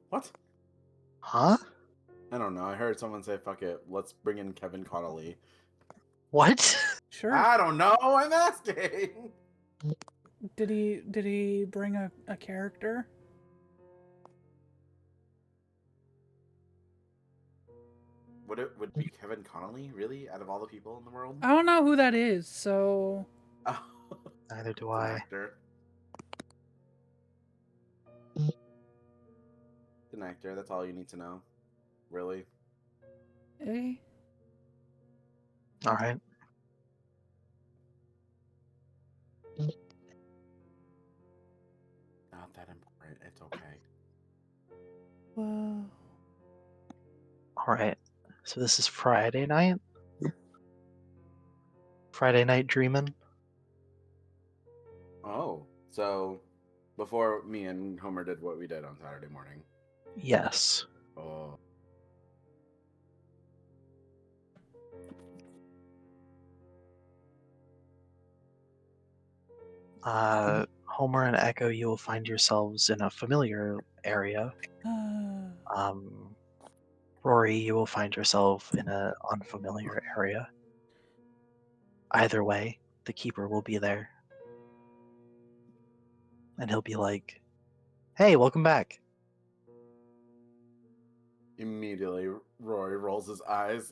What? Huh? I don't know. I heard someone say, fuck it, let's bring in Kevin Connolly. What? Sure. I don't know. I'm asking. Did he bring a character? Would it be Kevin Connolly, really? Out of all the people in the world? I don't know who that is, so Oh, Neither do it's an I. actor. It's an actor. That's all you need to know. Really? eh? All right. Not that important. It's okay. Well, All right. So this is Friday night? Friday night dreaming? Oh, so before me and Homer did what we did on Saturday morning. Yes. Oh. Homer and Echo, you will find yourselves in a familiar area. Rory, you will find yourself in an unfamiliar area. Either way, the keeper will be there. And he'll be like, hey, welcome back. Immediately, Rory rolls his eyes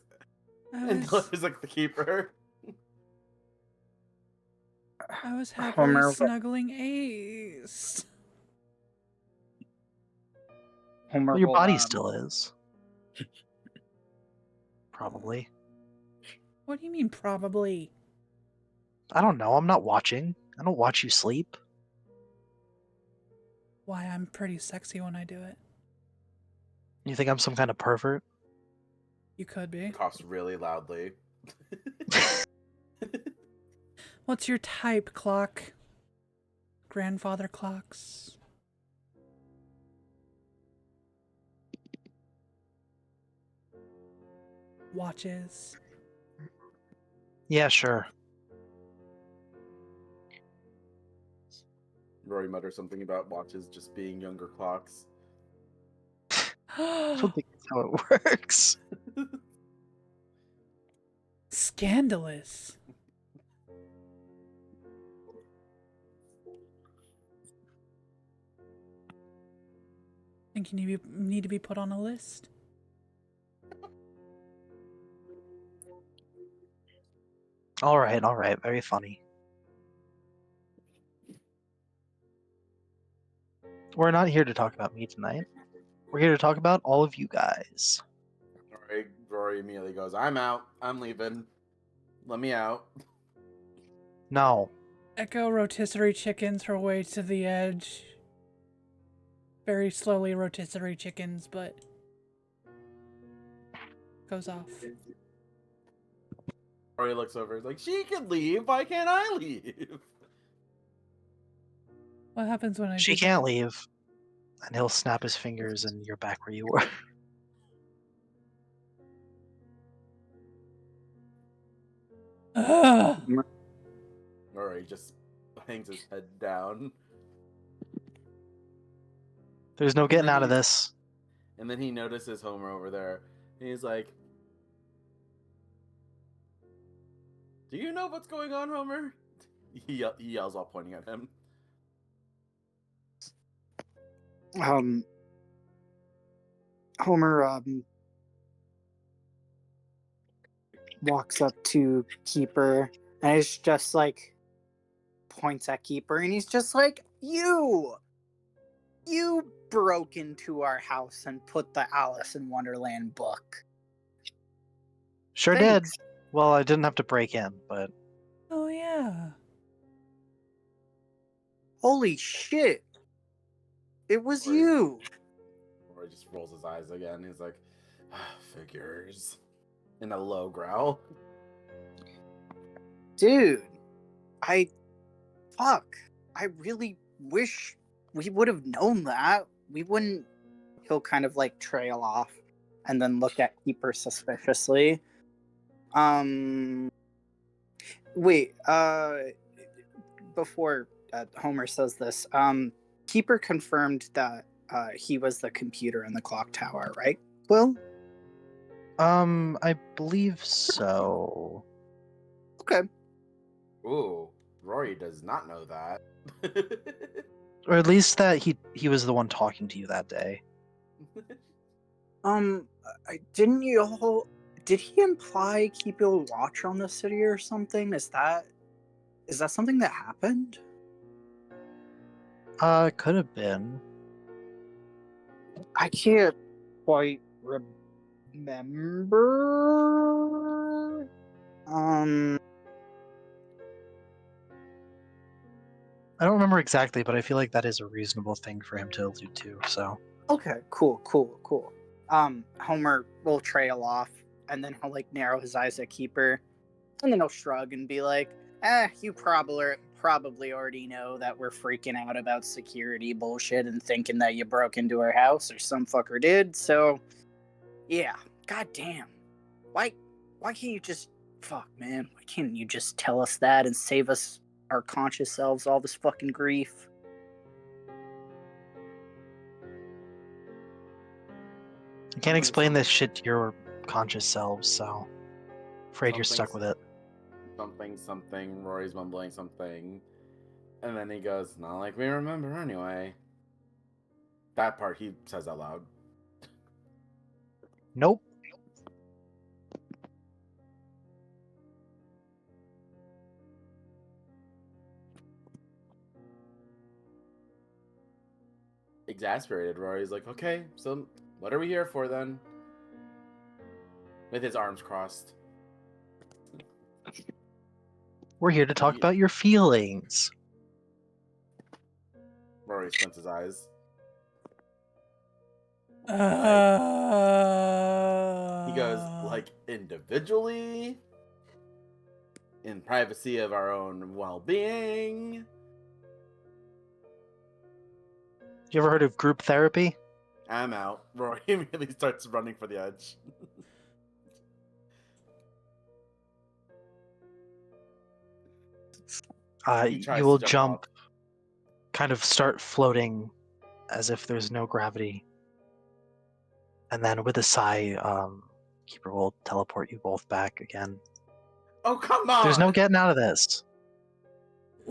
I and was delivers like the keeper. happily Homer, snuggling Ace. Homer Well, your will, body still is. Probably. What do you mean, probably? I don't know. I'm not watching. I don't watch you sleep. Why, I'm pretty sexy when I do it. You think I'm some kind of pervert? You could be. Coughs really loudly. What's your type, clock? Grandfather clocks. Watches. Yeah, sure. Rory mutters something about watches just being younger clocks. I don't think that's how it works. Scandalous. Think you need to be put on a list? All right. Very funny. We're not here to talk about me tonight. We're here to talk about all of you guys. Rory immediately goes, I'm out. I'm leaving. Let me out. No. Echo rotisserie chickens her way to the edge. Very slowly rotisserie chickens, but goes off. Rory looks over, is like, she can leave. Why can't I leave? What happens when I She do can't that? leave. And he'll snap his fingers and you're back where you were. Ugh. Rory just hangs his head down. There's no And getting then out of this. And then he notices Homer over there. And he's like, do you know what's going on, Homer? He yells while pointing at him. Homer walks up to Keeper and is just like points at Keeper and he's just like, you broke into our house and put the Alice in Wonderland book. Sure Thanks. did. Well, I didn't have to break in, but Oh yeah. Holy shit. It was Rory- you. Rory just rolls his eyes again. He's like, figures. In a low growl. Dude. I really wish we would have known that. We wouldn't. He'll kind of like trail off and then look at Keeper suspiciously. Wait, before Homer says this, Keeper confirmed that he was the computer in the clock tower, right? Well, I believe so. okay. Ooh, Rory does not know that. Or at least that he was the one talking to you that day. Didn't you all? Did he imply keep a watch on the city or something? Is that something that happened? It could have been. I can't quite remember. I don't remember exactly, but I feel like that is a reasonable thing for him to allude to. So Okay, cool. Homer will trail off, and then he'll like narrow his eyes at Keeper, and then he'll shrug and be like, you probably already know that we're freaking out about security bullshit and thinking that you broke into our house or some fucker did, so yeah, goddamn. Why can't you just fuck, man? Why can't you just tell us that and save us our conscious selves all this fucking grief? I can't explain this shit to your conscious selves, so afraid you're stuck with it. Something. Rory's mumbling something. And then he goes, not like we remember anyway. That part he says out loud. Nope. Exasperated, Rory's like, okay, so what are we here for then? With his arms crossed. We're here to talk about your feelings. Rory squints his eyes. He goes, like, individually, in privacy of our own well-being. You ever heard of group therapy? I'm out. Rory immediately starts running for the edge. You will jump, kind of start floating as if there's no gravity. And then with a sigh, Keeper will teleport you both back again. Oh, come on! There's no getting out of this.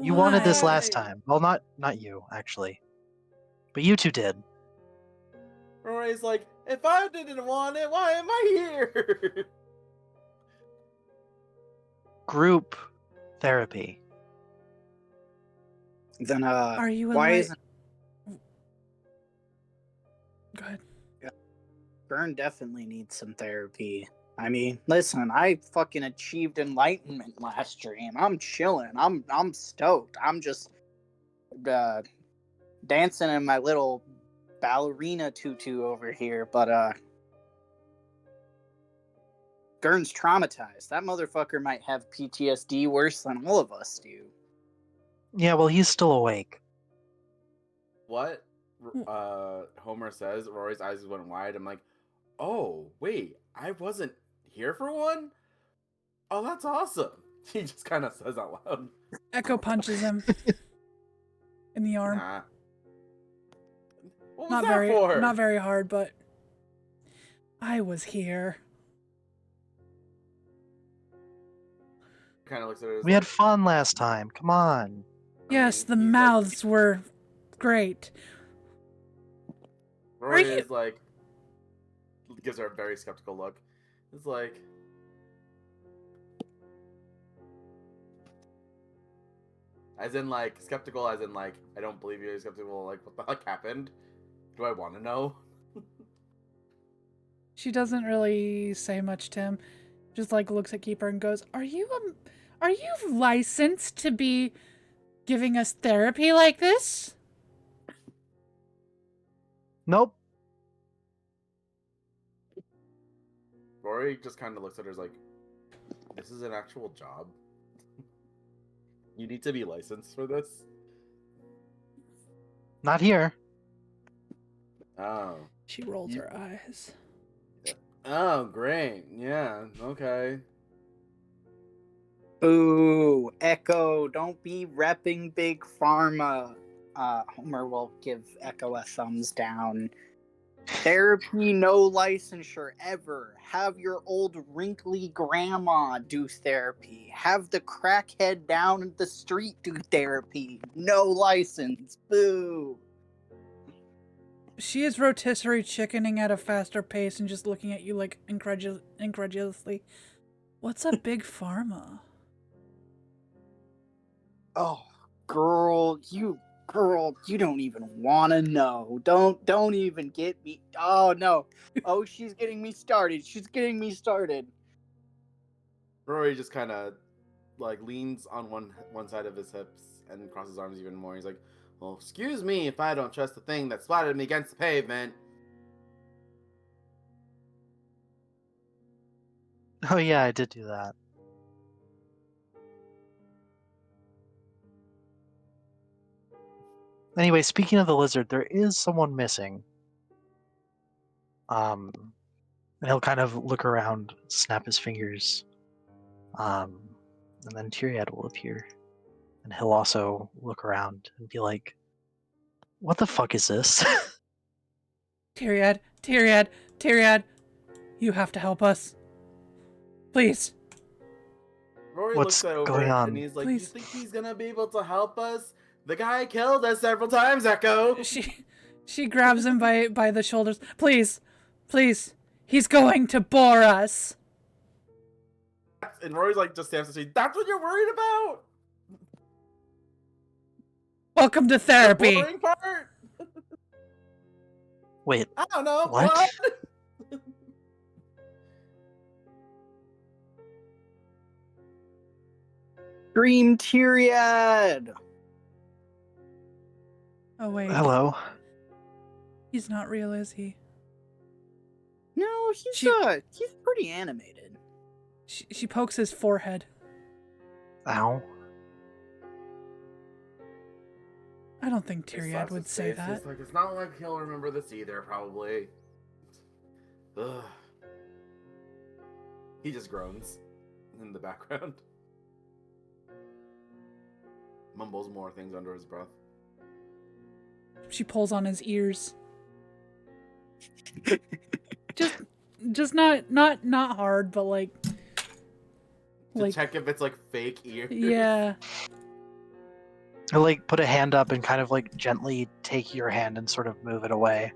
You wanted this last time. Well, not you, actually. But you two did. Rory's like, if I didn't want it, why am I here? Group therapy. Then, Are you why isn't... Go ahead. Gurn definitely needs some therapy. I mean, listen, I fucking achieved enlightenment last stream. I'm chilling. I'm stoked. I'm just dancing in my little ballerina tutu over here, but Gurn's traumatized. That motherfucker might have PTSD worse than all of us do. Yeah, well, he's still awake. What? Homer says. Rory's eyes went wide. I'm like, oh, wait, I wasn't here for one? Oh, that's awesome. He just kind of says out loud. Echo punches him in the arm. Nah. What was that for? Not very hard, but I was here. Kind of looks at her. We had fun last time. Come on. Yes, the mouths were great. Rory is like, gives her a very skeptical look. It's like, as in like skeptical, as in like I don't believe you. Skeptical, like what the heck happened? Do I want to know? She doesn't really say much to him. Just like looks at Keeper and goes, Are you licensed to be giving us therapy like this?" Nope. Rory just kind of looks at her like, this is an actual job. You need to be licensed for this? Not here. Oh. She rolls her eyes. Oh, great. Yeah, okay. Ooh, Echo, don't be repping Big Pharma. Homer will give Echo a thumbs down. Therapy, no licensure ever. Have your old wrinkly grandma do therapy. Have the crackhead down the street do therapy. No license. Boo. She is rotisserie chickening at a faster pace and just looking at you like incredulously. What's a big pharma? Oh, girl, you don't even want to know. Don't even get me. Oh no. Oh, she's getting me started. She's getting me started. Rory just kind of like leans on one side of his hips and crosses his arms even more. He's like, "Well, excuse me if I don't trust the thing that splattered me against the pavement." Oh yeah, I did do that. Anyway, speaking of the lizard, there is someone missing. And he'll kind of look around, snap his fingers, and then Tyriad will appear, and he'll also look around and be like, "What the fuck is this?" Tyriad, you have to help us. Please. Rory What's looks over going it on? and he's like, Please. "You think he's gonna be able to help us? The guy killed us several times, Echo." She grabs him by the shoulders. Please. He's going to bore us. And Rory's like, just stands to say, "That's what you're worried about? Welcome to The therapy. boring part? Wait, I don't know. what? Dream Tyriad. Oh wait, Hello. he's not real, is he? No, he's pretty animated. She pokes his forehead. Ow. I don't think He Tyriad slaps would his say face. that. He's like, it's not like he'll remember this either, probably. Ugh. He just groans in the background. Mumbles more things under his breath. She pulls on his ears. just not hard, but like To check if it's like fake ears. yeah. He'll like put a hand up and kind of like gently take your hand and sort of move it away.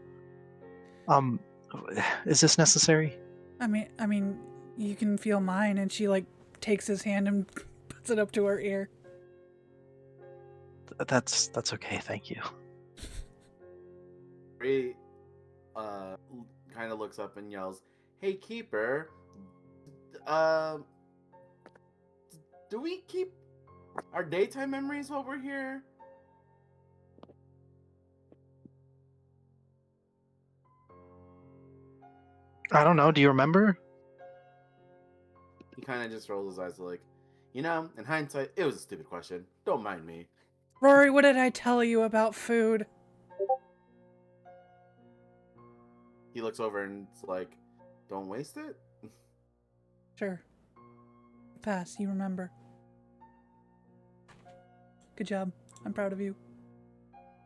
Is this necessary? I mean, you can feel mine, and she like takes his hand and puts it up to her ear. That's okay, thank you. Ray kind of looks up and yells, "Hey, Keeper, do we keep our daytime memories while we're here?" I don't know, do you remember? He kind of just rolls his eyes like, in hindsight, it was a stupid question. Don't mind me. Rory, what did I tell you about food? He looks over and it's like, don't waste it? Sure. Pass, you remember. Good job. I'm proud of you.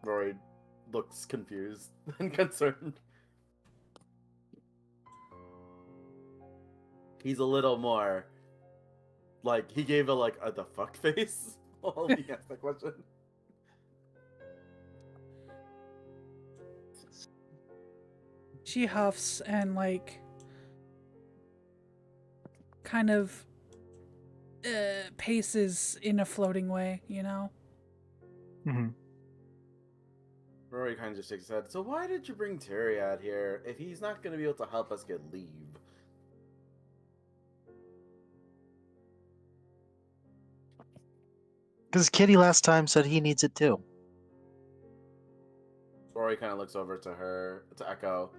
Rory looks confused and concerned. He's a little more, like, he gave a the fuck face while he asked that question. She huffs and like kind of paces in a floating way, you know? Mm-hmm. Rory kind of just shakes his head. So why did you bring Tyriad here if he's not going to be able to help us get leave? Because Kitty last time said he needs it too. Rory kind of looks over to Echo,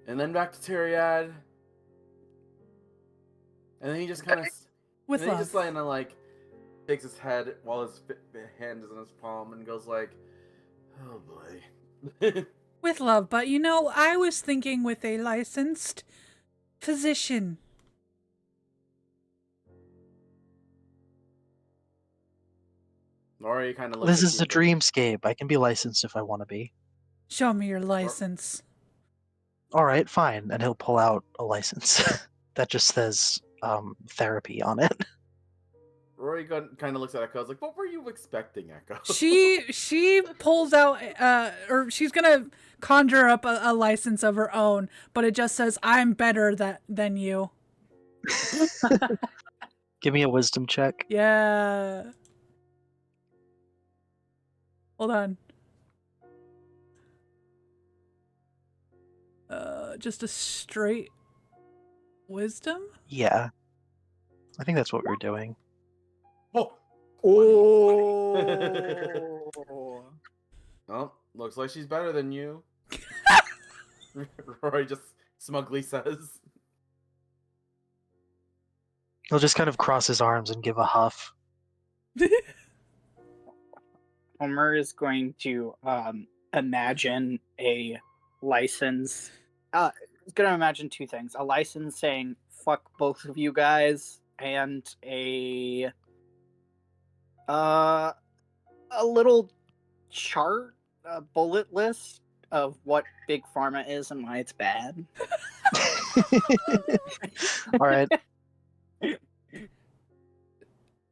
and then back to Tyriad, and then he just kind of, With and then he love. just kind of like takes his head while his hand is in his palm and goes like, "Oh boy." With love, but you know, I was thinking with a licensed physician. Rory kind of looks This at is a Keeper. dreamscape. I can be licensed if I want to be. Show me your license. All right, fine. And he'll pull out a license that just says therapy on it. Rory kind of looks at Echo. I was like, what were you expecting, Echo? She pulls out or she's gonna conjure up a license of her own, but it just says I'm better than you. Give me a wisdom check. Yeah. Hold on. Just a straight wisdom? Yeah. I think that's what we were doing. Oh. Oh. Well, looks like she's better than you. Rory just smugly says. He'll just kind of cross his arms and give a huff. Homer is going to imagine a license. He's going to imagine two things: a license saying "fuck both of you guys," and a little chart, a bullet list of what big pharma is and why it's bad. All right.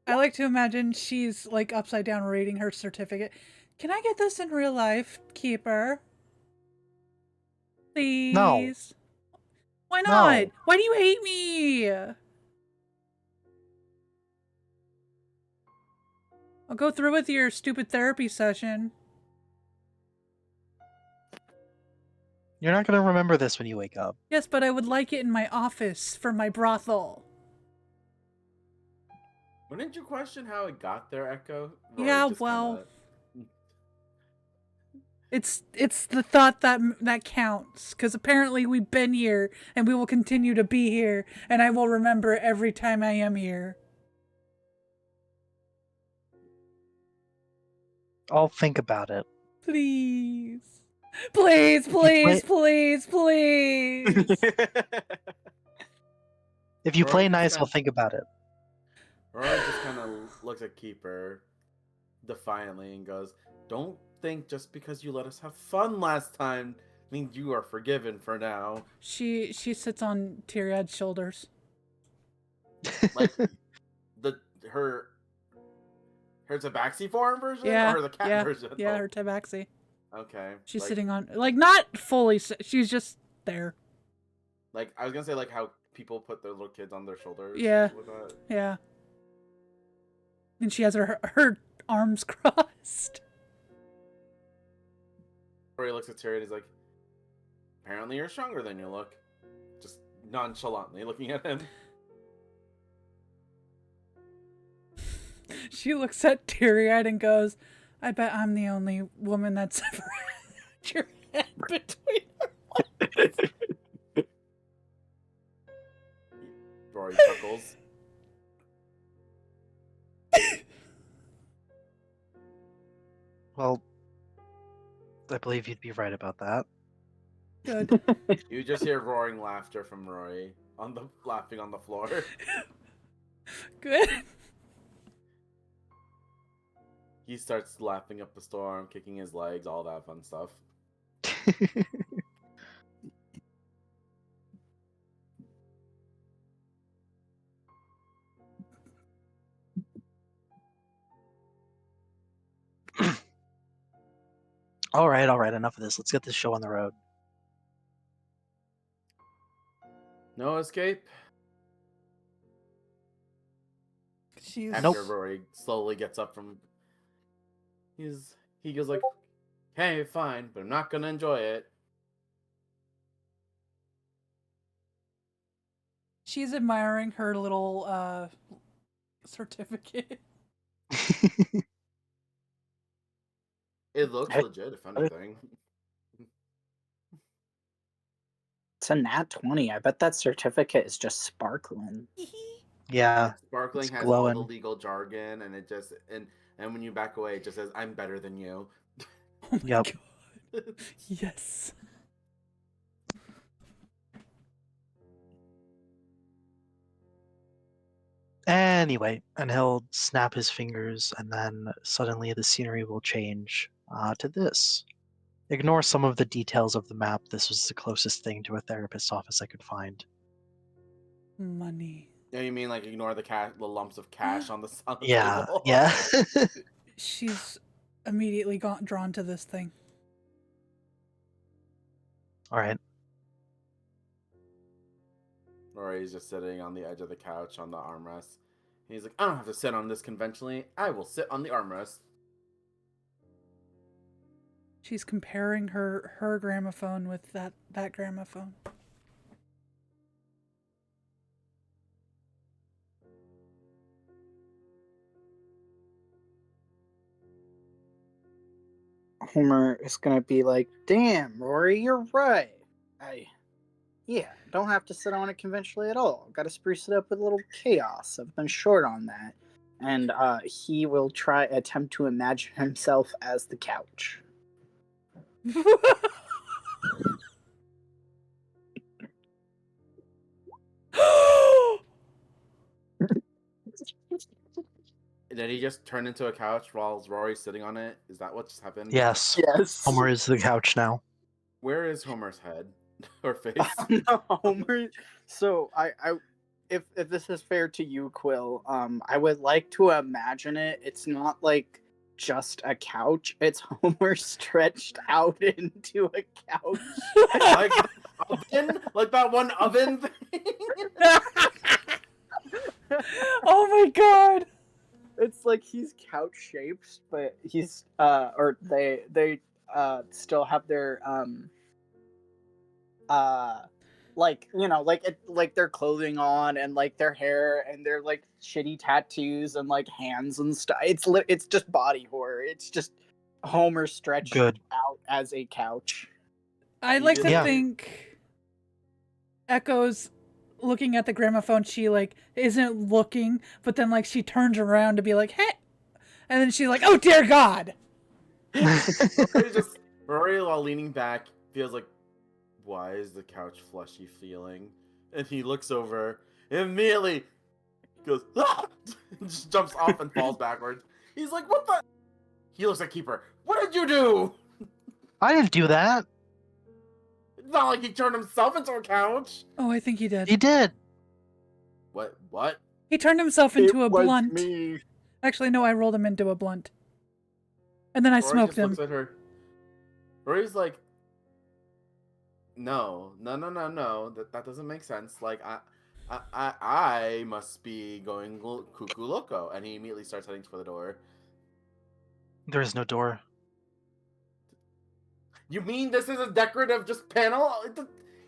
I like to imagine she's like upside down reading her certificate. Can I get this in real life, Keeper? Please? No. Why not? No. Why do you hate me? I'll go through with your stupid therapy session. You're not going to remember this when you wake up. Yes, but I would like it in my office for my brothel. Wouldn't you question how it got there, Echo? Rory Yeah, just well, kinda- it's the thought that counts, because apparently we've been here and we will continue to be here, and I will remember every time I am here. I'll think about it. Please. Please, please, please, please. If you Rory play just nice, kinda- I'll think about it. Rory just kind of looks at Keeper defiantly and goes, "Don't think just because you let us have fun last time means you are forgiven for now." She sits on Tyriad's shoulders. Like her tabaxi form version Yeah, or the cat yeah, version? yeah, Oh, her tabaxi. okay. She's like, sitting on, like, not fully, she's just there. Like I was gonna say, like how people put their little kids on their shoulders. Yeah. With that. Yeah. And she has her arms crossed. Rory looks at Terry and he's like, "Apparently you're stronger than you look." Just nonchalantly looking at him. She looks at Tyriad and goes, I bet I'm the only woman that's ever had your head between her legs. Rory chuckles. Well, I believe you'd be right about that. Good. You just hear roaring laughter from Rory laughing on the floor. Good. He starts laughing up the storm, kicking his legs, all that fun stuff. All right, enough of this. Let's get this show on the road. No escape. She's After Rory slowly gets up from, he goes like, "Hey, fine, but I'm not gonna enjoy it." she's admiring her little certificate. It looks Hey. legit, if anything. It's a nat 20. I bet that certificate is just sparkling. Yeah, Sparkling it's has all the glowing. legal jargon, and it just and when you back away, it just says, "I'm better than you." Oh my Yep. god. Yes. And Anyway, and he'll snap his fingers, and then suddenly the scenery will change to this. Ignore some of the details of the map. This was the closest thing to a therapist's office I could find. Money. Yeah, you mean like ignore the lumps of cash on the Yeah, table? yeah. She's immediately got drawn to this thing. All right. Or he's just sitting on the edge of the couch on the armrest. He's like, I don't have to sit on this conventionally. I will sit on the armrest. She's comparing her gramophone with that gramophone. Homer is gonna be like, "Damn, Rory, you're right. Don't have to sit on it conventionally at all. Got to spruce it up with a little chaos. I've been short on that." And he will attempt to imagine himself as the couch. Did he just turn into a couch while Rory's sitting on it? Is that what just happened? Yes. Yes. Homer is the couch now. Where is Homer's head or face? No, Homer. So if this is fair to you, Quill, I would like to imagine it. It's not like just a couch. It's Homer stretched out into a couch. Like oven? Like that one oven thing? Oh my god! It's like he's couch shaped, but he's or they still have their like, you know, like their clothing on and like their hair and their like shitty tattoos and like hands and stuff. It's just body horror. It's just Homer stretched Good. out as a couch. I'd like to Yeah. think Echo's looking at the gramophone. She like isn't looking, but then like she turns around to be like, "Hey," and then she's like, "Oh dear God!" Rory, while leaning back, feels like, why is the couch fleshy feeling? And he looks over, and immediately goes, ah! And just jumps off and falls backwards. He's like, what the? He looks like Keeper. What did you do? I didn't do that. It's not like he turned himself into a couch. Oh, I think he did. He did. What? He turned himself into a was blunt. me. Actually, no, I rolled him into a blunt, and then I Rory smoked just him. looks at her. Rory's like, no. That doesn't make sense. Like, I must be going cuckoo loco. And he immediately starts heading for the door. There is no door. You mean this is a decorative just panel?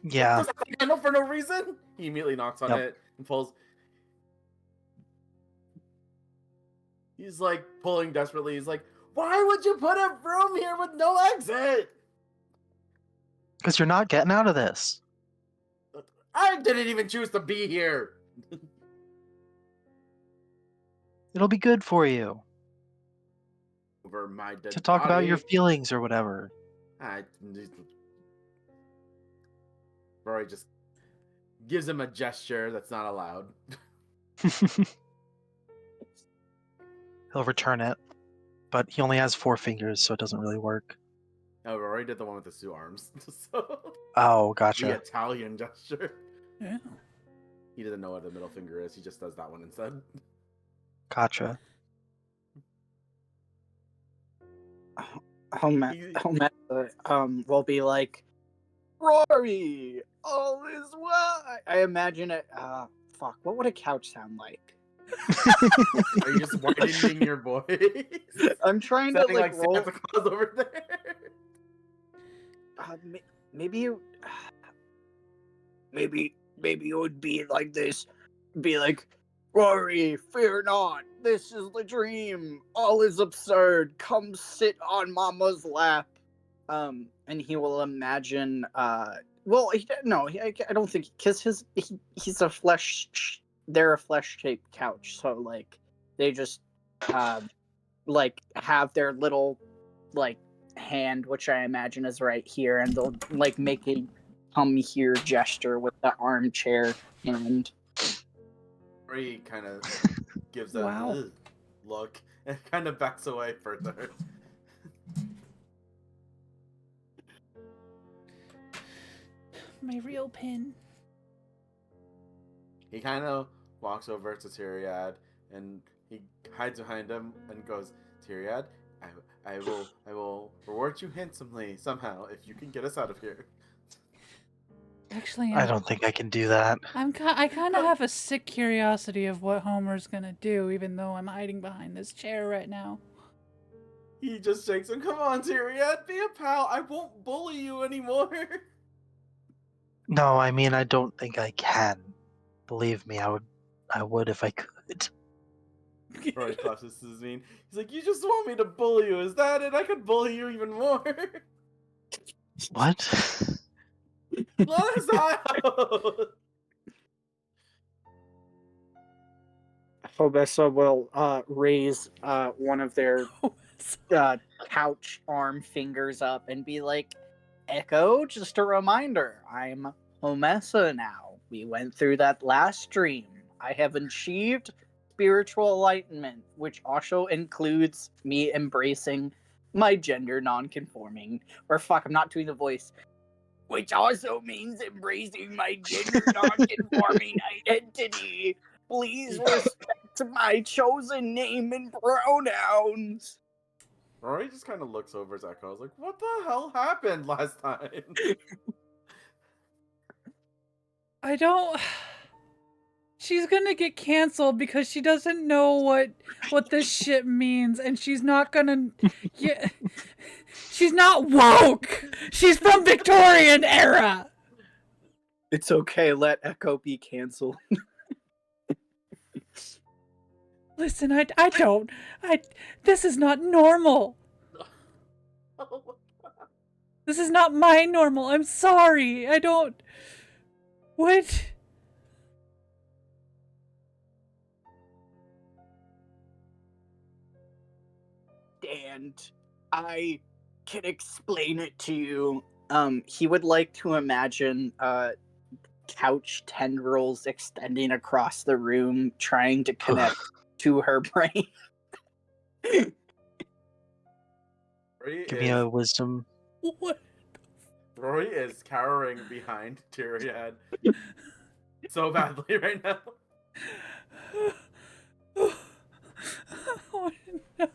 Yeah. Just a panel for no reason? He immediately knocks on Yep. it and pulls. He's like pulling desperately. He's like, why would you put a room here with no exit? Because you're not getting out of this. I didn't even choose to be here. It'll be good for you Over my dead to talk about your body. feelings or whatever. Rory just gives him a gesture that's not allowed. He'll return it, but he only has 4 fingers, so it doesn't really work. No, Rory did the one with the 2 arms. So Oh, the gotcha. Italian gesture. Yeah. He doesn't know what the middle finger is. He just does that one instead. Gotcha. Homer will be like, Rory, all is well. I imagine it. Fuck. What would a couch sound like? Are you just widening your voice? I'm trying to Sounding like roll. Santa Claus over there. Maybe you. Maybe it would be like this. Be like, Rory, fear not. This is the dream. All is absurd. Come sit on Mama's lap. And he will imagine. Well, I don't think because he's a flesh. They're a flesh-shaped couch, so like they just like have their little like hand, which I imagine is right here, and they'll like make a come here gesture with the armchair hand. Rory kind of gives that Wow. "Ugh" look and kind of backs away further. My real pin. He kind of walks over to Tyriad and he hides behind him and goes, "Tyriad, I will reward you handsomely somehow if you can get us out of here." Actually, I don't think I can do that. I kind of have a sick curiosity of what Homer's gonna do, even though I'm hiding behind this chair right now. He just shakes him. "Come on, Tyriad, be a pal. I won't bully you anymore." No, I mean I don't think I can. Believe me, I would if I could. Roy clutches his mean. He's like, "You just want me to bully you, is that it? I could bully you even more." What? Let us out. Hobessa will raise one of their couch arm fingers up and be like, Echo, just a reminder, I'm Homessa now. We went through that last stream. I have achieved spiritual enlightenment, which also includes me embracing my gender non-conforming. Or fuck, I'm not doing the voice. Which also means embracing my gender non-conforming identity. Please respect my chosen name and pronouns. Rory just kind of looks over at Echo. I was like, "What the hell happened last time?" I don't. She's gonna get canceled because she doesn't know what this shit means, and she's not gonna. Yeah, she's not woke. She's from Victorian era. It's okay, let Echo be canceled. Listen, I don't. This is not normal. This is not my normal. I'm sorry. I don't. What? And I can explain it to you. He would like to imagine couch tendrils extending across the room, trying to connect to her brain. Give me a wisdom. What? Rory is cowering behind Tyriad so badly right now. Oh, no.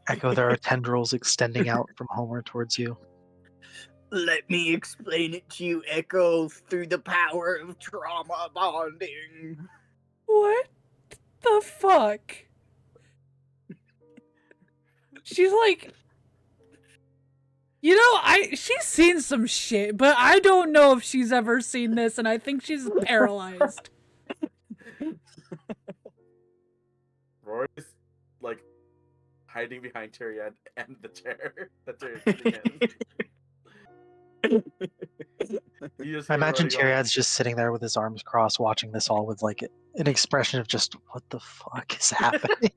Echo, there are tendrils extending out from Homer towards you. Let me explain it to you, Echo, through the power of trauma bonding. What the fuck? She's like, she's seen some shit, but I don't know if she's ever seen this, and I think she's paralyzed. Rory's like hiding behind Tyriad and the chair that Tyriad's sitting in. You just I hear imagine Rory going, Tyriad's just sitting there with his arms crossed, watching this all with like an expression of just, what the fuck is happening?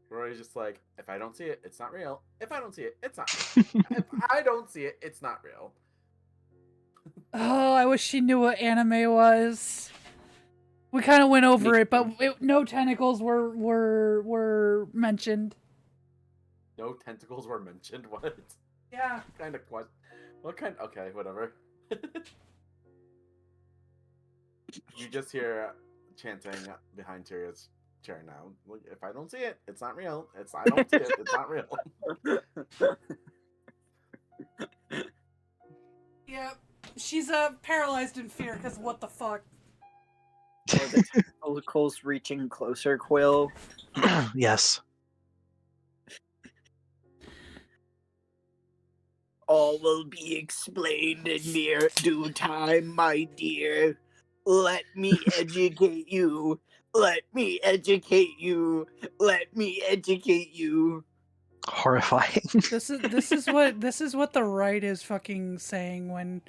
Rory's just like, "If I don't see it, it's not real. If I don't see it, it's not real. If I don't see it, it's not real." Oh, I wish she knew what anime was. We kind of went over it, but no tentacles were mentioned. No tentacles were mentioned. What? Yeah. Kind of question. What kind? Okay, whatever. You just hear chanting behind Tyria's chair now. "Look, if I don't see it, it's not real. I don't see it, it's not real." Yeah, she's paralyzed in fear because what the fuck? Are the tentacles reaching closer, Quill? Yes. All will be explained in mere due time, my dear. Let me educate you. Let me educate you. Let me educate you. Horrifying. This is what the right is fucking saying when,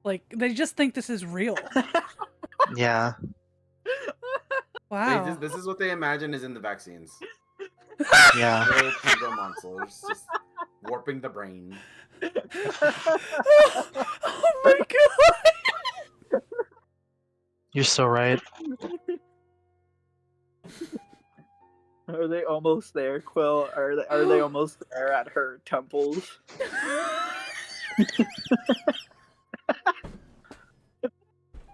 like, they just think this is real. Yeah. Wow. This is what they imagine is in the vaccines. Yeah. Little tendril monsters just warping the brain. Oh my god! You're so right. Are they almost there, Quill? Are they almost there at her temples?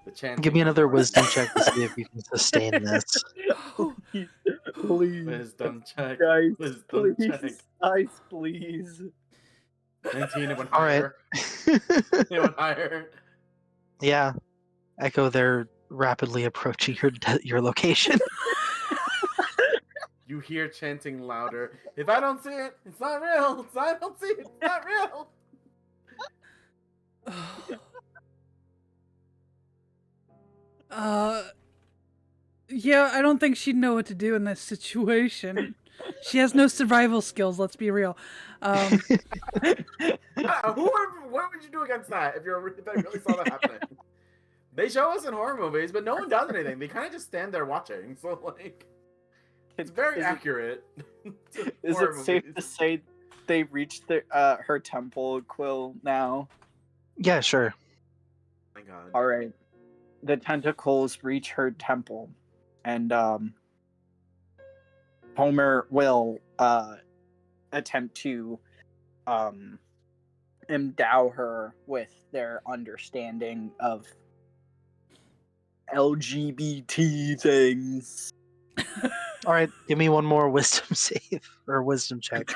The chanting Give me is another more wisdom intense. check to see if you can sustain this. Please, Wisdom check. guys, Wisdom please, check. guys, please. 19, it went All right. higher. It went higher. Yeah, Echo, they're rapidly approaching your location. You hear chanting louder. If I don't see it, it's not real. If I don't see it, it's not real. Yeah, I don't think she'd know what to do in this situation. She has no survival skills, let's be real. What would you do against that if I really saw that happening? They show us in horror movies, but no one does anything. They kind of just stand there watching. So, like, it's very accurate. Is it safe to say they reached her temple, Quill, now? Yeah, sure. Oh my god. All right. The tentacles reach her temple, and Homer will attempt to endow her with their understanding of LGBT things. All right, give me one more wisdom save or wisdom check.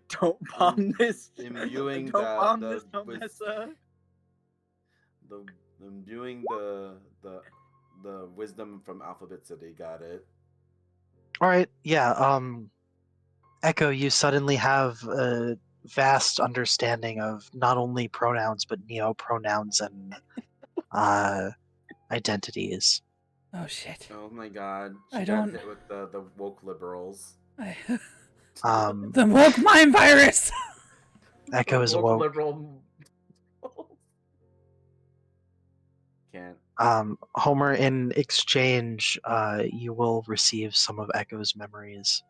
Don't bomb this. Imbuing Don't bomb the this, Homessa. imbuing the wisdom from Alphabet City. Got it. All right, yeah. Echo, you suddenly have a vast understanding of not only pronouns but neo-pronouns and identities. Oh shit. Oh my god. She I got don't- hit with the woke liberals. The woke mind virus! Echo is woke woke. liberal. Can't. Homer, in exchange, you will receive some of Echo's memories.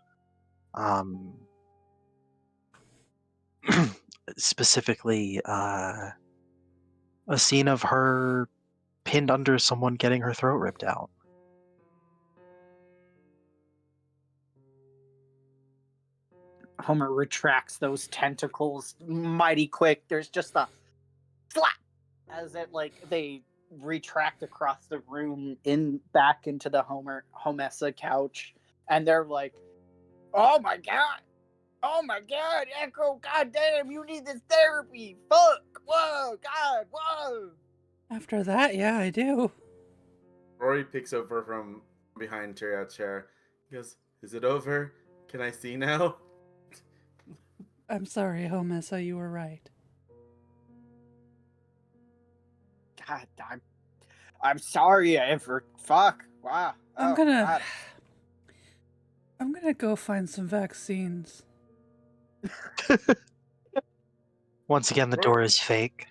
Specifically, a scene of her pinned under someone getting her throat ripped out. Homer retracts those tentacles mighty quick. There's just a slap as it they retract across the room back into the Homessa couch, and they're like, "Oh my god! Oh my god, Echo! God damn, you need this therapy! Fuck! Whoa! God! Whoa!" After that, yeah, I do. Rory picks over from behind Tyriot's chair. He goes, "Is it over? Can I see now?" I'm sorry, Homessa, you were right. God, I'm sorry, ever. Fuck! Wow. I'm Oh, gonna God. I'm gonna go find some vaccines. Once again, the door is fake.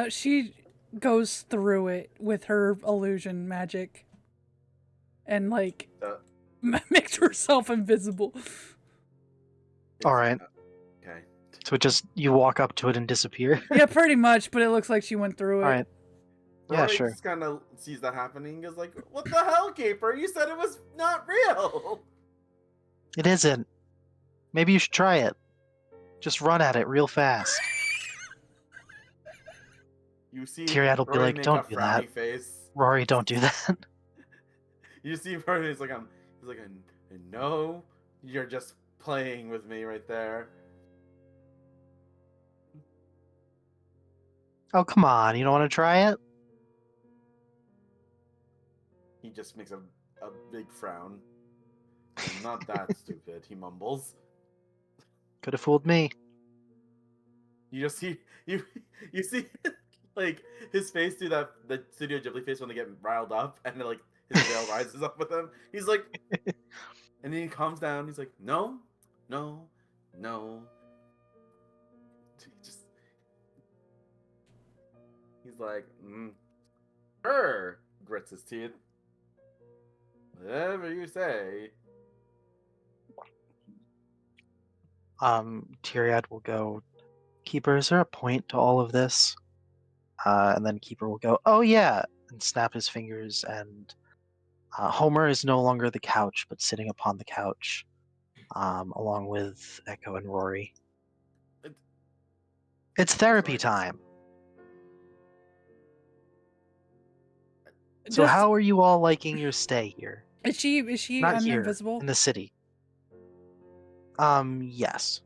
She goes through it with her illusion magic and makes herself invisible. All right. Okay. So you walk up to it and disappear. Yeah, pretty much, but it looks like she went through it. All right. Yeah, Rory sure. just kind of sees that happening and goes like, "What the hell, Keeper? You said it was not real." It isn't. Maybe you should try it. Just run at it real fast. You see Tyriot will be Rory like, make "Don't a do frowny that. face. Rory, don't do that." You see Rory is like, he's like, "No, you're just playing with me right there." Oh, come on. You don't want to try it? He just makes a big frown. "I'm not that stupid," he mumbles. Could have fooled me. You just see you see like his face do the Studio Ghibli face when they get riled up, and then, like, his veil rises up with him. He's like, and then he calms down. He's like, "No, no, no." He's like, grits his teeth. "Whatever you say." Tyriot will go, "Keeper, is there a point to all of this?" And then Keeper will go, "Oh yeah, and snap his fingers, and Homer is no longer the couch, but sitting upon the couch, along with Echo and Rory. It- It's therapy Rory. time. So how are you all liking your stay here? Is she Not here, invisible? in the city. Yes.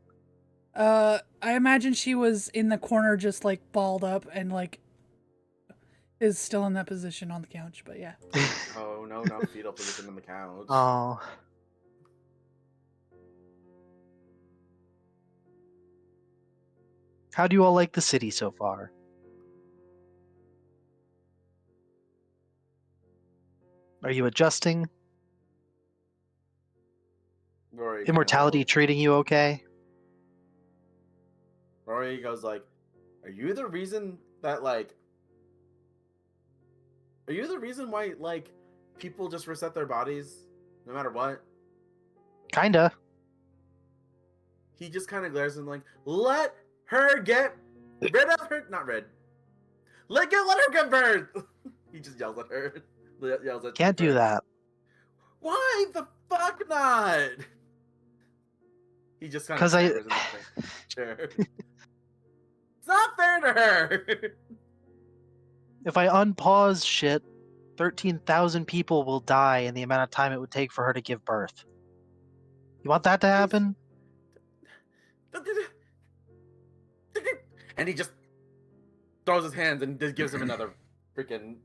I imagine she was in the corner, just like balled up, and like is still in that position on the couch. But yeah. Oh no, not fetal position on the couch. Oh. How do you all like the city so far? Are you adjusting? Rory Immortality kinda, treating you okay? Rory goes like, "Are you the reason that like? Are you the reason why like people just reset their bodies no matter what?" Kinda. He just kind of glares and like, "Let her get rid of her, not red. Let her get burned." He just yells at her. Yells at Can't do her. that. Why the fuck not? He just kind of 'Cause I stammers in the chair. It's not fair to her. if I unpause shit, 13,000 people will die in the amount of time it would take for her to give birth. You want that to happen? And he just throws his hands and just gives him another freaking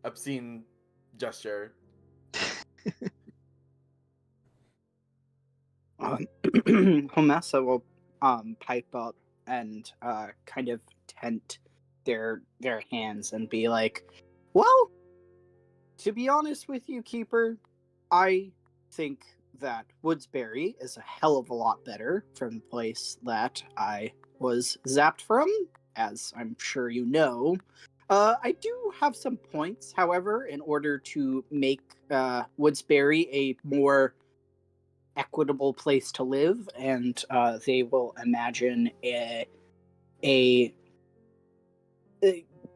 obscene gesture. Homessa will pipe up and kind of tent their hands and be like, "Well, to be honest with you, Keeper, I think that Woodsbury is a hell of a lot better from the place that I was zapped from, as I'm sure you know. I do have some points, however, in order to make Woodsbury a more equitable place to live, and they will imagine a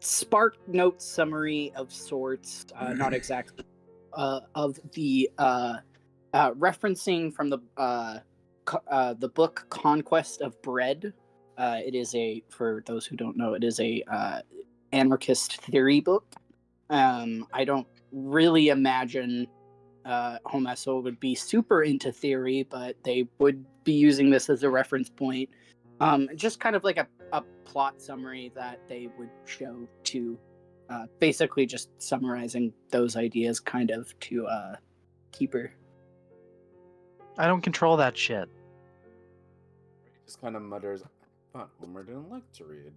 spark note summary of sorts, not exactly of the referencing from the book Conquest of Bread. It is for those who don't know, it is a anarchist theory book. I don't really imagine Homeso would be super into theory, but they would be using this as a reference point. Just kind of like a plot summary that they would show to basically just summarizing those ideas kind of to Keeper. I don't control that shit. He just kind of mutters, "I thought Homer didn't like to read."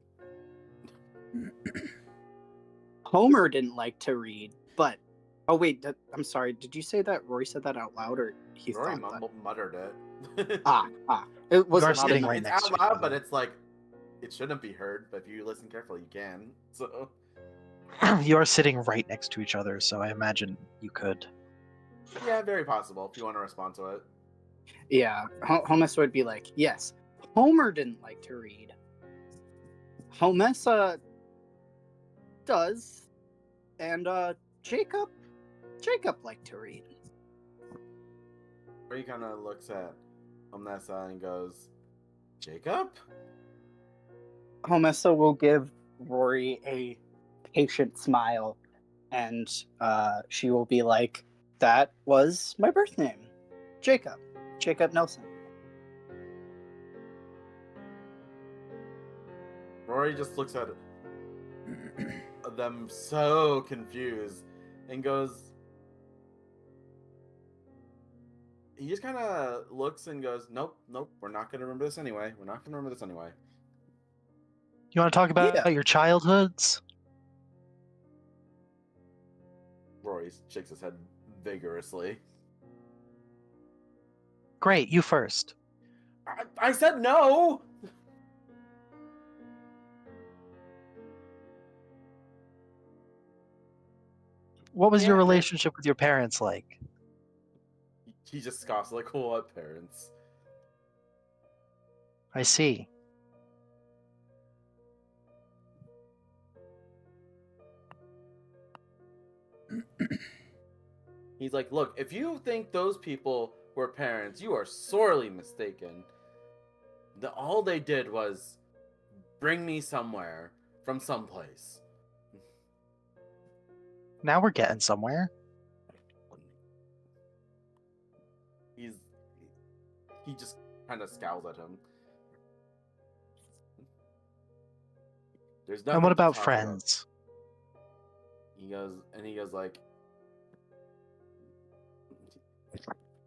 Homer didn't like to read, but oh wait, I'm sorry. Did you say that Rory said that out loud, or he Rory thought that? muttered it. It was You are not sitting enough. right It's next out to each loud, other. but it's like it shouldn't be heard. But if you listen carefully, you can. So You are sitting right next to each other, so I imagine you could. yeah, very possible if you want to respond to it. Yeah, Homessa would be like, yes, Homer didn't like to read. Homessa does, and Jacob liked to read. Rory kind of looks at Omnessa and goes, "Jacob." Homessa will give Rory a patient smile, and she will be like, that was my birth name, Jacob Nelson. Rory just looks at them so confused and goes, he just kind of looks and goes, "Nope, we're not going to remember this anyway. We're not going to remember this anyway." You want to talk about Yeah. your childhoods? Rory shakes his head vigorously. Great, you first. I said no! What was your Yeah. relationship with your parents like? He just scoffs like, "What parents?" I see. He's like, look, if you think those people were parents, you are sorely mistaken. All they did was bring me somewhere from someplace. Now we're getting somewhere. He just kind of scowls at him. There's nothing And what to about talk friends? He goes like,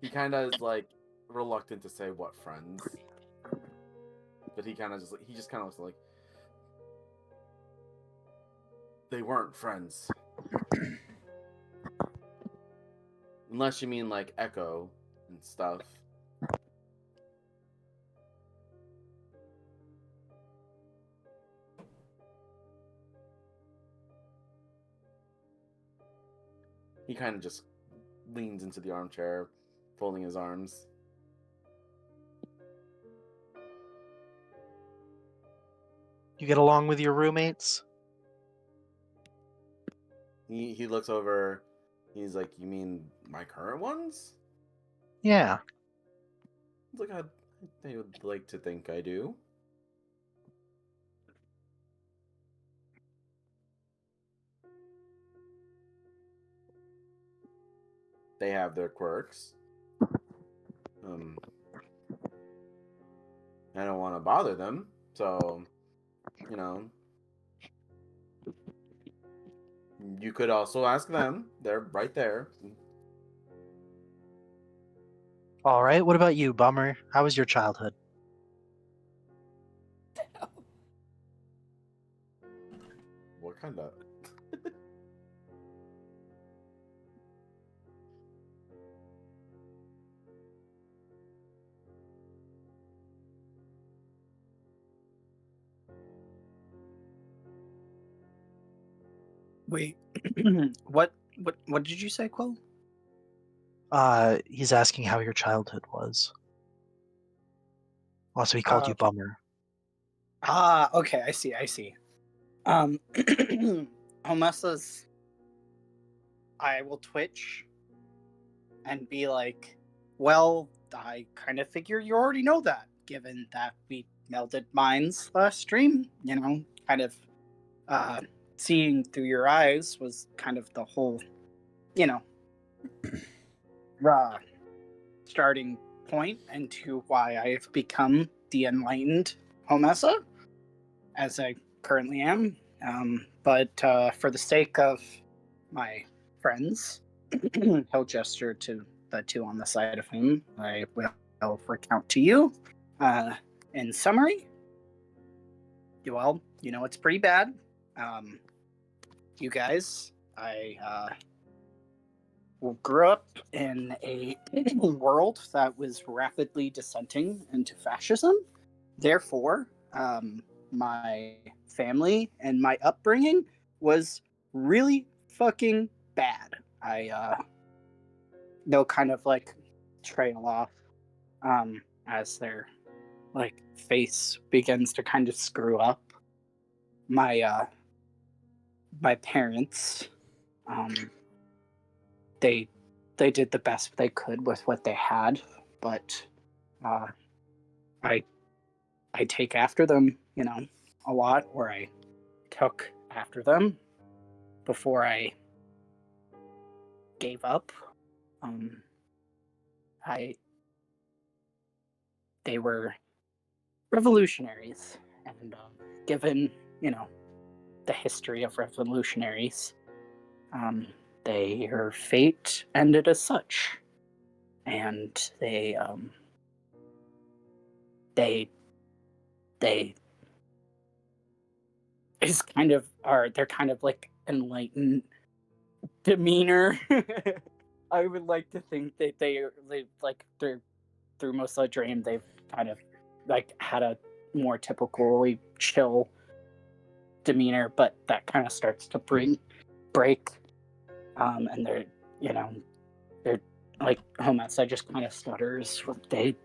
he kind of is like reluctant to say what friends, but he just kind of looks like they weren't friends, unless you mean like Echo and stuff. He kind of just leans into the armchair, folding his arms. You get along with your roommates? He looks over. He's like, "You mean my current ones?" Yeah. He's like, "I would like to think I do." They have their quirks. I don't want to bother them, so you know. You could also ask them. They're right there. All right. What about you, Bummer? How was your childhood? What kind of? Wait, what did you say, Quill? He's asking how your childhood was. Also, he called you Bummer. Okay, I see. Homessa's, I will twitch and be like, well, I kind of figure you already know that, given that we melded minds last stream. Kind of seeing through your eyes was kind of the whole, uh, starting point into why I've become the enlightened Homessa, as I currently am. But for the sake of my friends, he'll gesture to the two on the side of him. I will recount to you. In summary, well, it's pretty bad. You guys, I grew up in a world that was rapidly descending into fascism. Therefore, my family and my upbringing was really fucking bad. They'll kind of like trail off as their like face begins to kind of screw up. My parents, they did the best they could with what they had, but I take after them, a lot, or I took after them before I gave up. I They were revolutionaries, and given the history of revolutionaries, their fate ended as such, and they they're kind of like enlightened demeanor. I would like to think that they like through most of the dream they've kind of like had a more typically chill demeanor, but that kind of starts to break, and they're like Homessa just kind of stutters. They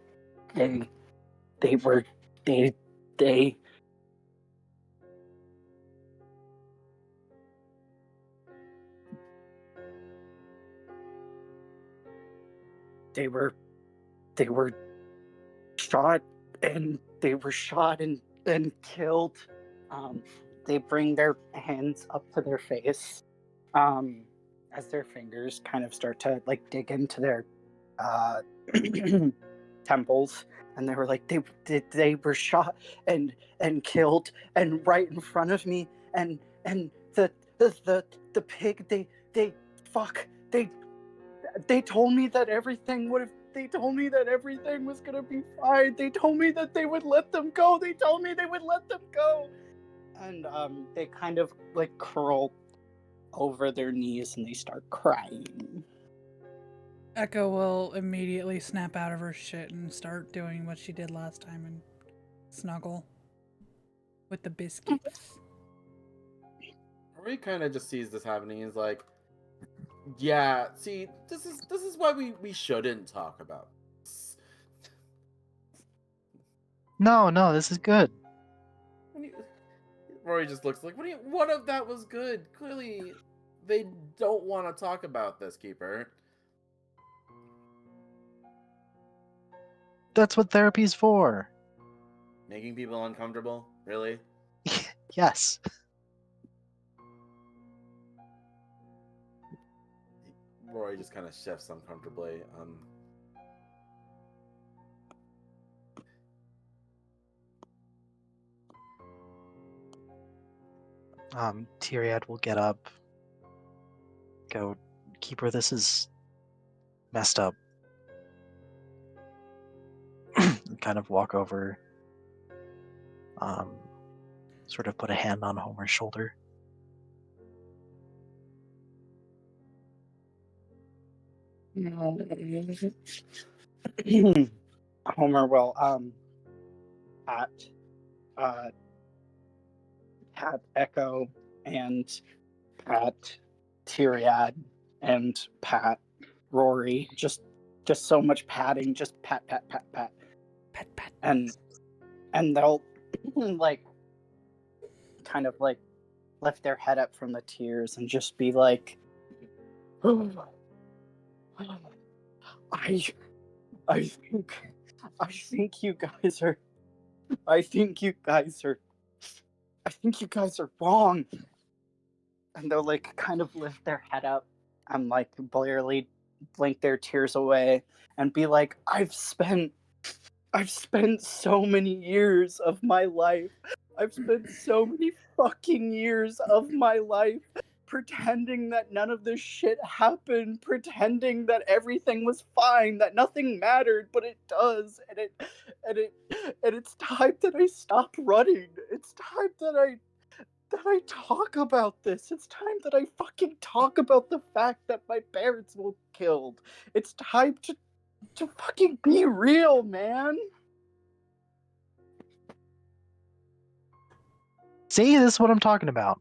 were they they were shot and killed. They bring their hands up to their face, as their fingers kind of start to like dig into their uh, temples, and they were like, they were shot and killed, and right in front of me, and the pig, fuck they told me that everything would have. They told me that everything was gonna be fine. They told me that they would let them go. They told me they would let them go. And they kind of like curl over their knees and they start crying. Echo will immediately snap out of her shit and start doing what she did last time and snuggle with the biscuits. Rory kind of just sees this happening and is like, yeah, see, this is why we shouldn't talk about this. No, this is good. Rory just looks like, what if that was good? Clearly, they don't want to talk about this, Keeper. That's what therapy's for. Making people uncomfortable? Really? Yes. Rory just kind of shifts uncomfortably. Tyriad will get up, go, Keeper, this is messed up. And kind of walk over, sort of put a hand on Homer's shoulder. Homer will pat Echo and pat Tyriad and pat Rory. Just so much patting. Just pat, pat, pat, pat. Pat, pat. And they'll like kind of like lift their head up from the tears and just be like, I think you guys are wrong. And they'll like kind of lift their head up and like barely blink their tears away and be like, I've spent so many years of my life. I've spent so many fucking years of my life pretending that none of this shit happened, pretending that everything was fine, that nothing mattered, but it does. And it's time that I stop running. It's time that I talk about this. It's time that I fucking talk about the fact that my parents were killed. It's time to fucking be real, man. See, this is what I'm talking about.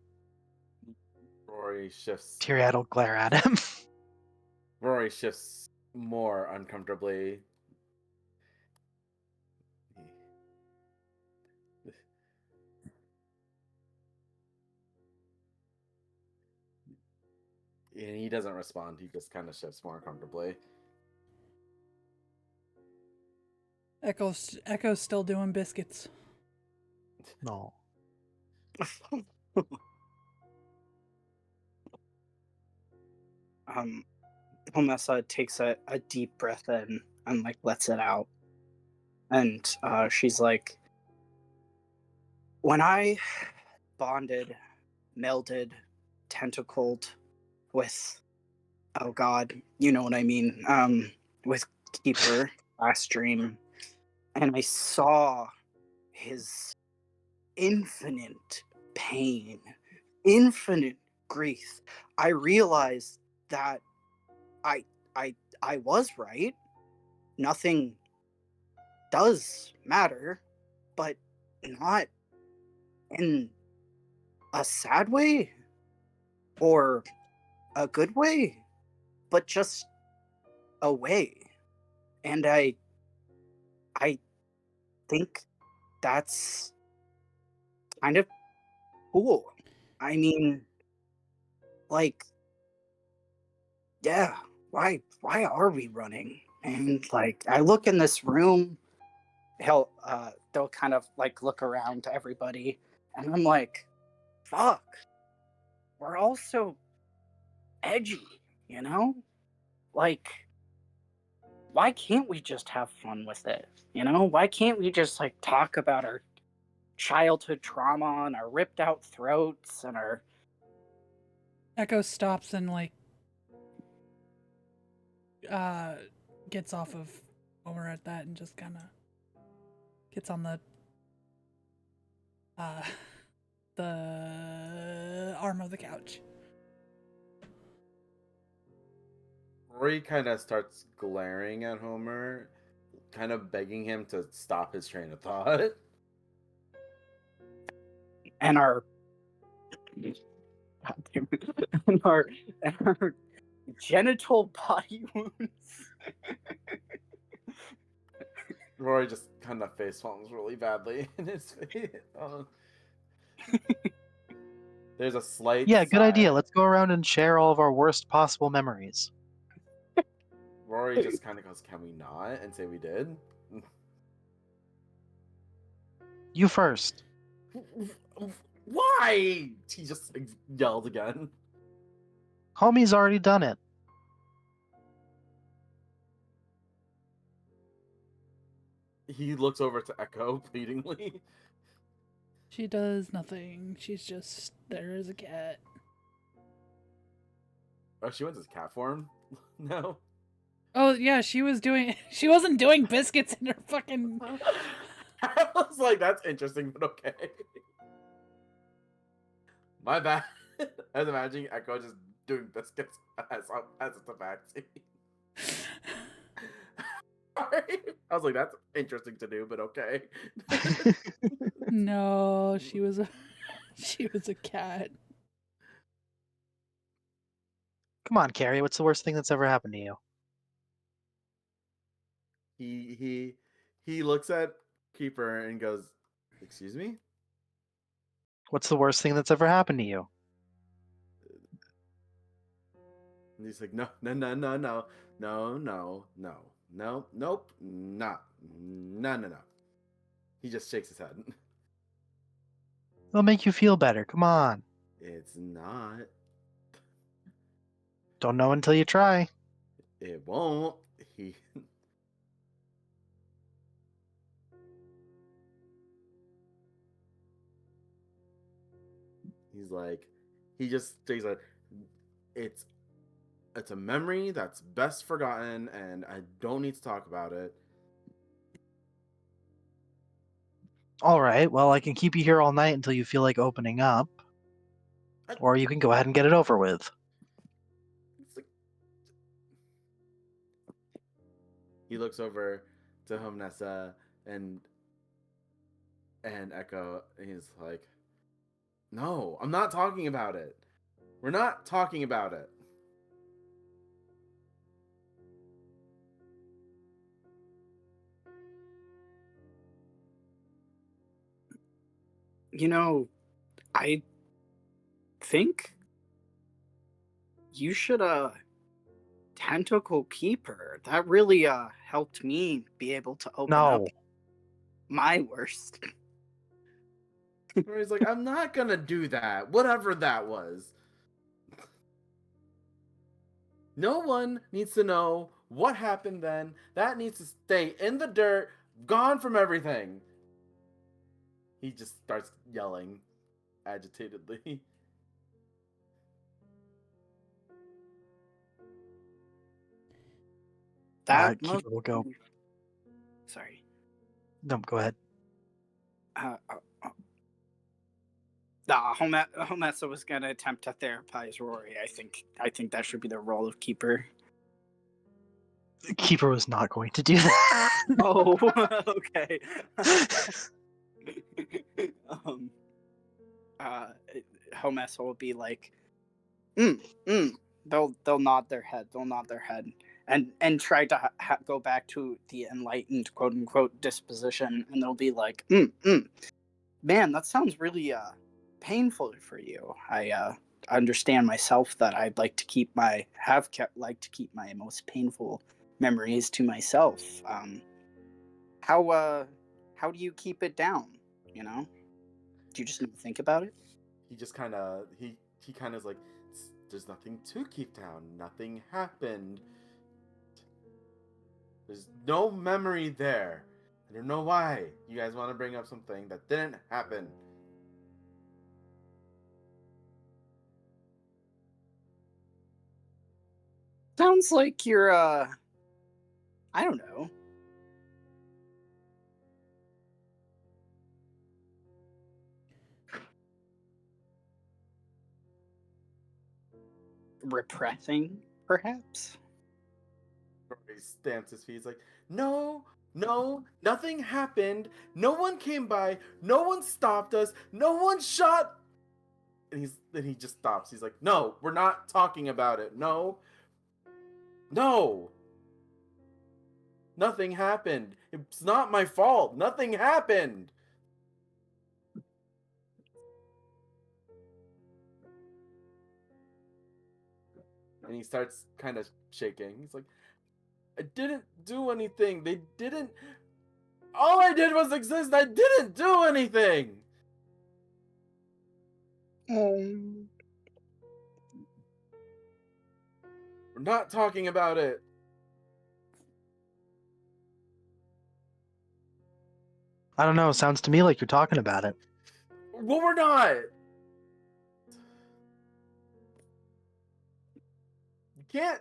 Rory shifts. Tyriad will glare at him. Rory shifts more uncomfortably. And he doesn't respond. He just kind of shifts more uncomfortably. Echo's still doing biscuits. No. Homessa takes a deep breath in and like lets it out. And she's like, when I bonded, melded, tentacled with, oh god, you know what I mean, with Keeper last dream, and I saw his infinite pain, infinite grief, I realized that I was right. Nothing does matter, but not in a sad way or a good way, but just a way. And I think that's kind of cool. I mean, like, yeah, why are we running? And like I look in this room, they'll kind of like look around to everybody, and I'm like, fuck, we're all so edgy, you know? Like, why can't we just have fun with it? You know, why can't we just like talk about our childhood trauma and our ripped out throats and our Echo stops and like gets off of Homer at that and just kind of gets on uh the arm of the couch. Rory kind of starts glaring at Homer, kind of begging him to stop his train of thought. and our God damn it. And our genital body wounds. Rory just kind of face palms really badly in his face. There's a slight Yeah, good sigh. idea. Let's go around and share all of our worst possible memories. Rory just kind of goes, "Can we not?" and say we did. You first. Why? He just yelled again. Homie's already done it. He looks over to Echo pleadingly. She does nothing. She's just there as a cat. Oh, she went his cat form? No. Oh yeah, she wasn't doing biscuits in her fucking. I was like, that's interesting, but okay. My bad. I was imagining Echo just doing biscuits as it's a vaccine. Sorry. I was like, that's interesting to do, but okay. No, she was a cat. Come on, Carrie. What's the worst thing that's ever happened to you? He looks at Keeper and goes, "Excuse me?" What's the worst thing that's ever happened to you? And he's like, "No, no, no, no, no, no, no, no, no, nope, no, no, no, no." He just shakes his head. It'll make you feel better. Come on. It's not. Don't know until you try. It won't. He's like, he just takes a. It's a memory that's best forgotten, and I don't need to talk about it. All right, well, I can keep you here all night until you feel like opening up. Or you can go ahead and get it over with. It's like... He looks over to Homnessa and Echo, and he's like, "No, I'm not talking about it. We're not talking about it." You know, I think you should tentacle keeper. That really helped me be able to open up No. my worst. Where he's like, "I'm not gonna do that, whatever that was. No one needs to know what happened then. That needs to stay in the dirt, gone from everything." He just starts yelling agitatedly. That Keeper will go. Sorry. No, go ahead. Homessa was gonna attempt to therapize Rory. I think that should be the role of keeper. Keeper was not going to do that. Oh, okay. Homessa will be like, They'll nod their head. They'll nod their head and try to go back to the enlightened quote unquote disposition, and they'll be like, man, that sounds really painful for you. I understand myself that I'd like to keep my most painful memories to myself. How do you keep it down? You know, do you just not think about it? He just kind of he kind of is like, there's nothing to keep down. Nothing happened. There's no memory there. I don't know why you guys want to bring up something that didn't happen. Sounds like you're I don't know. Repressing, perhaps? He stamps his feet. He's like, no, no, nothing happened. No one came by. No one stopped us. No one shot. And then he just stops. He's like, no, we're not talking about it. No, no, nothing happened. It's not my fault. Nothing happened. And he starts kind of shaking. He's like, I didn't do anything. They didn't. All I did was exist. I didn't do anything. Um, We're not talking about it. I don't know. Sounds to me like you're talking about it. Well, we're not. You can't.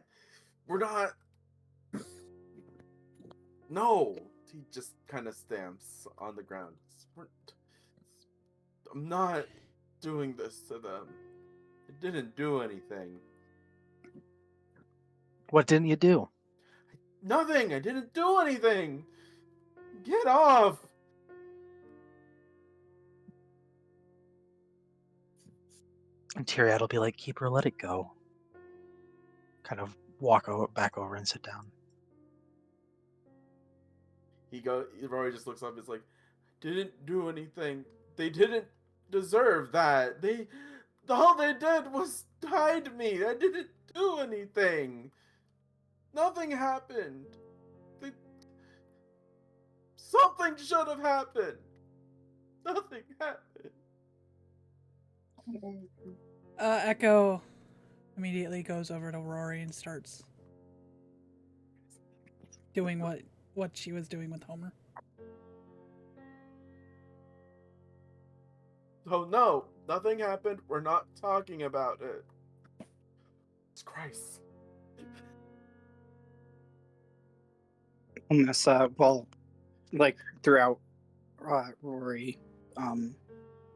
We're not. No. He just kind of stamps on the ground. I'm not doing this to them. I didn't do anything. What didn't you do? Nothing. I didn't do anything. Get off. And Tyriad will be like, Keeper, let it go. Kind of walk back over and sit down. Rory just looks up. It's like, didn't do anything. They didn't deserve that. All they did was hide me. I didn't do anything. Nothing happened. Something should have happened. Nothing happened. Echo immediately goes over to Rory and starts doing what she was doing with Homer. Oh no, nothing happened. We're not talking about it. Jesus Christ. well, like throughout Rory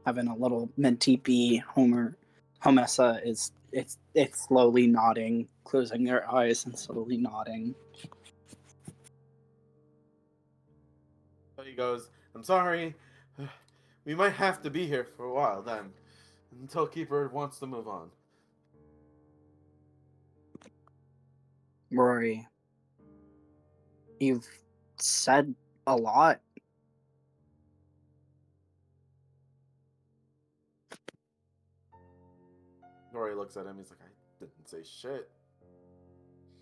having a little mentee Homessa is it's slowly nodding, closing their eyes and slowly nodding. So he goes, I'm sorry. We might have to be here for a while then. Until Keeper wants to move on. Rory, you've said a lot. Rory looks at him. He's like, I didn't say shit.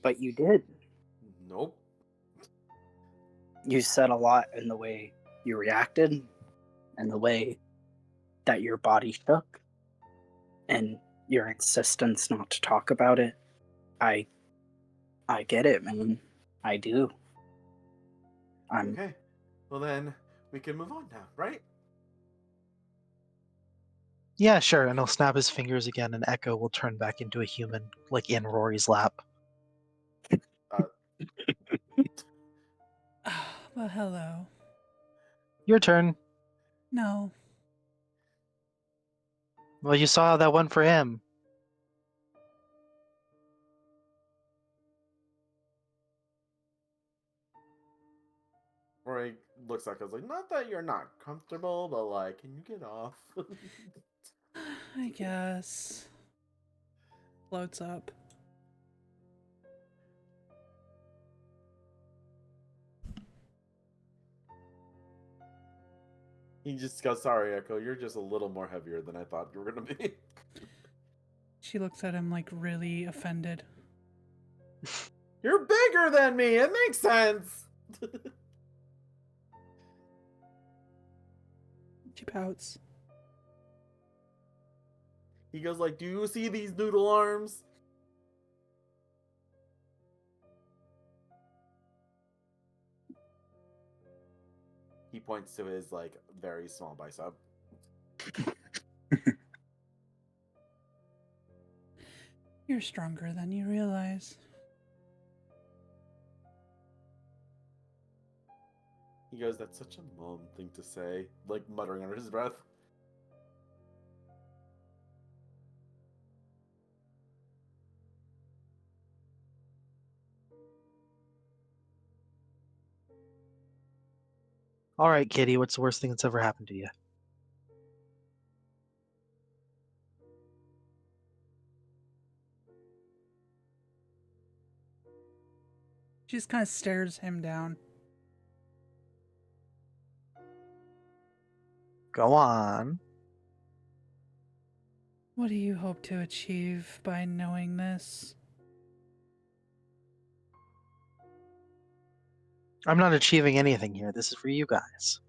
But you did. Nope. You said a lot in the way you reacted and the way that your body shook and your insistence not to talk about it. I get it, man. I do. Okay. Well then, we can move on now, right? Yeah, sure. And he'll snap his fingers again, and Echo will turn back into a human, like in Rory's lap. Well, hello. Your turn. No. Well, you saw how that went for him. Rory looks like I was like, not that you're not comfortable, but like, can you get off? I guess. Floats up. He just goes, sorry, Echo, you're just a little more heavier than I thought you were gonna be. She looks at him like really offended. You're bigger than me. It makes sense. She pouts. He goes like, "Do you see these noodle arms?" He points to his like very small bicep. You're stronger than you realize. He goes, "That's such a mom thing to say," like muttering under his breath. All right, Kitty, what's the worst thing that's ever happened to you? She just kind of stares him down. Go on. What do you hope to achieve by knowing this? I'm not achieving anything here. This is for you guys.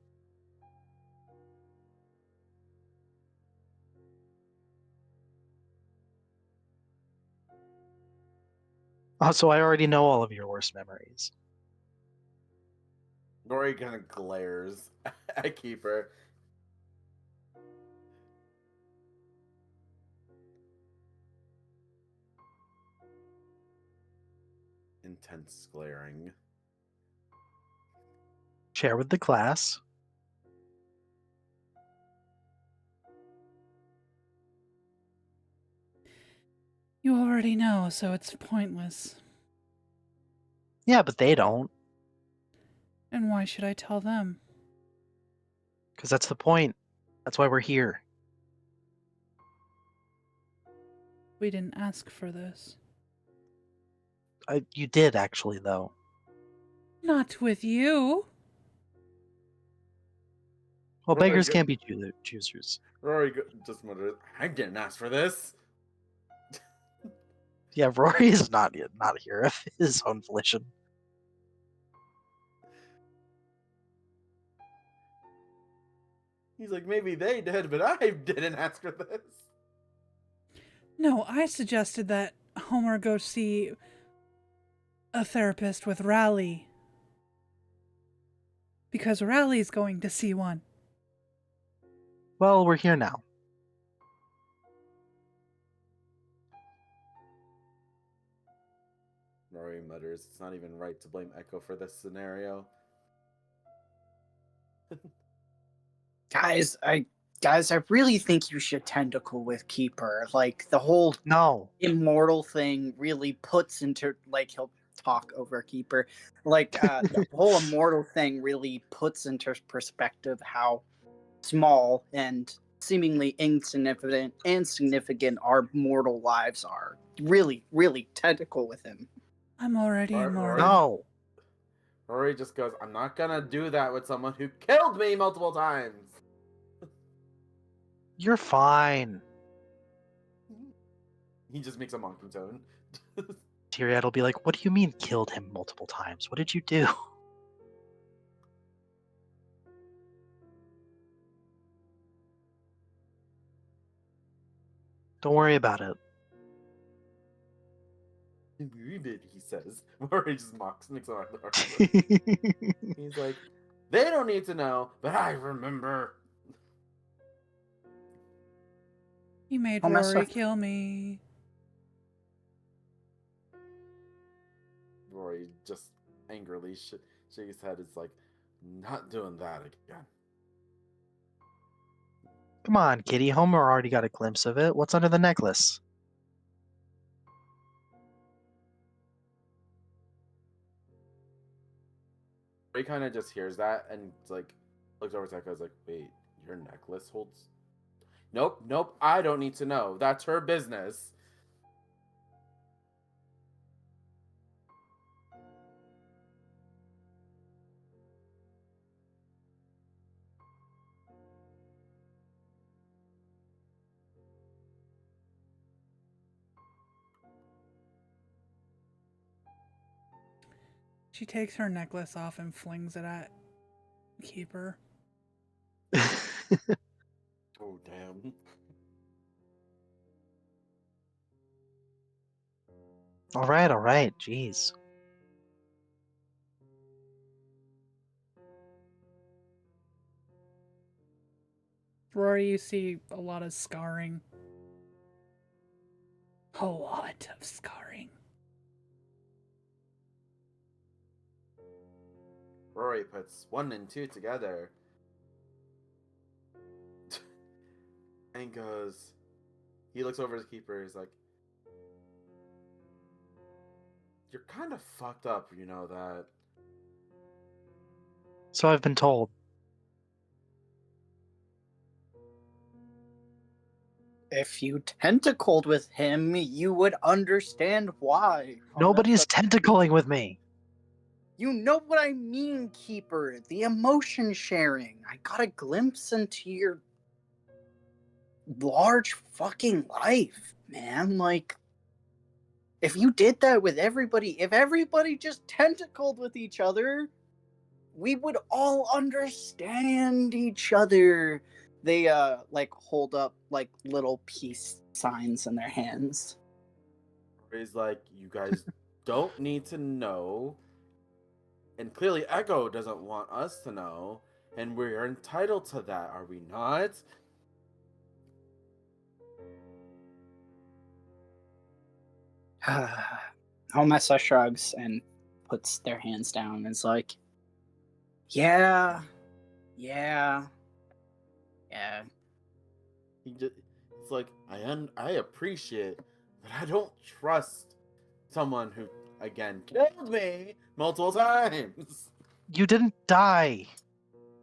Also, I already know all of your worst memories. Rory kind of glares at Keeper. Intense glaring. Share with the class. You already know, so it's pointless. Yeah, but they don't. And why should I tell them? Because that's the point. That's why we're here. We didn't ask for this. You did, actually, though. Not with you. Well, Rory beggars go- can't be choosers. Rory just mutters, "I didn't ask for this." Yeah, Rory is not here of his own volition. He's like, "Maybe they did, but I didn't ask for this." No, I suggested that Homer go see a therapist with Raleigh. Because Raleigh's going to see one. Well, we're here now. Rory mutters, "It's not even right to blame Echo for this scenario." Guys, I really think you should tentacle with Keeper. Like the whole No. immortal thing really puts into like he'll talk over Keeper. Like the whole immortal thing really puts into perspective how small and seemingly insignificant our mortal lives are. Really, really tentacle with him. I'm already Rory- immortal. No. Rory just goes, "I'm not gonna do that with someone who killed me multiple times." You're fine. He just makes a mocking tone. Tyriad will be like, what do you mean killed him multiple times? What did you do? Don't worry about it. "We did," he says. Rory just makes a mock. He's like, "They don't need to know, but I remember." He made I'll mess Rory with- kill me. Rory just angrily shakes his head. It's like, "Not doing that again." Come on, Kitty. Homer already got a glimpse of it. What's under the necklace? Rory kind of just hears that and like looks over to Echo. Is like, "Wait, your necklace holds?" "Nope, nope. I don't need to know. That's her business." She takes her necklace off and flings it at Keeper. Oh, damn. All right. Jeez. Rory, you see a lot of scarring. A lot of scarring. Rory puts 1 and 2 together. And goes, he looks over his keeper, he's like, you're kind of fucked up, you know that. So I've been told. If you tentacled with him, you would understand why. Nobody's tentacling with me. You know what I mean, Keeper. The emotion sharing. I got a glimpse into your large fucking life, man. Like, if you did that with everybody, if everybody just tentacled with each other, we would all understand each other. They like hold up like little peace signs in their hands. Rory's like, you guys don't need to know. And clearly Echo doesn't want us to know. And we're entitled to that, are we not? Homessa shrugs and puts their hands down and is like, yeah. He just, it's like, I appreciate, but I don't trust someone who, again, killed me multiple times. You didn't die.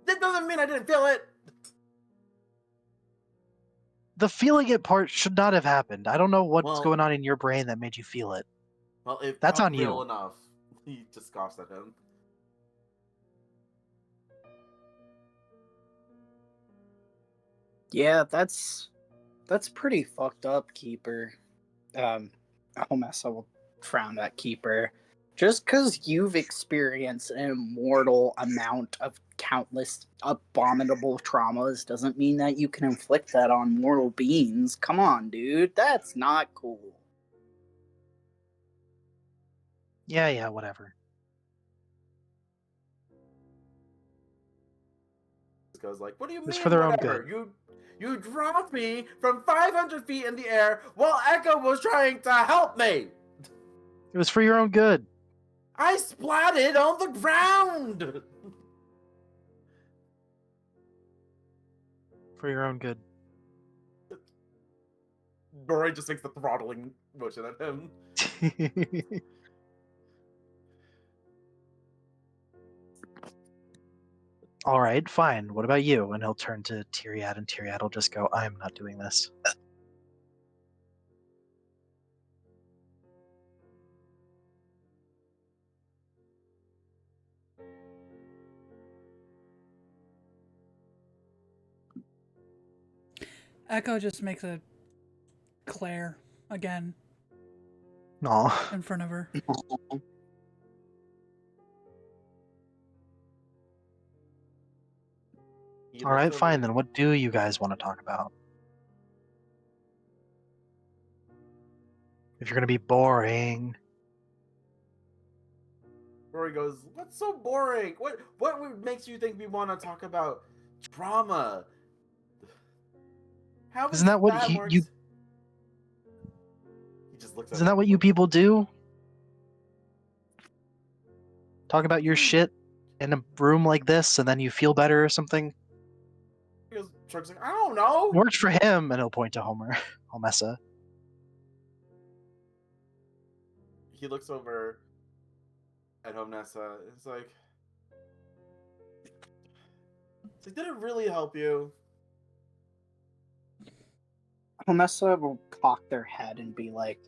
That doesn't mean I didn't feel it. The feeling it part should not have happened. I don't know what's Well- going on in your brain that made you feel it. Well, it That's felt on you. real enough. He just scoffs at him. Yeah, that's pretty fucked up, Keeper. Homessa will frown at Keeper. Just because you've experienced an immortal amount of countless abominable traumas doesn't mean that you can inflict that on mortal beings. Come on, dude. That's not cool. Yeah, whatever. Goes like, what do you It's mean, for their own whatever? good. You dropped me from 500 feet in the air while Echo was trying to help me. It was for your own good. I splatted on the ground. For your own good. Rory just makes the throttling motion at him. All right, fine. What about you? And he'll turn to Tyriad, and Tyriad will just go, I'm not doing this. Echo just makes a Claire again Aw. in front of her. He All looks right, over- fine. Then what do you guys want to talk about? If you're going to be boring. Rory goes, what's so boring? What makes you think we want to talk about trauma? How is Isn't that what more you ex- He just looks at Isn't that him. what you people do? Talk about your shit in a room like this, and then you feel better or something? He goes, shrugs like, I don't know. Works for him, and he'll point to Homer. Homessa. He looks over at Homnessa. It's like, did it really help you? Homessa will cock their head and be like,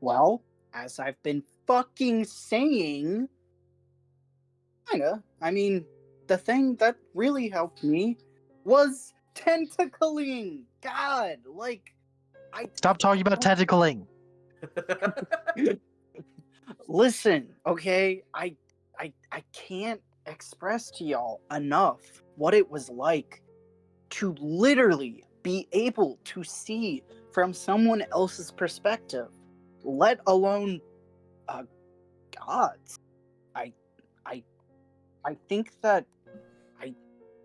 well, as I've been fucking saying, kinda. I mean, the thing that really helped me was tentacling. God, like, Stop talking about tentacling. Listen, okay? I I can't express to y'all enough what it was like to literally be able to see from someone else's perspective, let alone God's. I I I think that I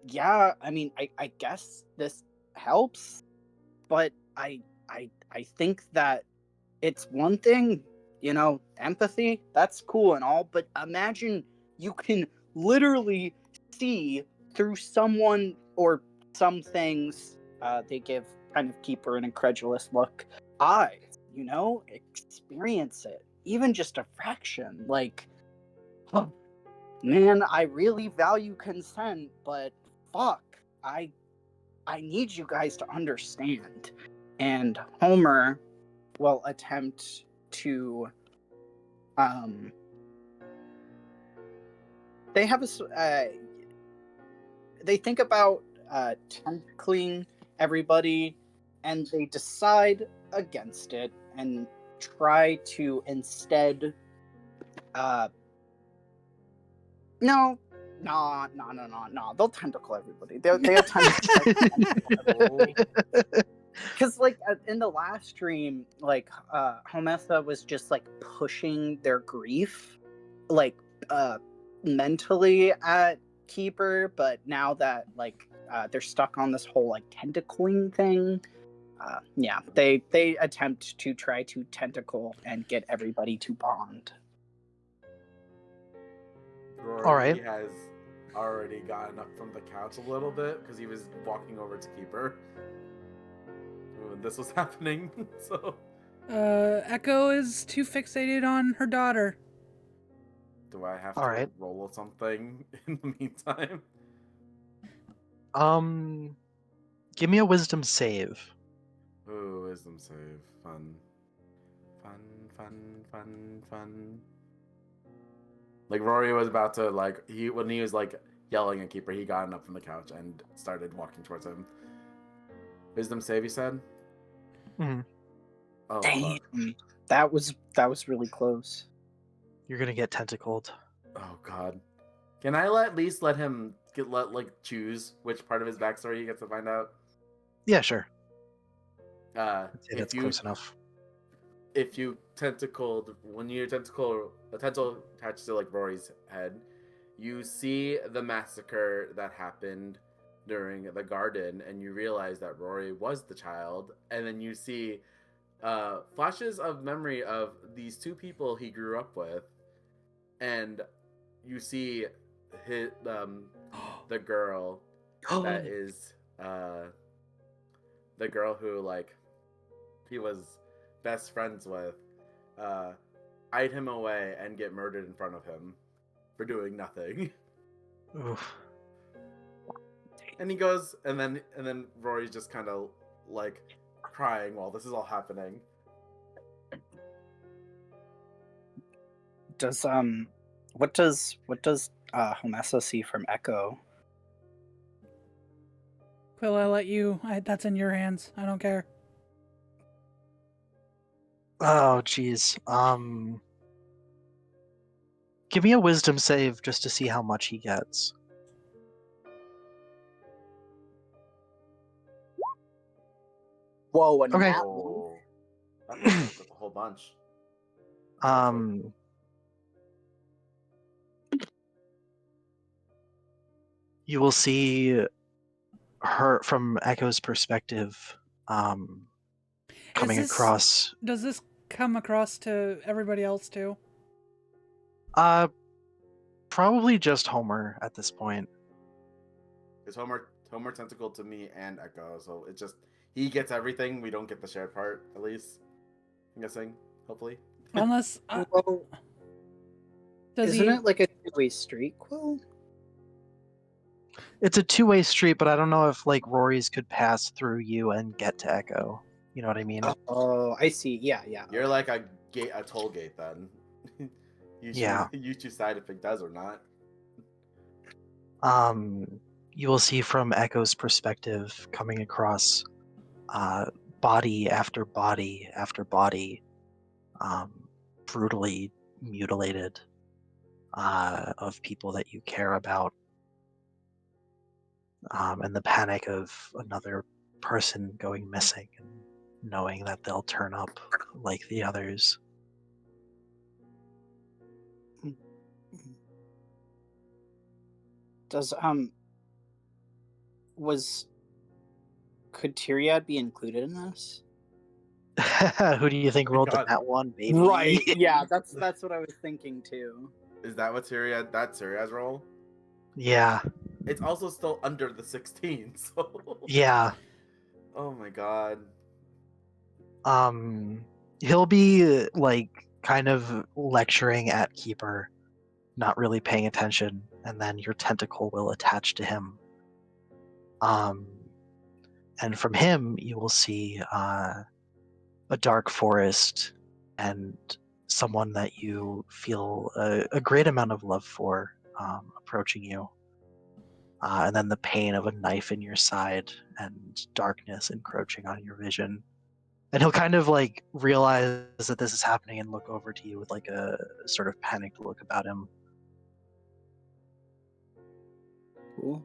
yeah, I mean I guess this helps, but I think that it's one thing, empathy, that's cool and all, but imagine you can literally see through someone or some things, they give kind of Keeper an incredulous look, eyes, experience it, even just a fraction. Like, oh, man, I really value consent, but fuck, I need you guys to understand. And Homer will attempt to they have they think about tentacling everybody, and they decide against it and try to instead no, no. They'll tentacle everybody. They attempt to tentacle everybody. Because, like, in the last stream, like, Homessa was just, like, pushing their grief, like, mentally at Keeper, but now that, like, they're stuck on this whole, like, tentacling thing, yeah, they attempt to try to tentacle and get everybody to bond. Rory All right. has already gotten up from the couch a little bit because he was walking over to Keeper when this was happening. So Echo is too fixated on her daughter. do I have All to right. roll something in the meantime? Give me a wisdom save. Ooh, wisdom save. Fun. Like Rory was about to when he was like yelling at Keeper, he got up from the couch and started walking towards him. Wisdom save, you said? Mhm. Oh, Damn, fuck. that was really close. You're gonna get tentacled. Oh god. Can I at least let him choose which part of his backstory he gets to find out? Yeah, sure. Uh, I'd say that's close enough. If you tentacled, when your tentacle attached to like Rory's head, you see the massacre that happened during the garden, and you realize that Rory was the child, and then you see flashes of memory of these two people he grew up with, and you see the girl that is the girl who like he was best friends with hide him away and get murdered in front of him for doing nothing. Oof. And he goes, and then Rory's just kind of like crying while this is all happening. Does what does Homessa see from Echo? Quill, I let you. That's in your hands. I don't care. Oh, jeez. Give me a wisdom save just to see how much he gets. Whoa, and Okay. that Oh, that's a whole bunch. You will see her from Echo's perspective, coming across. Does this come across to everybody else too? Probably just Homer at this point. It's Homer tentacled to me and Echo, so it just he gets everything. We don't get the shared part, at least. I'm guessing, hopefully. Unless well, isn't it like a two-way street, Quill? It's a two-way street, but I don't know if like Rory's could pass through you and get to Echo. You know what I mean? Oh, I see. Yeah. You're like a toll gate then. Yeah. You decide if it does or not. You will see from Echo's perspective coming across body after body after body, brutally mutilated, of people that you care about, and the panic of another person going missing and knowing that they'll turn up like the others. Does could Tyriad be included in this? Who do you think Oh my rolled the God. nat one, baby? Right. Yeah, that's what I was thinking too. Is that what that's Syria's role? Yeah, It's also still under the 16, so. yeah. Oh my God. He'll be like kind of lecturing at Keeper, not really paying attention, and then your tentacle will attach to him. And from him, you will see a dark forest and someone that you feel a great amount of love for approaching you. And then the pain of a knife in your side and darkness encroaching on your vision. And he'll kind of like realize that this is happening and look over to you with like a sort of panicked look about him. Cool.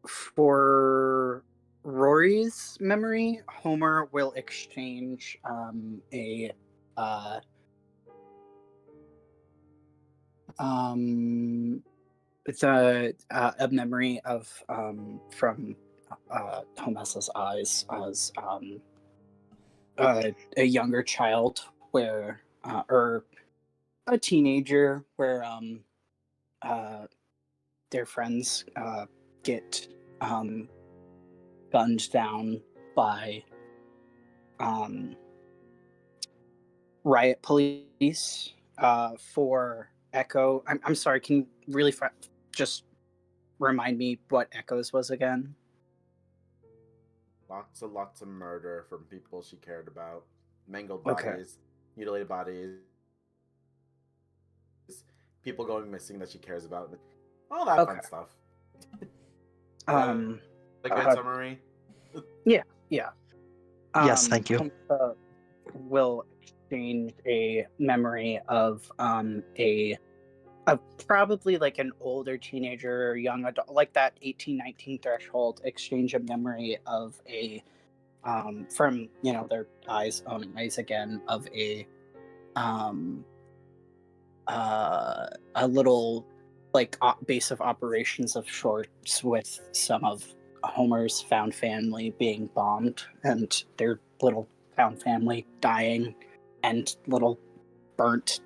For Rory's memory, Homer will exchange a uh, it's a memory of from Homessa's eyes as a younger child where or a teenager where their friends get gunned down by riot police for Echo. I'm sorry, can you really just remind me what Echoes was again? Lots of murder from people she cared about. Mangled Okay. bodies, mutilated bodies, people going missing that she cares about. All that fun Okay. stuff. Um, A good summary? yeah. Yes, thank you. Homesa will exchange a memory of a probably like an older teenager or young adult, like that 18-19 threshold, exchange a memory of a from their own eyes again, of a little like base of operations of sorts with some of Homer's found family being bombed and their little found family dying and little burnt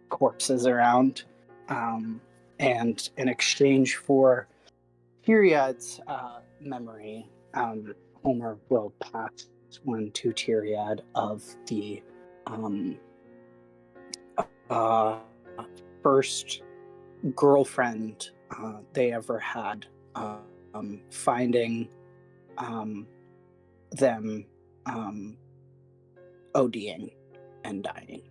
corpses around. And in exchange for Tyriad's memory, Homer will pass one to Tyriad of the first girlfriend they ever had, finding them ODing and dying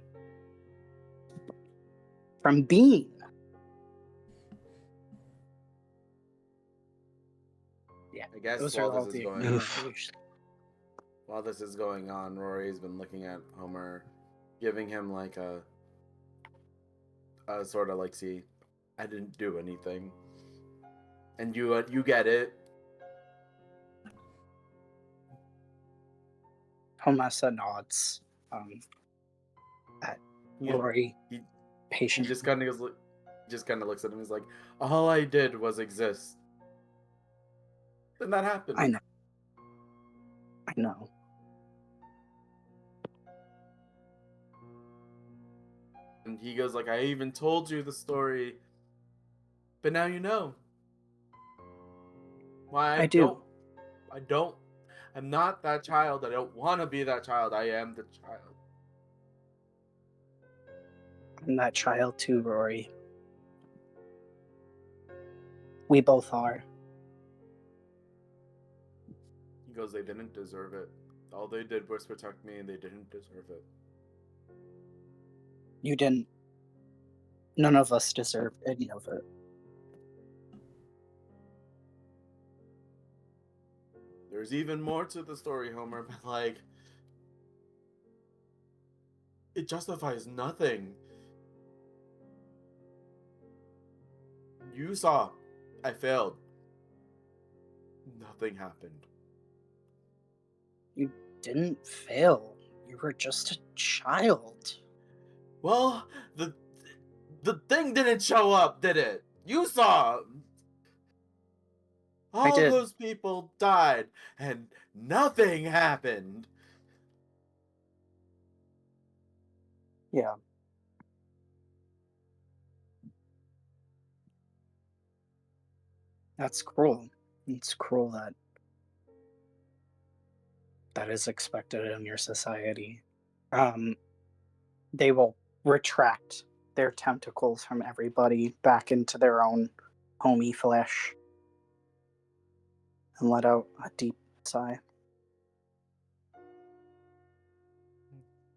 from Bean. Yeah, I guess those are all the while this is going on, Rory's been looking at Homer, giving him like a sort of like, see, I didn't do anything, and you get it. Homessa nods at Rory. He Patient. just kind of looks at him. He's like, all I did was exist. Then that happened. I know. And he goes like, I even told you the story, but now you know. Why I do. I'm not that child. I don't want to be that child. I am the child. I'm that child too, Rory. We both are. He goes, they didn't deserve it. All they did was protect me, and they didn't deserve it. You didn't. None of us deserved any of it. There's even more to the story, Homer, but like, it justifies nothing. You saw. I failed. Nothing happened. You didn't fail. You were just a child. Well, the thing didn't show up, did it? You saw. All did. those people died, and nothing happened. Yeah. That's cruel. It's cruel that is expected in your society. They will retract their tentacles from everybody back into their own homey flesh and let out a deep sigh.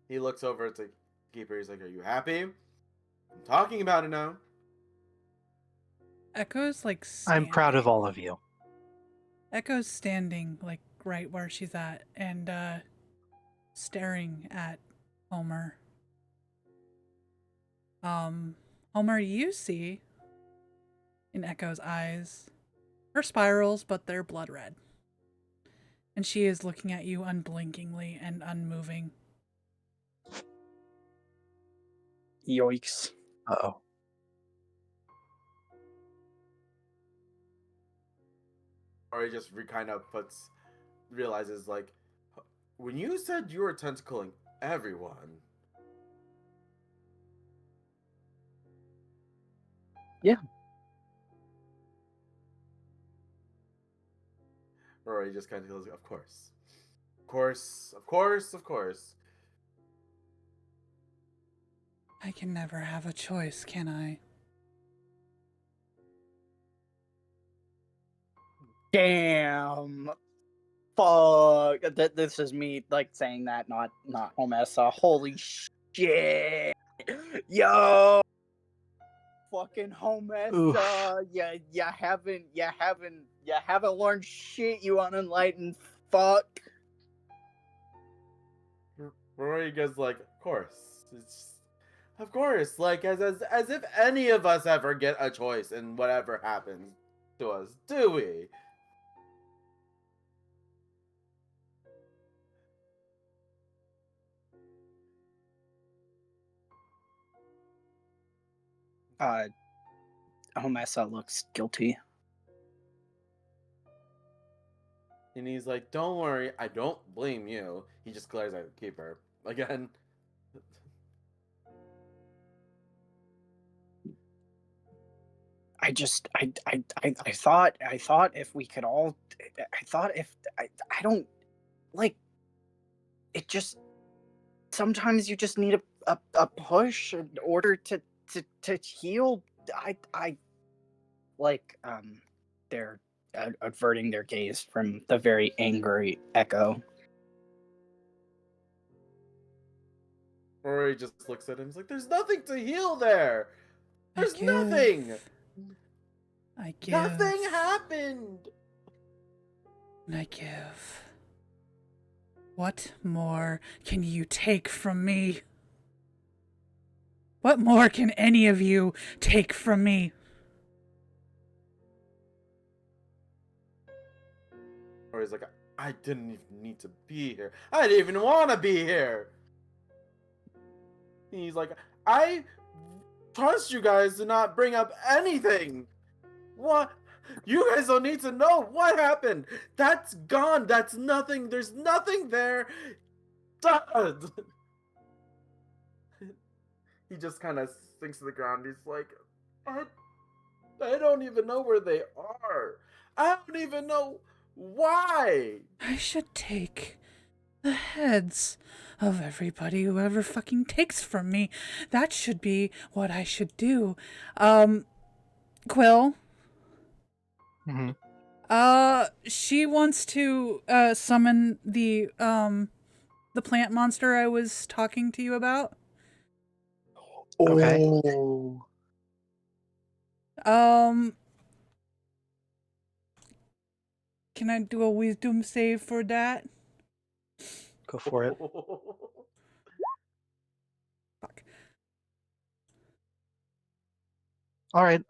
He looks over to Keeper. He's like, "Are you happy? I'm talking about it now." Echo's like I'm proud of standing. all of you. Echo's standing like right where she's at and staring at Homer. Homer, you see in Echo's eyes her spirals, but they're blood red. And she is looking at you unblinkingly and unmoving. Yoicks. Uh-oh. Or he just kind of realizes, like, when you said you were tentacling everyone. Yeah. Or he just kind of goes, "Of course. Of course, of course, of course." I can never have a choice, can I? Damn. Fuck. This is me like saying that, not Homessa. Holy shit. Yo. Fucking Homessa. You haven't learned shit, you unenlightened fuck. Rory goes like, "Of course. Of course. Like, as if any of us ever get a choice in whatever happens to us, do we?" Homessa looks guilty. And he's like, "Don't worry, I don't blame you." He just glares at Keeper again. I thought if we could all, I don't like it. Just sometimes you just need a push in order to heal. I like they're averting their gaze from the very angry Echo. Rory just looks at him. He's like, "There's nothing to heal there. There's nothing. I give. Nothing happened." And I give. What more can you take from me? What more can any of you take from me? Rory's like, "I didn't even need to be here. I didn't even want to be here." And he's like, "I trust you guys to not bring up anything. What? You guys don't need to know what happened. That's gone. That's nothing. There's nothing there. Dud." He just kind of sinks to the ground. He's like, I don't even know where they are. I don't even know why. I should take the heads of everybody who ever fucking takes from me. That should be what I should do. Quill. Mm-hmm. She wants to summon the plant monster I was talking to you about. Okay. Oh. Can I do a wisdom save for that? Go for it. Fuck. All right.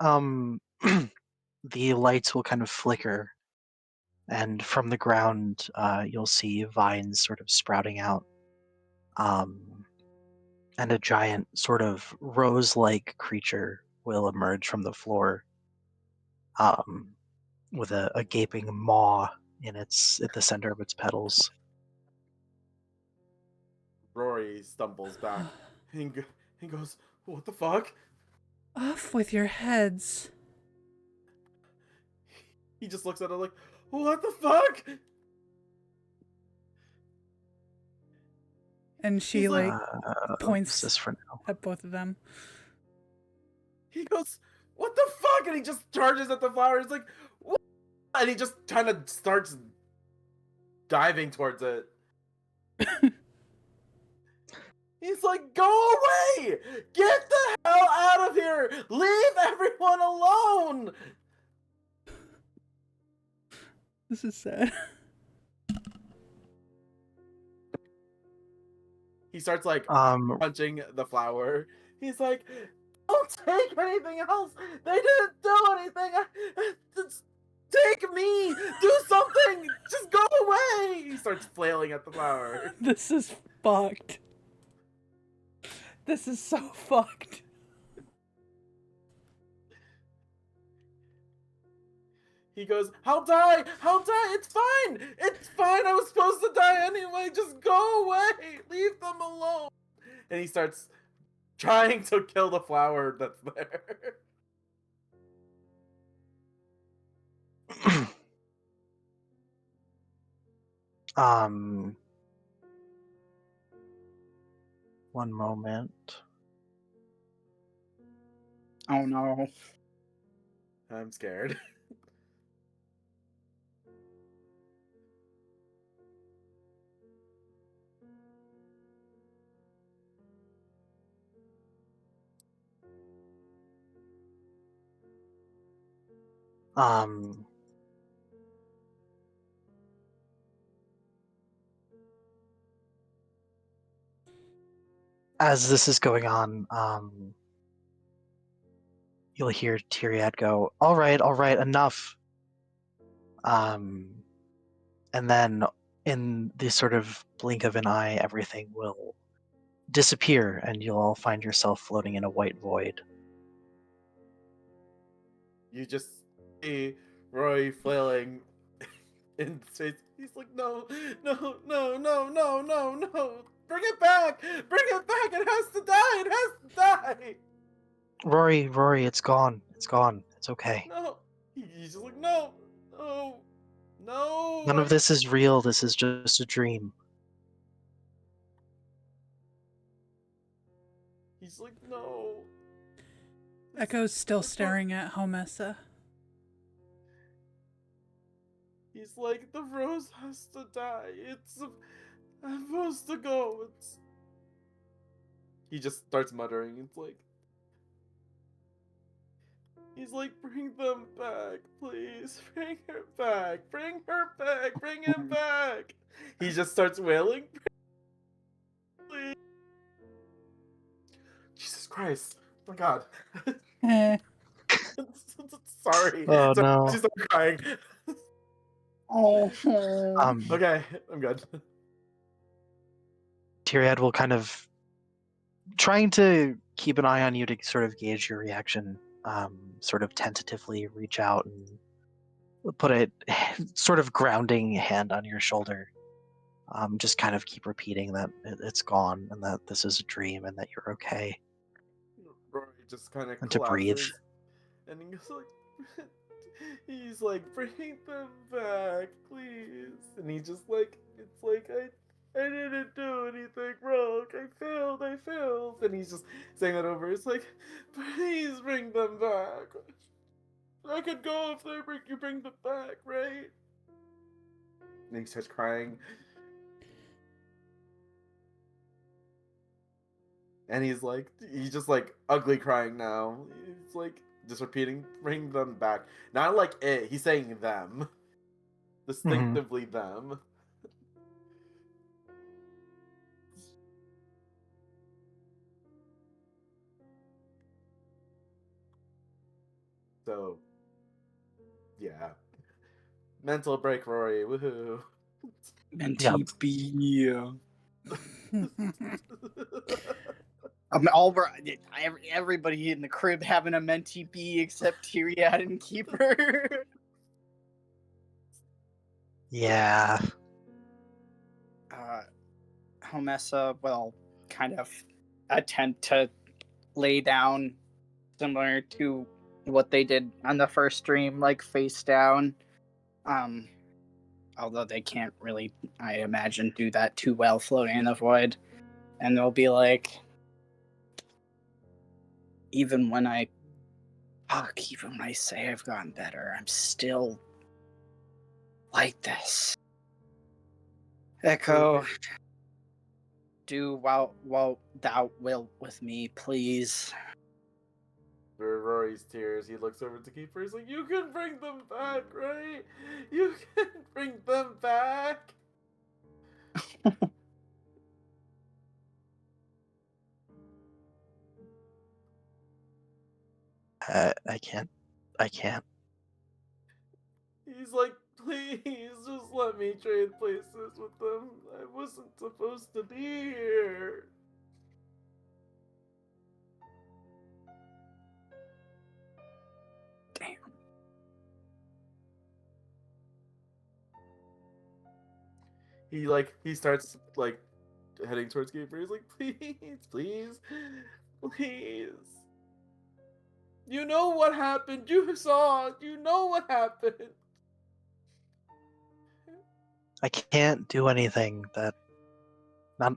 the lights will kind of flicker, and from the ground, you'll see vines sort of sprouting out, and a giant sort of rose-like creature will emerge from the floor, um, with a gaping maw at the center of its petals. Rory stumbles back and goes, "What the fuck?" Off with your heads. He just looks at it like, "What the fuck?" And she He's like, like points This for now. at both of them. he goes, "What the fuck?" And he just charges at the flower. He's like, "What?" And he just kind of starts diving towards it. He's like, "Go away! Get the hell out of here! Leave everyone alone!" This is sad. He starts like Um, punching the flower. He's like, "Don't take anything else. They didn't do anything. Just take me. Do something. Just go away." He starts flailing at the flower. This is fucked. This is so fucked. He goes, "I'll die. I'll die. It's fine. It's fine. I was supposed to die anyway. Just go away. Leave them alone." And he starts trying to kill the flower that's there. um, one moment. Oh no. I'm scared. Um, as this is going on, you'll hear Tyriad go, all right, enough." And then in the sort of blink of an eye, everything will disappear, and you'll all find yourself floating in a white void. You just see Roy flailing in space. He's like, "No, no, no, no, no, no, no. Bring it back. Bring it back. It has to die. It has to die." Rory, it's gone. It's gone. It's okay. No. He's just like, "No, no, no." None of this is real. This is just a dream. He's like, "No." Echo's still staring at Homessa. He's like, "The rose has to die. I'm supposed to go." He just starts muttering. He's like, "Bring them back, please. Bring her back. Bring her back. Bring him back." He just starts wailing. Please. Jesus Christ. Oh my God. Sorry. Oh, Sorry. no. She started crying. Oh. Okay, I'm good. Tyriad will kind of trying to keep an eye on you to sort of gauge your reaction, sort of tentatively reach out and put a sort of grounding hand on your shoulder. Just kind of keep repeating that it's gone and that this is a dream and that you're okay. Rory just kind of And to breathe. collapses. And he's like, "Bring them back, please." And he's just like, it's like, I didn't do anything wrong. I failed. And he's just saying that over. It's like, "Please bring them back. I could go if you bring them back, right?" And he starts crying. And he's just like ugly crying now. He's like just repeating, "Bring them back." Not like it. He's saying them. Distinctively them. So Yeah. Mental break, Rory. Woohoo. Mentee B. Everybody in the crib having a Mentee B except Tyriad and Keeper. Yeah. Homessa will kind of attempt to lay down similar to what they did on the first stream, like face down. Although they can't really, I imagine, do that too well floating in the void. And they'll be like, even when I say I've gotten better, I'm still like this. Echo, do while thou wilt with me, please. For Rory's tears, he looks over to Keeper. He's like, "You can bring them back, right? You can bring them back." I can't. He's like, "Please, just let me trade places with them. I wasn't supposed to be here." Damn. He starts like heading towards Keeper. He's like, "Please, please. You know what happened. You saw. You know what happened." I can't do anything that.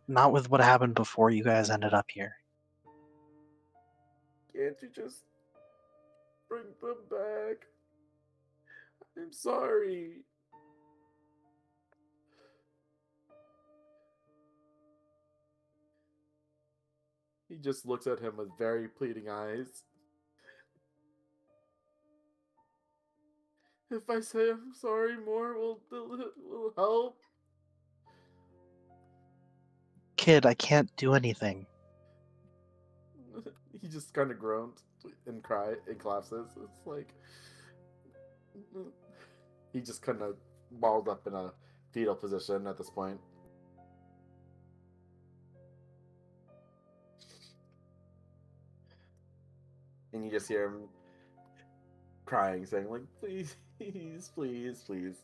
Not with what happened before you guys ended up here. Can't you just bring them back? I'm sorry. He just looks at him with very pleading eyes. If I say I'm sorry more, will help? Kid, I can't do anything. He just kind of groans and collapses. It's like he just kind of balled up in a fetal position at this point. And you just hear him crying, saying like, "Please, please, please."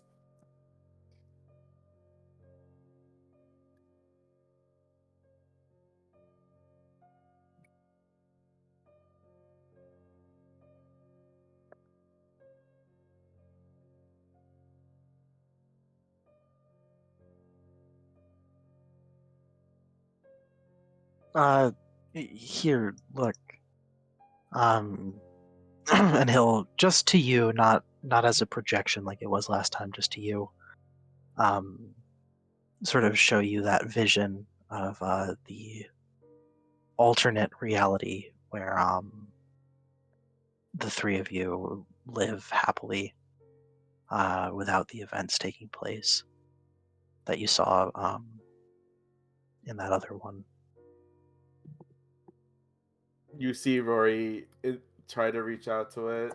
Here, look. And he'll just to you, not as a projection like it was last time, just to you. Sort of show you that vision of the alternate reality where the three of you live happily without the events taking place that you saw in that other one. You see Rory try to reach out to it,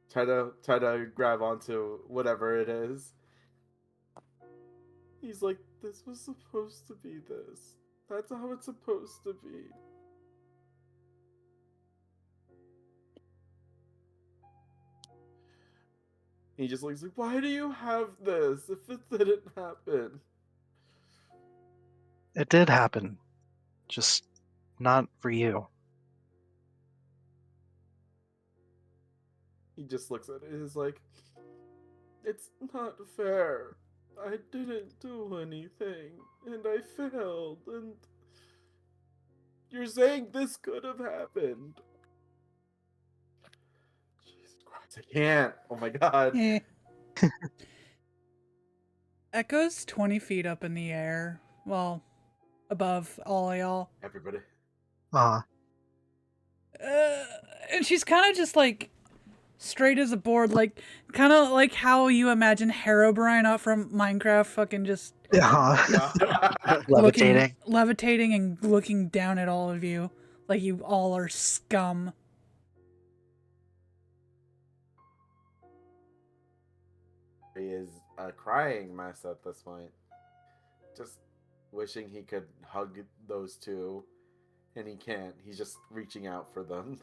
try to grab onto whatever it is. He's like, "This was supposed to be this. That's how it's supposed to be." He just looks like, "Why do you have this if it didn't happen?" It did happen, just not for you. He just looks at it. He's like, "It's not fair. I didn't do anything, and I failed, and you're saying this could have happened." Jesus Christ, I can't. Oh my god. Eh. Echo's 20 feet up in the air. Well, above all y'all. Everybody. Uh, And she's kind of just like straight as a board, like kind of like how you imagine Herobrine out from Minecraft, fucking just levitating. levitating and looking down at all of you like you all are scum. He is a crying mess at this point. Just wishing he could hug those two, and he can't. He's just reaching out for them.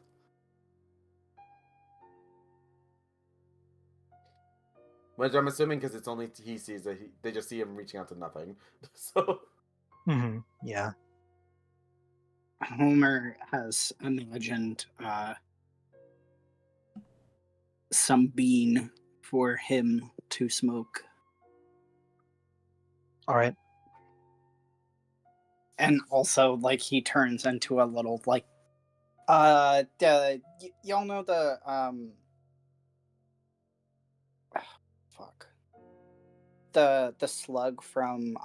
Which I'm assuming because it's only he sees that they just see him reaching out to nothing. So Yeah. Homer has imagined some bean for him to smoke. All right. And also, like, he turns into a little, like, y'all know the, fuck. The slug from,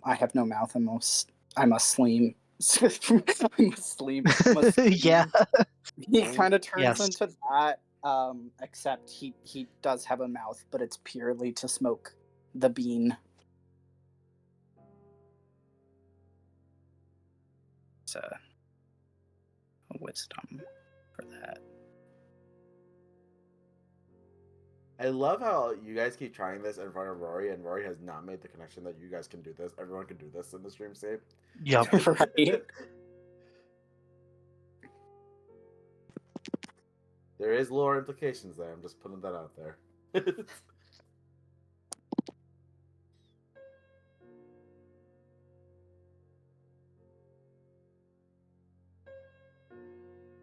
I Have No Mouth, I'm a Sleem. I'm a Sleem. Yeah. He kind of turns Yes. into that, except he does have a mouth, but it's purely to smoke the bean. It's a wisdom for that. I love how you guys keep trying this in front of Rory, and Rory has not made the connection that you guys can do this. Everyone can do this in the stream save. Yep. Right? There is lore implications there. I'm just putting that out there.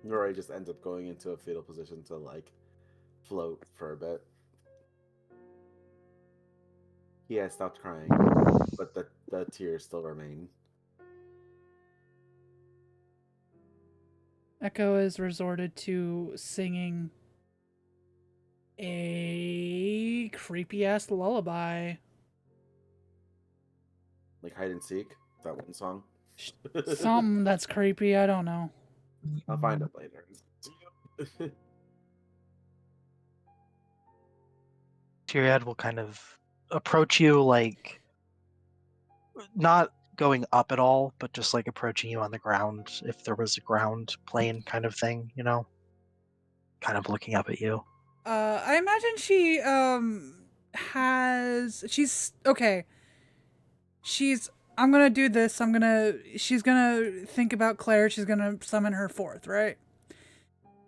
Rory just ends up going into a fetal position to like float for a bit. He has stopped crying, but the tears still remain. Echo is resorted to singing a creepy ass lullaby. Like hide and seek. That one song. Something that's creepy, I don't know. I'll find it later. Tyriad will kind of approach you, like, not going up at all, but just like approaching you on the ground, if there was a ground plane kind of thing, you know? Kind of looking up at you. I imagine she she's okay. I'm gonna do this. She's gonna think about Claire. She's gonna summon her forth, right?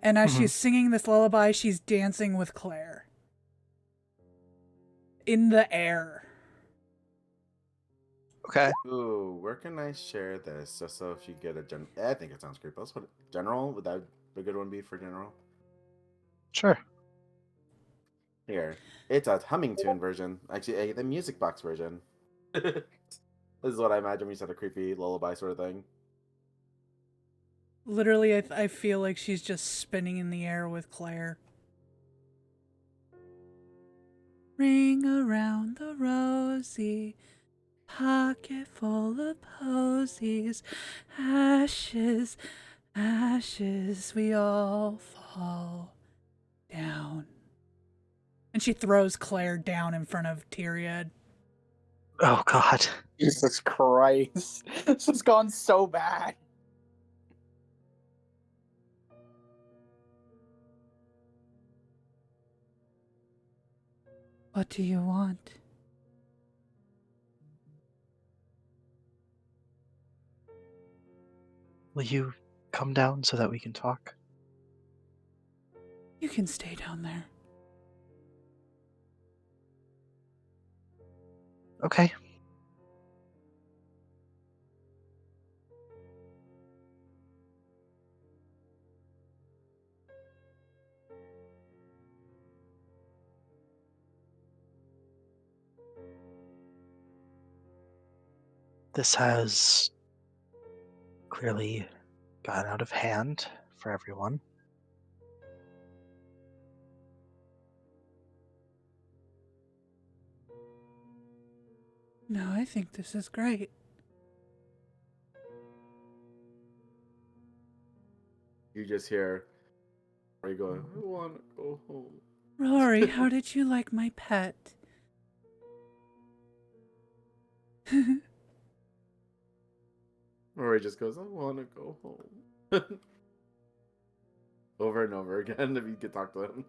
And as she's singing this lullaby, she's dancing with Claire in the air. Okay. Ooh, where can I share this? Just so if you get a I think it sounds creepy. Let's put it general. Would that a good one be for general? Sure. Here, it's a humming tune version. Actually, the music box version. This is what I imagine when you said a creepy lullaby sort of thing. Literally, I feel like she's just spinning in the air with Claire. Ring around the rosy, pocket full of posies, ashes, ashes, we all fall down. And she throws Claire down in front of Tyriad. Oh, God. Jesus Christ. This has gone so bad. What do you want? Will you come down so that we can talk? You can stay down there. Okay. This has clearly gotten out of hand for everyone. No, I think this is great. You just hear Rory going, I want to go home. Rory, how did you like my pet? Rory just goes, I want to go home. Over and over again if you could talk to him.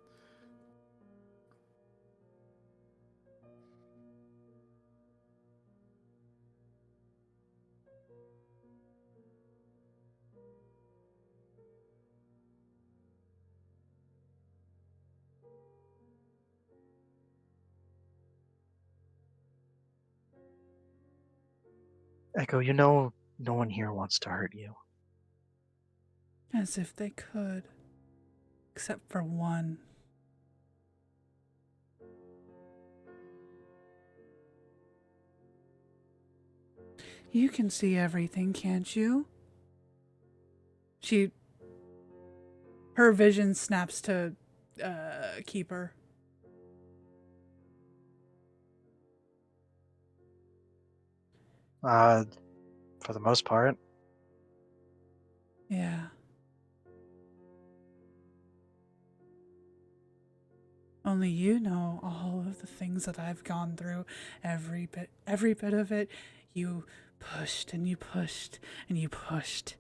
Echo, you know no one here wants to hurt you. As if they could. Except for one. You can see everything, can't you? Her vision snaps to Keeper. For the most part. Yeah. Only you know all of the things that I've gone through, every bit of it. You pushed and you pushed and you pushed.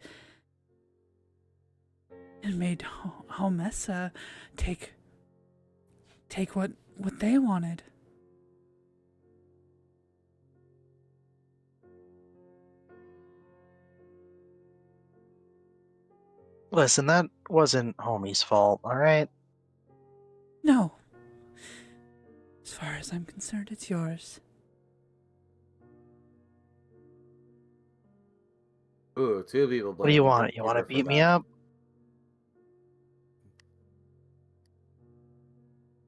And made Homessa take what they wanted. Listen, that wasn't Homie's fault, alright? No. As far as I'm concerned, it's yours. Ooh, two people. What do you blaming want? You want to Keeper for beat me that. up?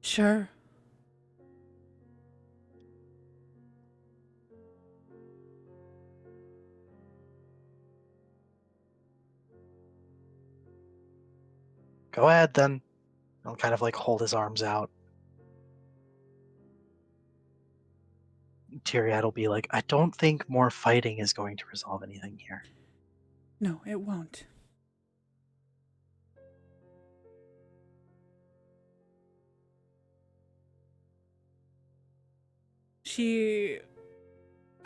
Sure. Go ahead then. I'll kind of like hold his arms out. Tyriad will be like, I don't think more fighting is going to resolve anything here. No, it won't.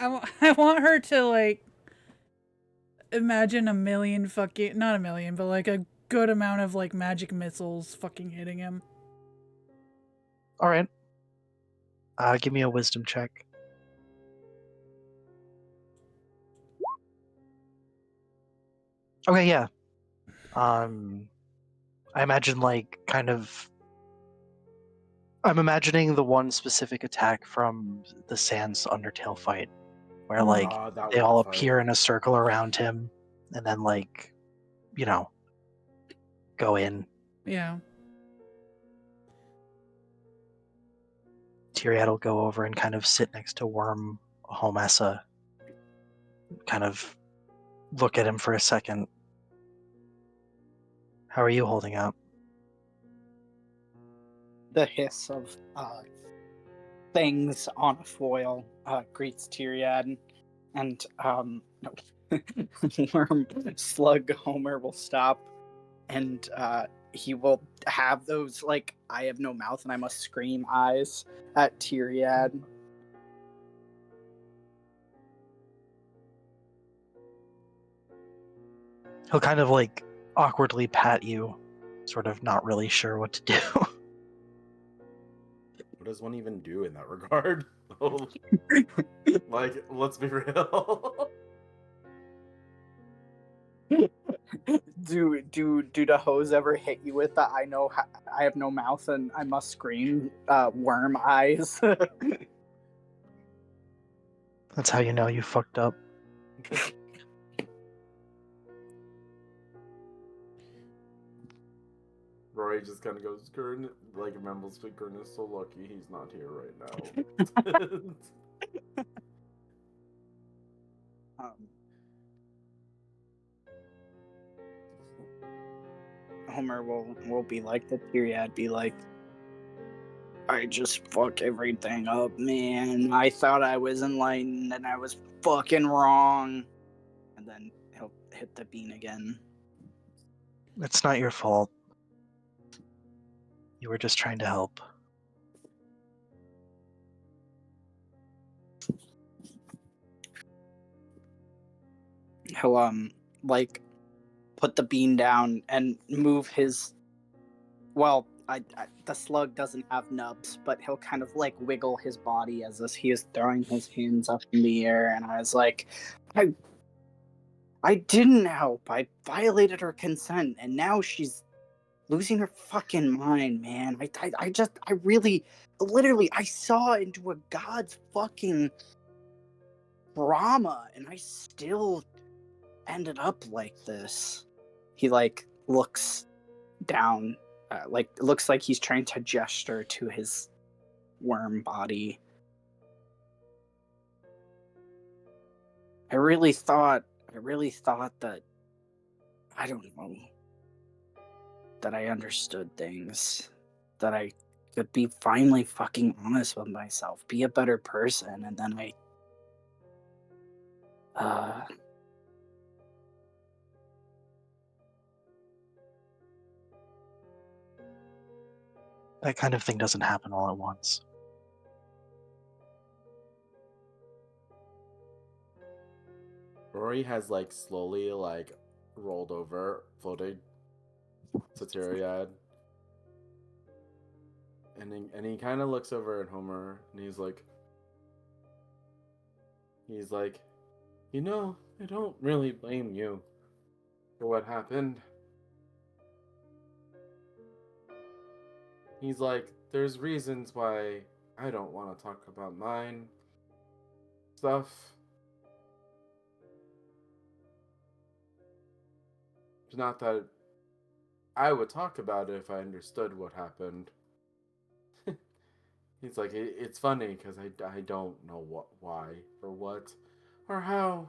I want her to like imagine a million fucking, not a million, but like a good amount of like magic missiles fucking hitting him. Alright. Give me a wisdom check. Okay, yeah. I imagine like kind of I'm imagining the one specific attack from the Sans Undertale fight where like That they one all fight. appear in a circle around him and then like, you know, go in. Yeah. Tyriad will go over and kind of sit next to Worm Homessa, kind of look at him for a second. How are you holding up? The hiss of things on a foil greets Tyriad, and no. Worm Slug Homer will stop, and he will have those like I have no mouth and I must scream eyes at Tyriad. He'll kind of like awkwardly pat you, sort of not really sure what to do. What does one even do in that regard? Like, let's be real. Do the hoes ever hit you with the I have no mouth and I must scream worm eyes? That's how you know you fucked up. Rory just kind of goes, Gurn, like remembers that Gurn is so lucky he's not here right now. Homer will be like the Tyriad, be like, I just fuck everything up, man. I thought I was enlightened and I was fucking wrong. And then he'll hit the bean again. It's not your fault. You were just trying to help. He'll like put the bean down and move his the slug doesn't have nubs, but he'll kind of like wiggle his body as he is throwing his hands up in the air, and I was like, I didn't help. I violated her consent, and now she's losing her fucking mind, man. I really, literally, I saw into a god's fucking drama, and I still ended up like this. He like looks down, like it looks like he's trying to gesture to his worm body. I really thought that, I don't know, that I understood things, that I could be finally fucking honest with myself, be a better person, and then uh, That kind of thing doesn't happen all at once. Rory has like slowly like rolled over, floating to Tyriad. And he kind of looks over at Homer and he's like, you know, I don't really blame you for what happened. He's like, there's reasons why I don't want to talk about mine stuff. It's not that I would talk about it if I understood what happened. He's like, it's funny because I don't know why, or what, or how.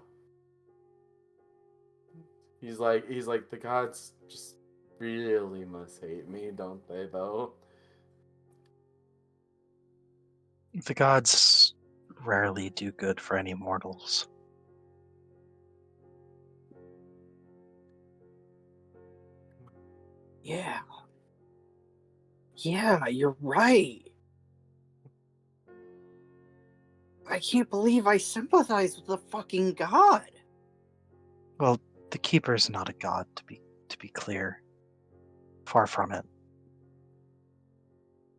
He's like, the gods just really must hate me, don't they, though? The gods rarely do good for any mortals. yeah. Yeah, you're right. I can't believe I sympathize with the fucking god. Well, the Keeper's not a god, to be clear. Far from it.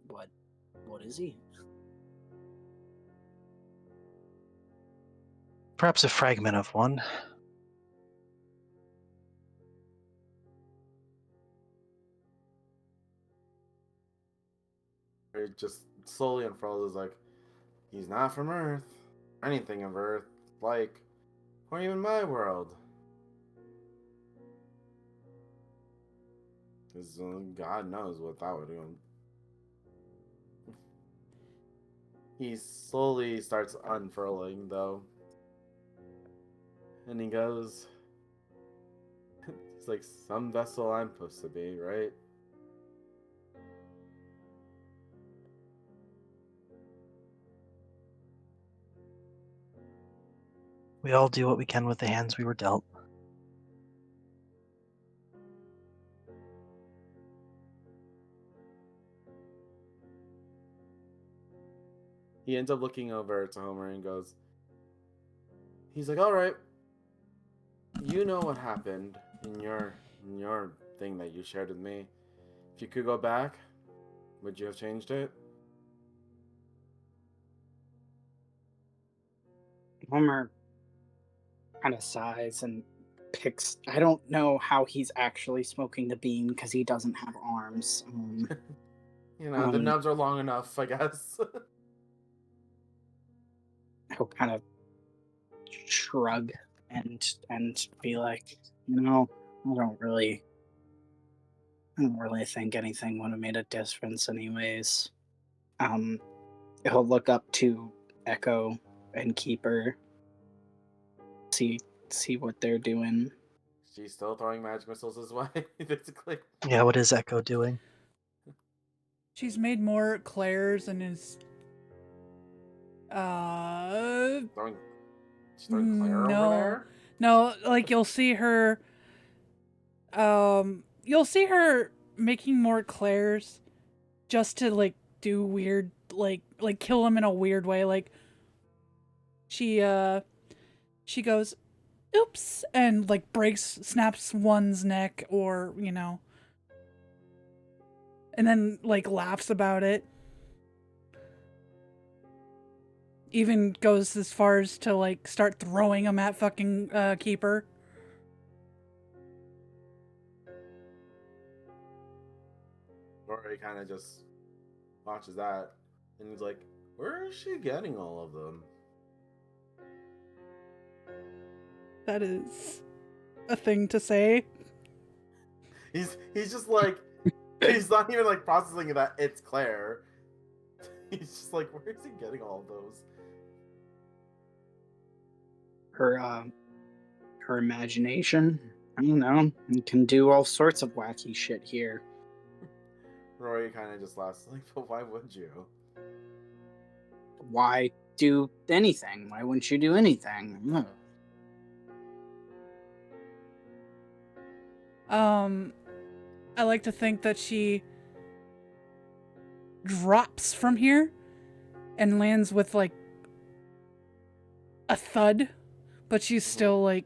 What is he? Perhaps a fragment of one. It just slowly unfurls, like, he's not from Earth, anything of Earth, like, or even my world. Because God knows what that would do. He slowly starts unfurling, though. And he goes, he's like, some vessel I'm supposed to be, right? We all do what we can with the hands we were dealt. He ends up looking over to Homer and goes, he's like, all right, you know what happened in your thing that you shared with me. If you could go back, would you have changed it? Homer kind of sighs and picks. I don't know how he's actually smoking the bean because he doesn't have arms. You know, the nubs are long enough, I guess. He'll kind of shrug and be like, I don't really think anything would have made a difference anyways. He'll look up to Echo and Keeper, see what they're doing. She's still throwing magic missiles his way, basically. Yeah, what is Echo doing? She's made more clairs and is She's throwing Claire over there? No, like you'll see her making more clairs just to like do weird like kill him in a weird way. Like she goes, oops, and like snaps one's neck, or and then like laughs about it. Even goes as far as to like start throwing them at fucking Keeper. Rory kind of just watches that, and he's like, "Where is she getting all of them?" That is a thing to say. He's just like, he's not even like processing that it's Claire. He's just like, where is he getting all of those? Her imagination. I don't know. You can do all sorts of wacky shit here. Rory kind of just laughs, like, but why would you? Why do anything? Why wouldn't you do anything? I like to think that she drops from here and lands with like a thud, but she's still like,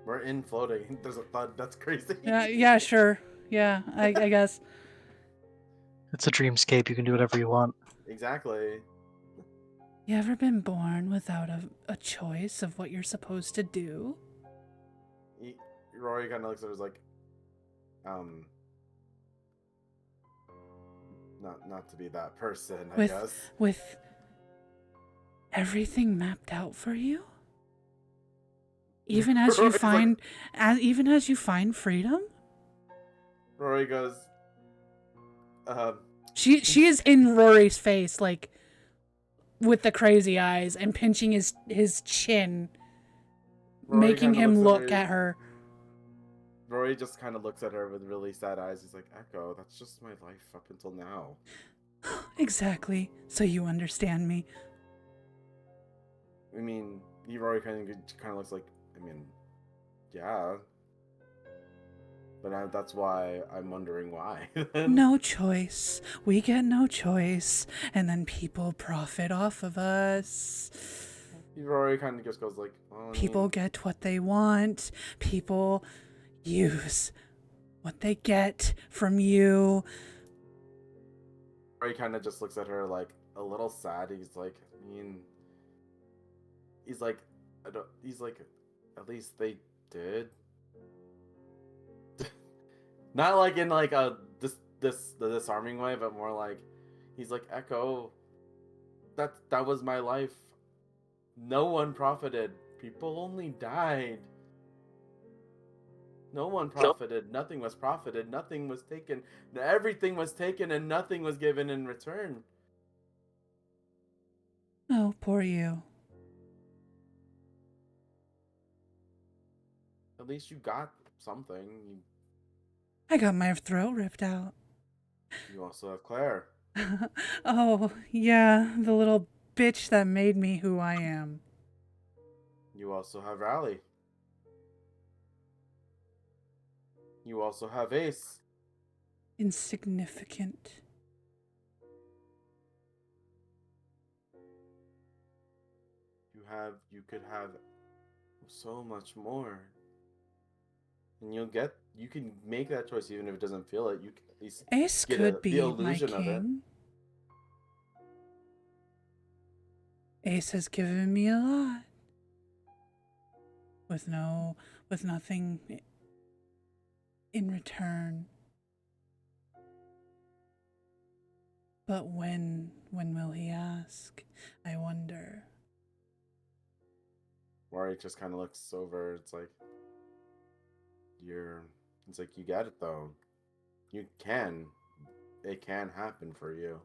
We're in floating. There's a thud. That's crazy. yeah, sure. Yeah, I guess. It's a dreamscape. You can do whatever you want. Exactly. You ever been born without a choice of what you're supposed to do? Rory kind of looks at her like, not to be that person, I guess. With everything mapped out for you? Even as you Rory's find, even as you find freedom? Rory goes, She is in Rory's face, like, with the crazy eyes and pinching his chin, Rory making kinda him looks look her- at her. Rory just kind of looks at her with really sad eyes. He's like, Echo, that's just my life up until now. Exactly. So you understand me. I mean, Rory kind of looks like, I mean, yeah. But that's why I'm wondering why. No choice. We get no choice. And then people profit off of us. Rory kind of just goes like, well, People get what they want. People use what they get from you. Rory kind of just looks at her like a little sad. He's like, I mean, he's like, at least they did. Not like in like a the disarming way, but more like, he's like, Echo, that was my life. No one profited. People only died. No one profited. Nothing was profited. Nothing was taken. Everything was taken and nothing was given in return. Oh, poor you. At least you got something. I got my throat ripped out. You also have Claire. Oh, yeah, the little bitch that made me who I am. You also have Rally. You also have Ace. Insignificant. You could have so much more. And you can make that choice even if it doesn't feel it. You can at least Ace get could be the my illusion of it. king. Ace has given me a lot. With nothing in return. But when will he ask? I wonder. Rory just kind of looks over. It's like, you get it though. You can. It can happen for you.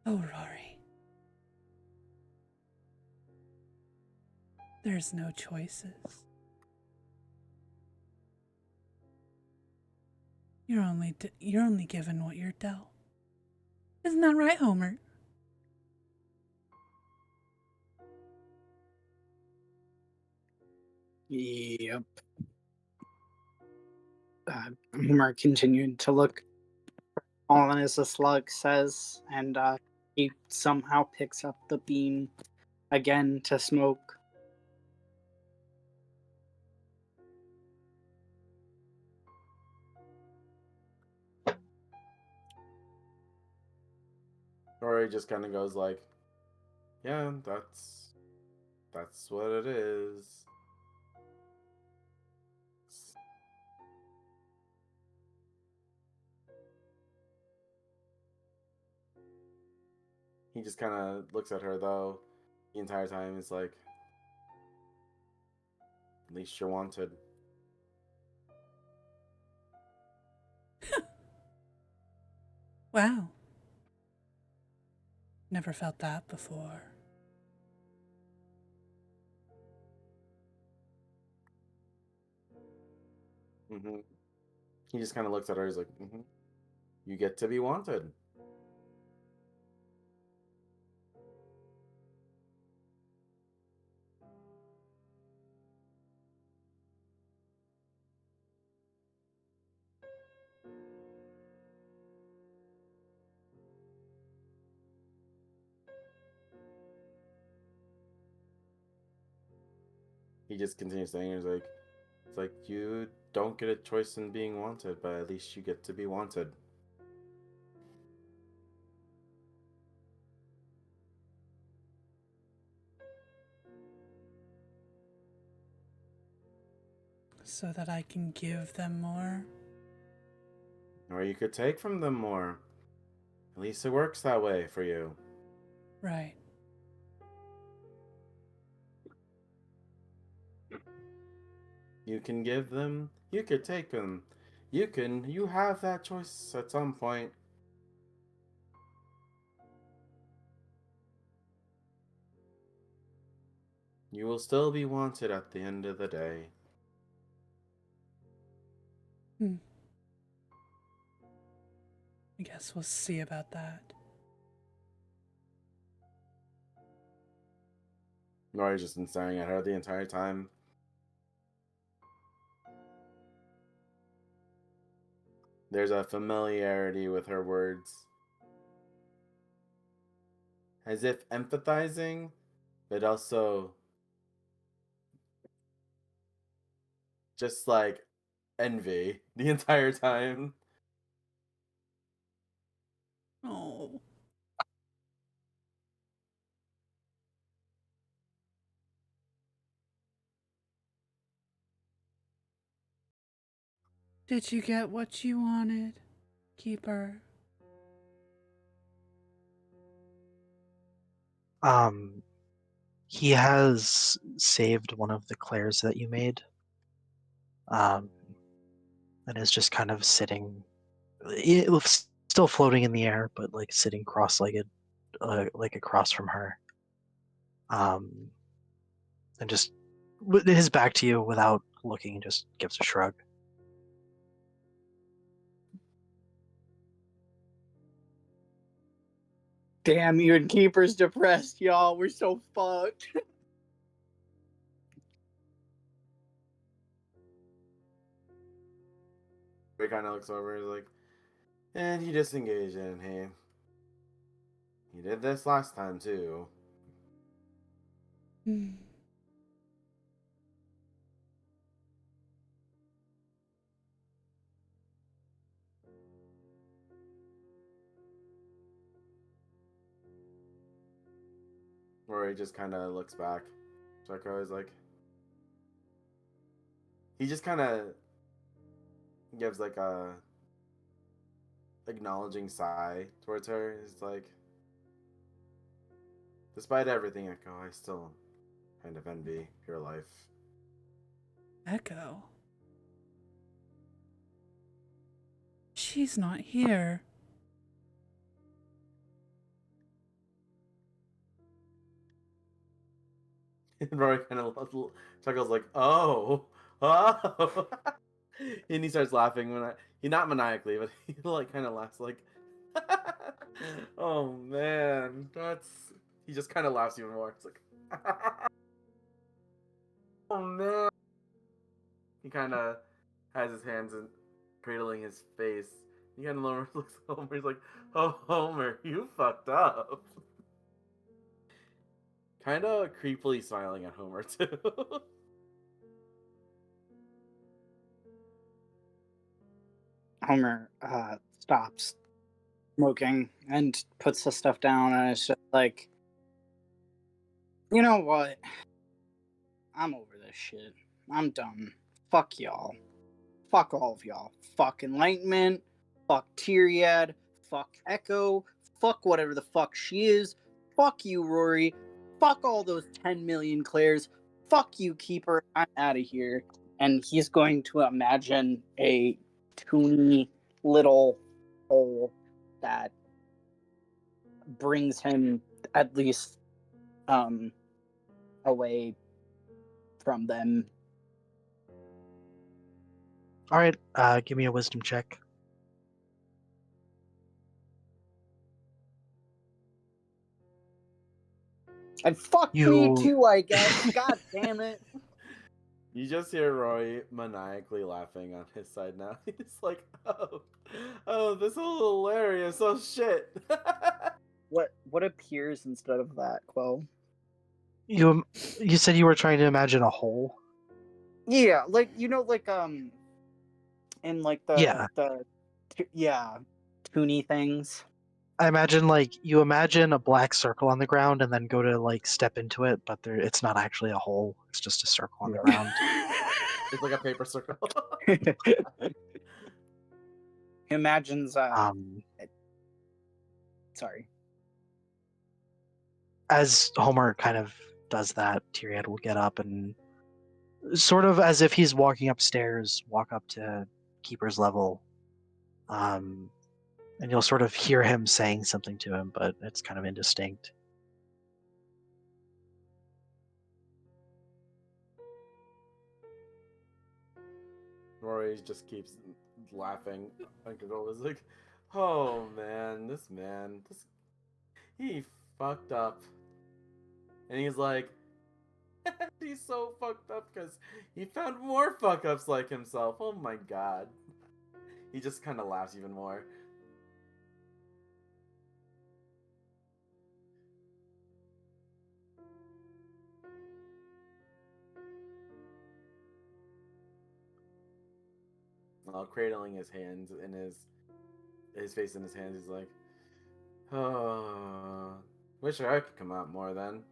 Oh, Rory. There's no choices. You're only given what you're dealt. Isn't that right, Homer? Yep. Homer continued to look on as the slug says, and he somehow picks up the beam again to smoke. Rory just kind of goes like, yeah, that's what it is. He just kind of looks at her though the entire time. He's like, at least you're wanted. Wow. Never felt that before. Mm-hmm. He just kind of looks at her. He's like, mm-hmm. You get to be wanted. He just continues saying, he's like, it's like you don't get a choice in being wanted, but at least you get to be wanted. So that I can give them more. Or you could take from them more. At least it works that way for you. Right. You can give them, you could take them. You have that choice at some point. You will still be wanted at the end of the day. I guess we'll see about that. Nori's just been staring at her the entire time. There's a familiarity with her words. As if empathizing, but also just like envy the entire time. Oh. Did you get what you wanted, Keeper? He has saved one of the clairs that you made. And is just kind of sitting, it was still floating in the air, but like sitting cross-legged, like across from her. And just with his back to you without looking, just gives a shrug. Damn, you and Keeper's depressed, y'all. We're so fucked. He kind of looks over, he's like, and he disengaged, and hey, he did this last time too. Rory just kind of looks back. Draco is like, he just kind of gives like a acknowledging sigh towards her. He's like, despite everything, Echo, I still kind of envy your life. Echo? She's not here. And Rory kind of chuckles like, oh, oh. And he starts laughing when he not maniacally, but he like kind of laughs like, oh man, he just kind of laughs even more. It's like, oh man. He kind of has his hands in cradling his face. He kind of looks at Homer. He's like, oh Homer, you fucked up. Kind of creepily smiling at Homer too. Homer stops smoking and puts the stuff down, and it's just like, you know what? I'm over this shit. I'm done. Fuck y'all. Fuck all of y'all. Fuck Enlightenment. Fuck Tyriad. Fuck Echo. Fuck whatever the fuck she is. fuck you, Rory. Fuck all those 10 million Claires. Fuck you, Keeper. I'm out of here. And he's going to imagine a toony little hole that brings him at least away from them. All right, give me a wisdom check. And fuck me too, I guess. God damn it. You just hear Roy maniacally laughing on his side now. He's like, oh, this is hilarious. Oh shit. What appears instead of that, Quell? You said you were trying to imagine a hole. Yeah, like in like Yeah. toony things. I imagine you imagine a black circle on the ground and then go to step into it, but it's not actually a hole. It's just a circle on the ground. It's like a paper circle. Imagines sorry. As Homer kind of does that, Tyrion will get up and sort of as if he's walking upstairs, walk up to Keeper's level. And you'll sort of hear him saying something to him, but it's kind of indistinct. Rory just keeps laughing uncontrollably. He's like, oh man, this he fucked up. And he's like, he's so fucked up because he found more fuck ups like himself. Oh my god. He just kind of laughs even more. Cradling his hands in his face in his hands, he's like, oh, wish I could come out more then.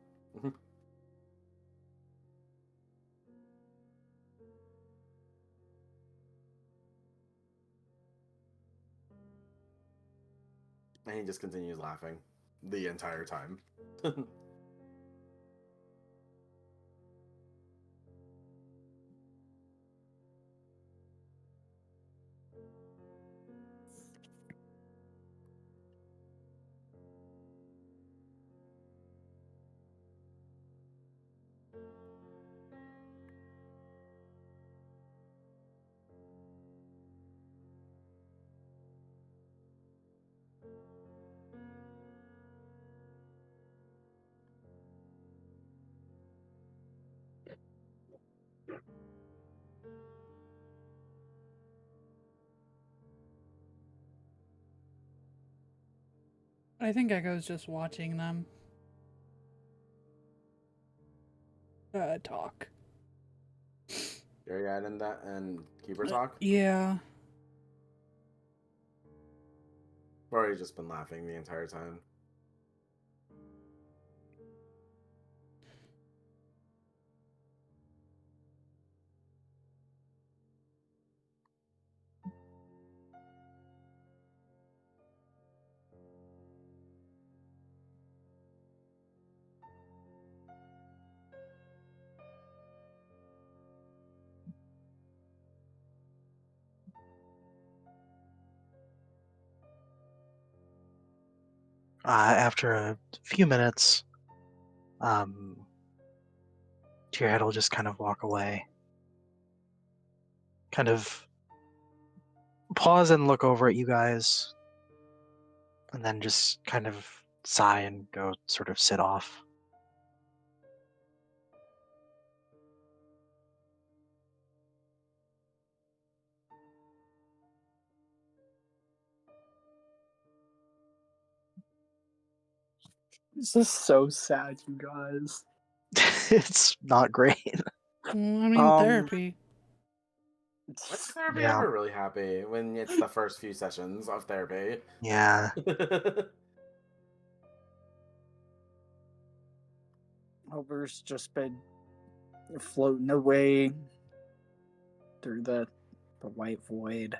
And he just continues laughing the entire time. I think Echo's just watching them talk. Jerry and that and Keeper talk? Yeah. Rory's just been laughing the entire time. After a few minutes, Tierhead will just kind of walk away. Kind of pause and look over at you guys, and then just kind of sigh and go sort of sit off. This is so sad, you guys. It's not great. I mean, therapy. When's therapy ever really happy? When it's the first few sessions of therapy. Yeah. Homer's just been floating away through the white void.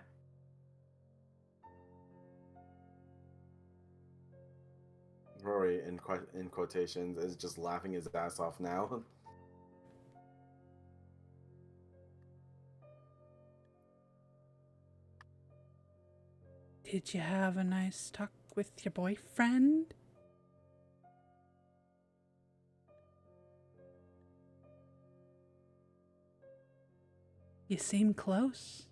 Rory in quotations is just laughing his ass off now. Did you have a nice talk with your boyfriend? You seem close.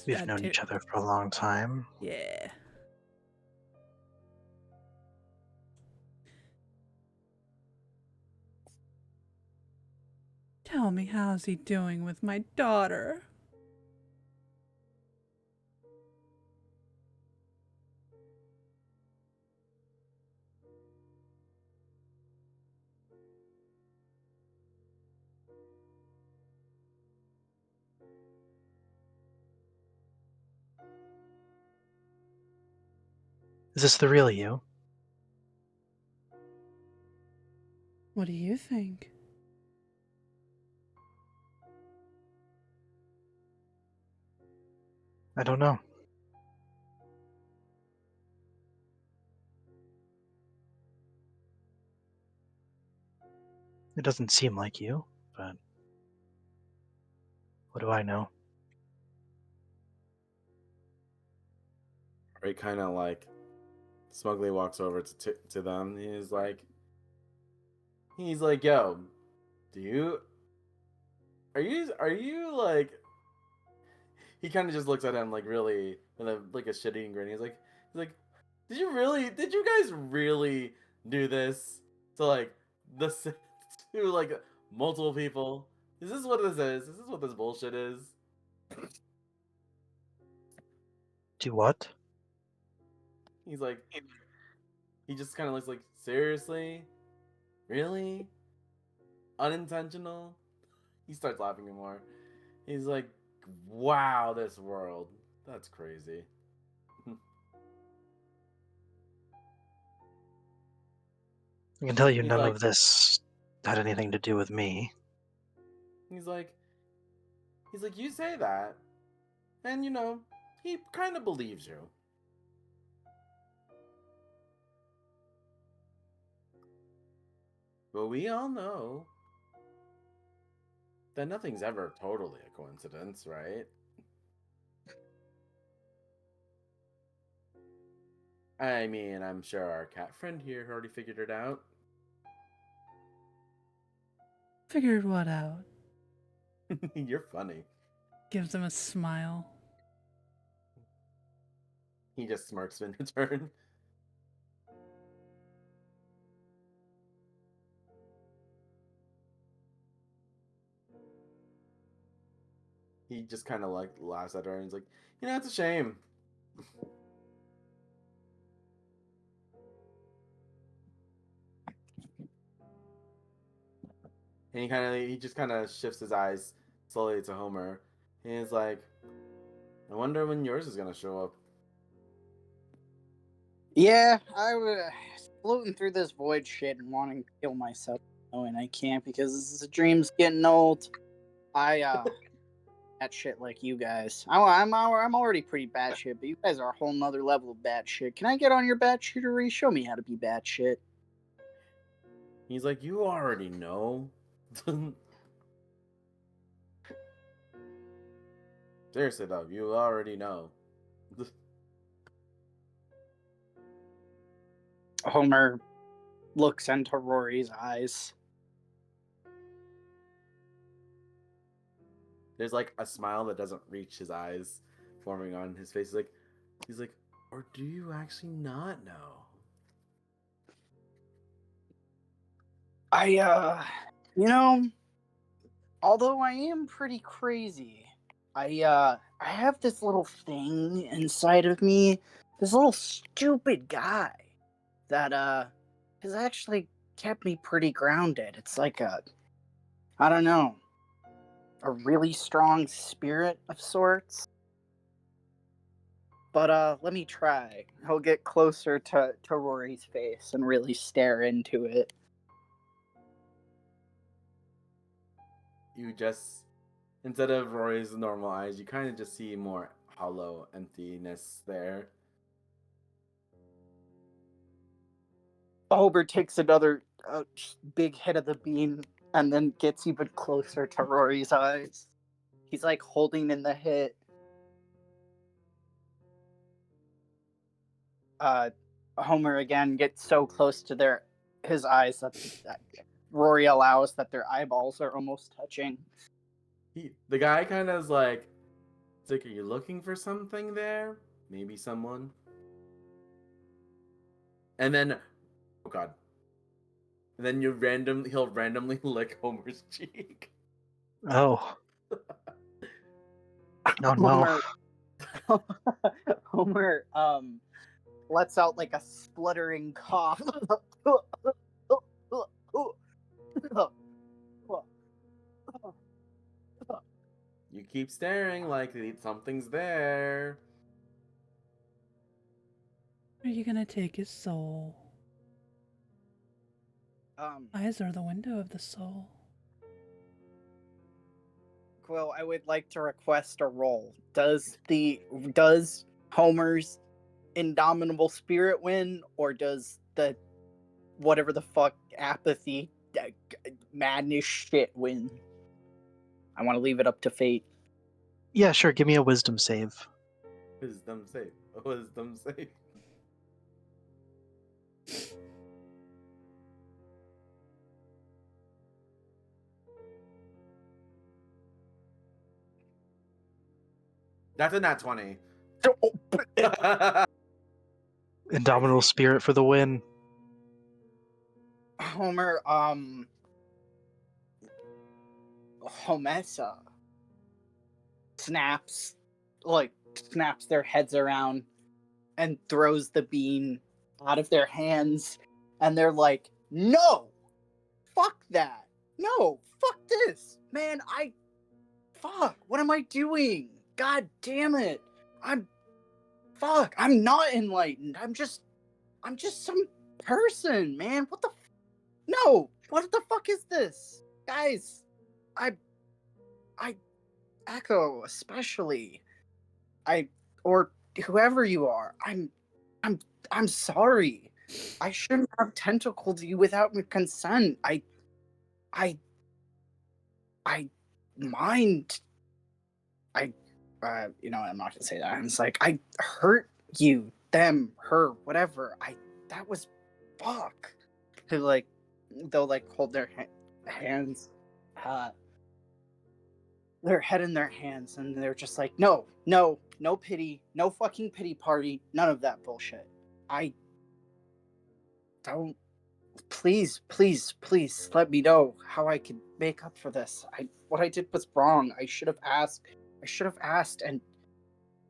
We've known each other for a long time. Yeah. Tell me, how's he doing with my daughter? Is this the real you? What do you think? I don't know. It doesn't seem like you, but what do I know? Rory kind of like smugly walks over to them. He's like, yo, are you like? He kind of just looks at him like really with a shitty grin. He's like, did you guys really do this to like this to like multiple people? Is this what this is? Is this what this bullshit is? Do what? He's like, he just kind of looks like, seriously? Really? Unintentional? He starts laughing more. He's like, wow, this world. That's crazy. I can tell you He's none like, of this had anything to do with me. he's like, you say that, and he kind of believes you. But we all know that nothing's ever totally a coincidence, right? I mean, I'm sure our cat friend here already figured it out. Figured what out? You're funny. Gives him a smile. He just smirks in return. He just kind of like laughs at her and he's like, it's a shame. And he just kind of shifts his eyes slowly to Homer. And he's like, I wonder when yours is gonna show up. Yeah, I was floating through this void shit and wanting to kill myself, knowing I can't because the dream's getting old. That shit like you guys. I'm already pretty bad shit, but you guys are a whole nother level of bad shit. Can I get on your bad shootery? Show me how to be bad shit. He's like, you already know. Seriously though, you already know. Homer looks into Rory's eyes. There's like a smile that doesn't reach his eyes forming on his face. He's like, or do you actually not know? Although I am pretty crazy, I have this little thing inside of me, this little stupid guy that has actually kept me pretty grounded. It's like I don't know, a really strong spirit of sorts. But let me try. He'll get closer to Rory's face and really stare into it. you just, instead of Rory's normal eyes, you kind of just see more hollow emptiness there. Homer takes another big hit of the bean and then gets even closer to Rory's eyes. He's like holding in the hit. Homer again gets so close to his eyes that Rory allows that their eyeballs are almost touching. The guy kind of is like, it's like, are you looking for something there? Maybe someone? And then, oh god. And then he'll randomly lick Homer's cheek. Oh. Oh no. Homer lets out like a spluttering cough. You keep staring like something's there. Are you gonna take his soul? Eyes are the window of the soul. Quill, I would like to request a roll. Does Homer's indomitable spirit win, or does the whatever the fuck apathy madness shit win? I want to leave it up to fate. Yeah, sure. Give me a wisdom save. Wisdom save. Wisdom save. That's a nat 20. Indomitable spirit for the win. Homer, Homessa snaps their heads around and throws the bean out of their hands, and they're like, no, fuck that, no, fuck this, man, what am I doing? God damn it, I'm not enlightened, I'm just some person, man, no, what the fuck is this? Guys, I Echo, especially, or whoever you are, I'm sorry. I shouldn't have tentacled you without my consent. I mind. I'm not gonna say that. I'm just like, I hurt you, them, her, whatever. That was fuck. They'll hold their hands, their head in their hands, and they're just like, no pity, no fucking pity party, none of that bullshit. I don't. Please let me know how I can make up for this. What I did was wrong. I should have asked, and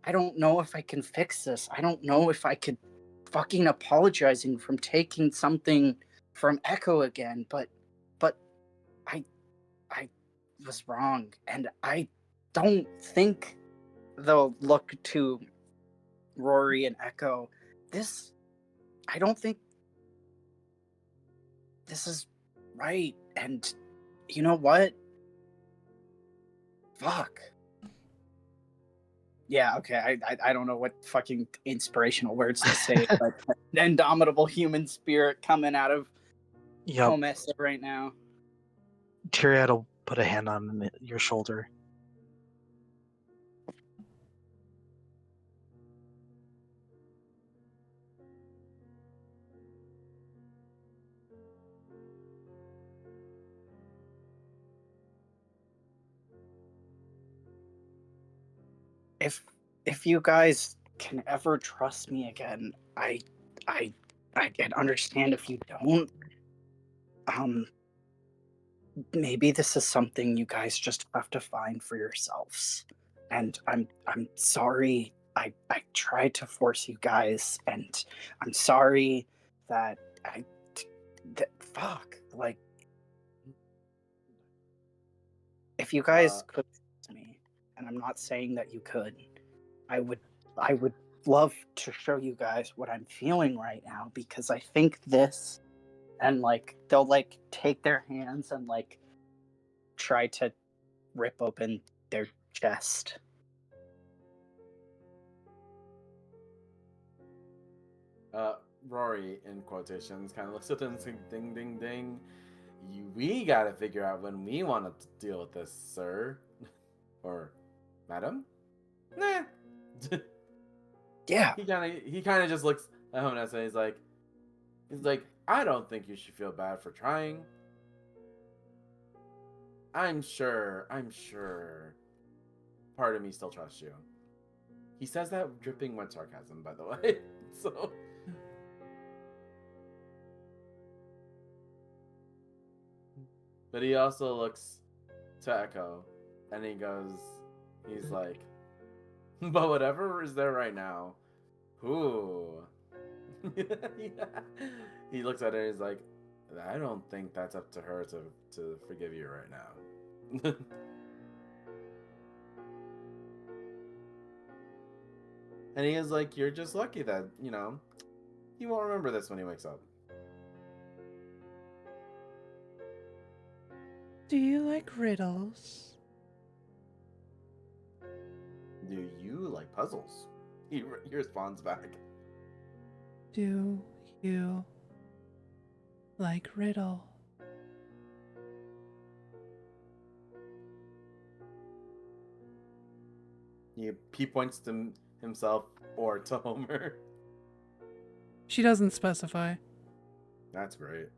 I don't know if I can fix this. I don't know if I could fucking apologizing from taking something from Echo again, but I was wrong, and I don't think they'll look to Rory and Echo. I don't think this is right, and you know what? Fuck. Yeah, okay, I don't know what fucking inspirational words to say, but indomitable human spirit coming out of Homessa right now. Tyrion will put a hand on your shoulder. If you guys can ever trust me again, I can understand if you don't. Maybe this is something you guys just have to find for yourselves. And I'm sorry. I tried to force you guys, and I'm sorry that fuck. Like, if you guys could trust me, and I'm not saying that you could, I would love to show you guys what I'm feeling right now, because I think this, and they'll take their hands and try to rip open their chest. Rory, in quotations, kind of looks at them and says, ding, ding, ding. We gotta figure out when we want to deal with this, sir. Or, madam? Nah. Yeah. He kind of just looks at Honessa and he's like, I don't think you should feel bad for trying. I'm sure part of me still trusts you. He says that dripping with sarcasm, by the way. So but he also looks to Echo and he's like, but whatever is there right now. Ooh. He looks at her and he's like, I don't think that's up to her to forgive you right now. And he is like, you're just lucky that, he won't remember this when he wakes up. Do you like riddles? Do you like puzzles? He responds back. Do you like riddle? He points to himself or to Homer. She doesn't specify. That's great.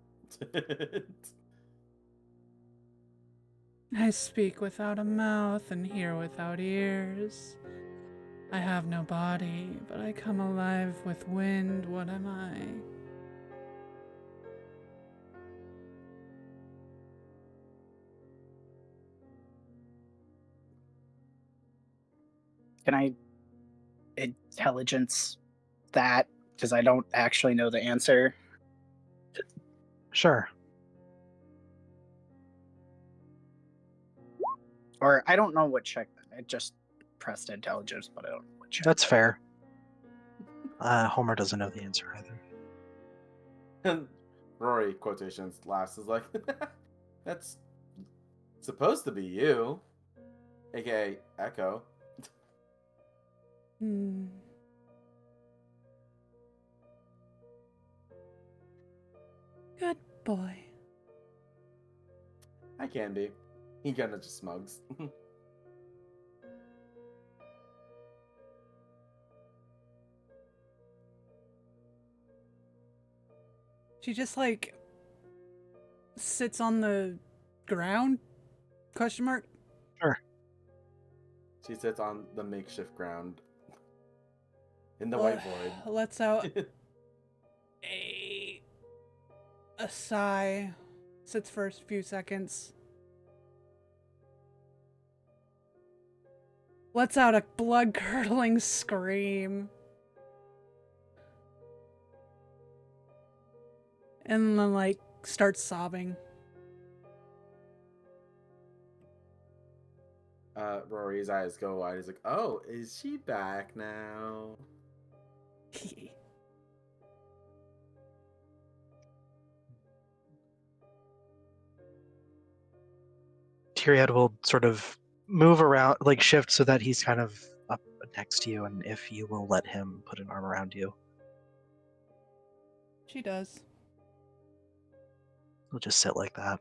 I speak without a mouth and hear without ears. I have no body, but I come alive with wind. What am I? Can I intelligence that? Because I don't actually know the answer. Sure. Or I don't know what check. I just pressed intelligence, but I don't know what check. That's fair. Homer doesn't know the answer either. And Rory, quotations, laughs, is like, that's supposed to be you. AKA Echo. Good boy. I can be. He kind of just smugs. She just sits on the ground? Question mark? Sure. She sits on the makeshift ground in the white void. Lets out a sigh. Sits for a few seconds. Lets out a blood-curdling scream. And then, starts sobbing. Rory's eyes go wide. He's like, oh, is she back now? Tyrion will sort of move around, shift so that he's kind of up next to you, and if you will let him put an arm around you. She does. He'll just sit like that.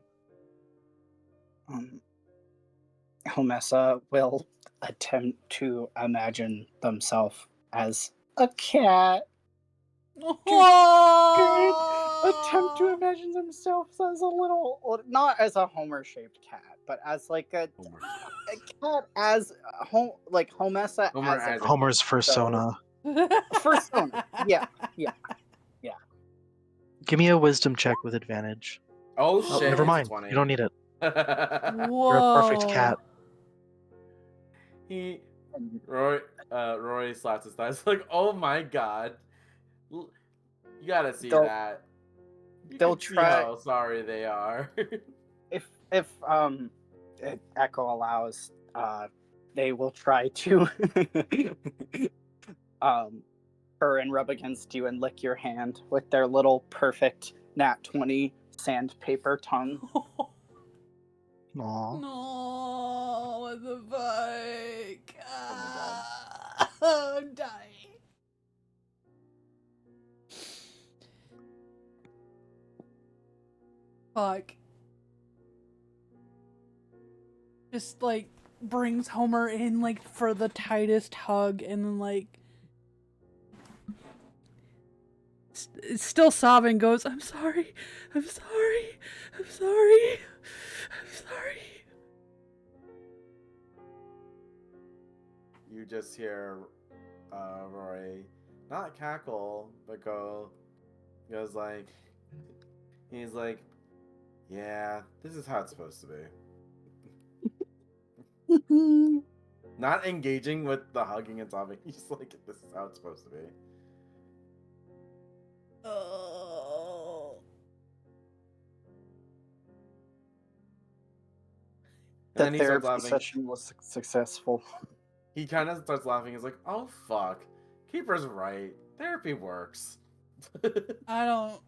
Homessa will attempt to imagine themselves as a cat. Attempt to imagine themselves as a little, not as a Homer-shaped cat, but as a cat as Homessa Homer as a Homer's persona. persona. Yeah. Give me a wisdom check with advantage. Oh, Oh, shit. never it's a mind. 20. You don't need it. Whoa. You're a perfect cat. Rory slaps his thighs like, oh my god. You gotta see They'll- that. You they'll can see try- how sorry they are. If Echo allows, they will try to purr and rub against you and lick your hand with their little perfect nat 20 sandpaper tongue. Aw. No. Fuck. Just like brings Homer in like for the tightest hug and then like still sobbing goes, I'm sorry. I'm sorry. I'm sorry. I'm sorry. You just hear Rory not cackle, but goes like, he's like, yeah, this is how it's supposed to be. Not engaging with the hugging and sobbing. He's like, this is how it's supposed to be. Oh. And The then he starts therapy laughing. session was successful. He kind of starts laughing. He's like, oh, fuck. Keeper's right. Therapy works. I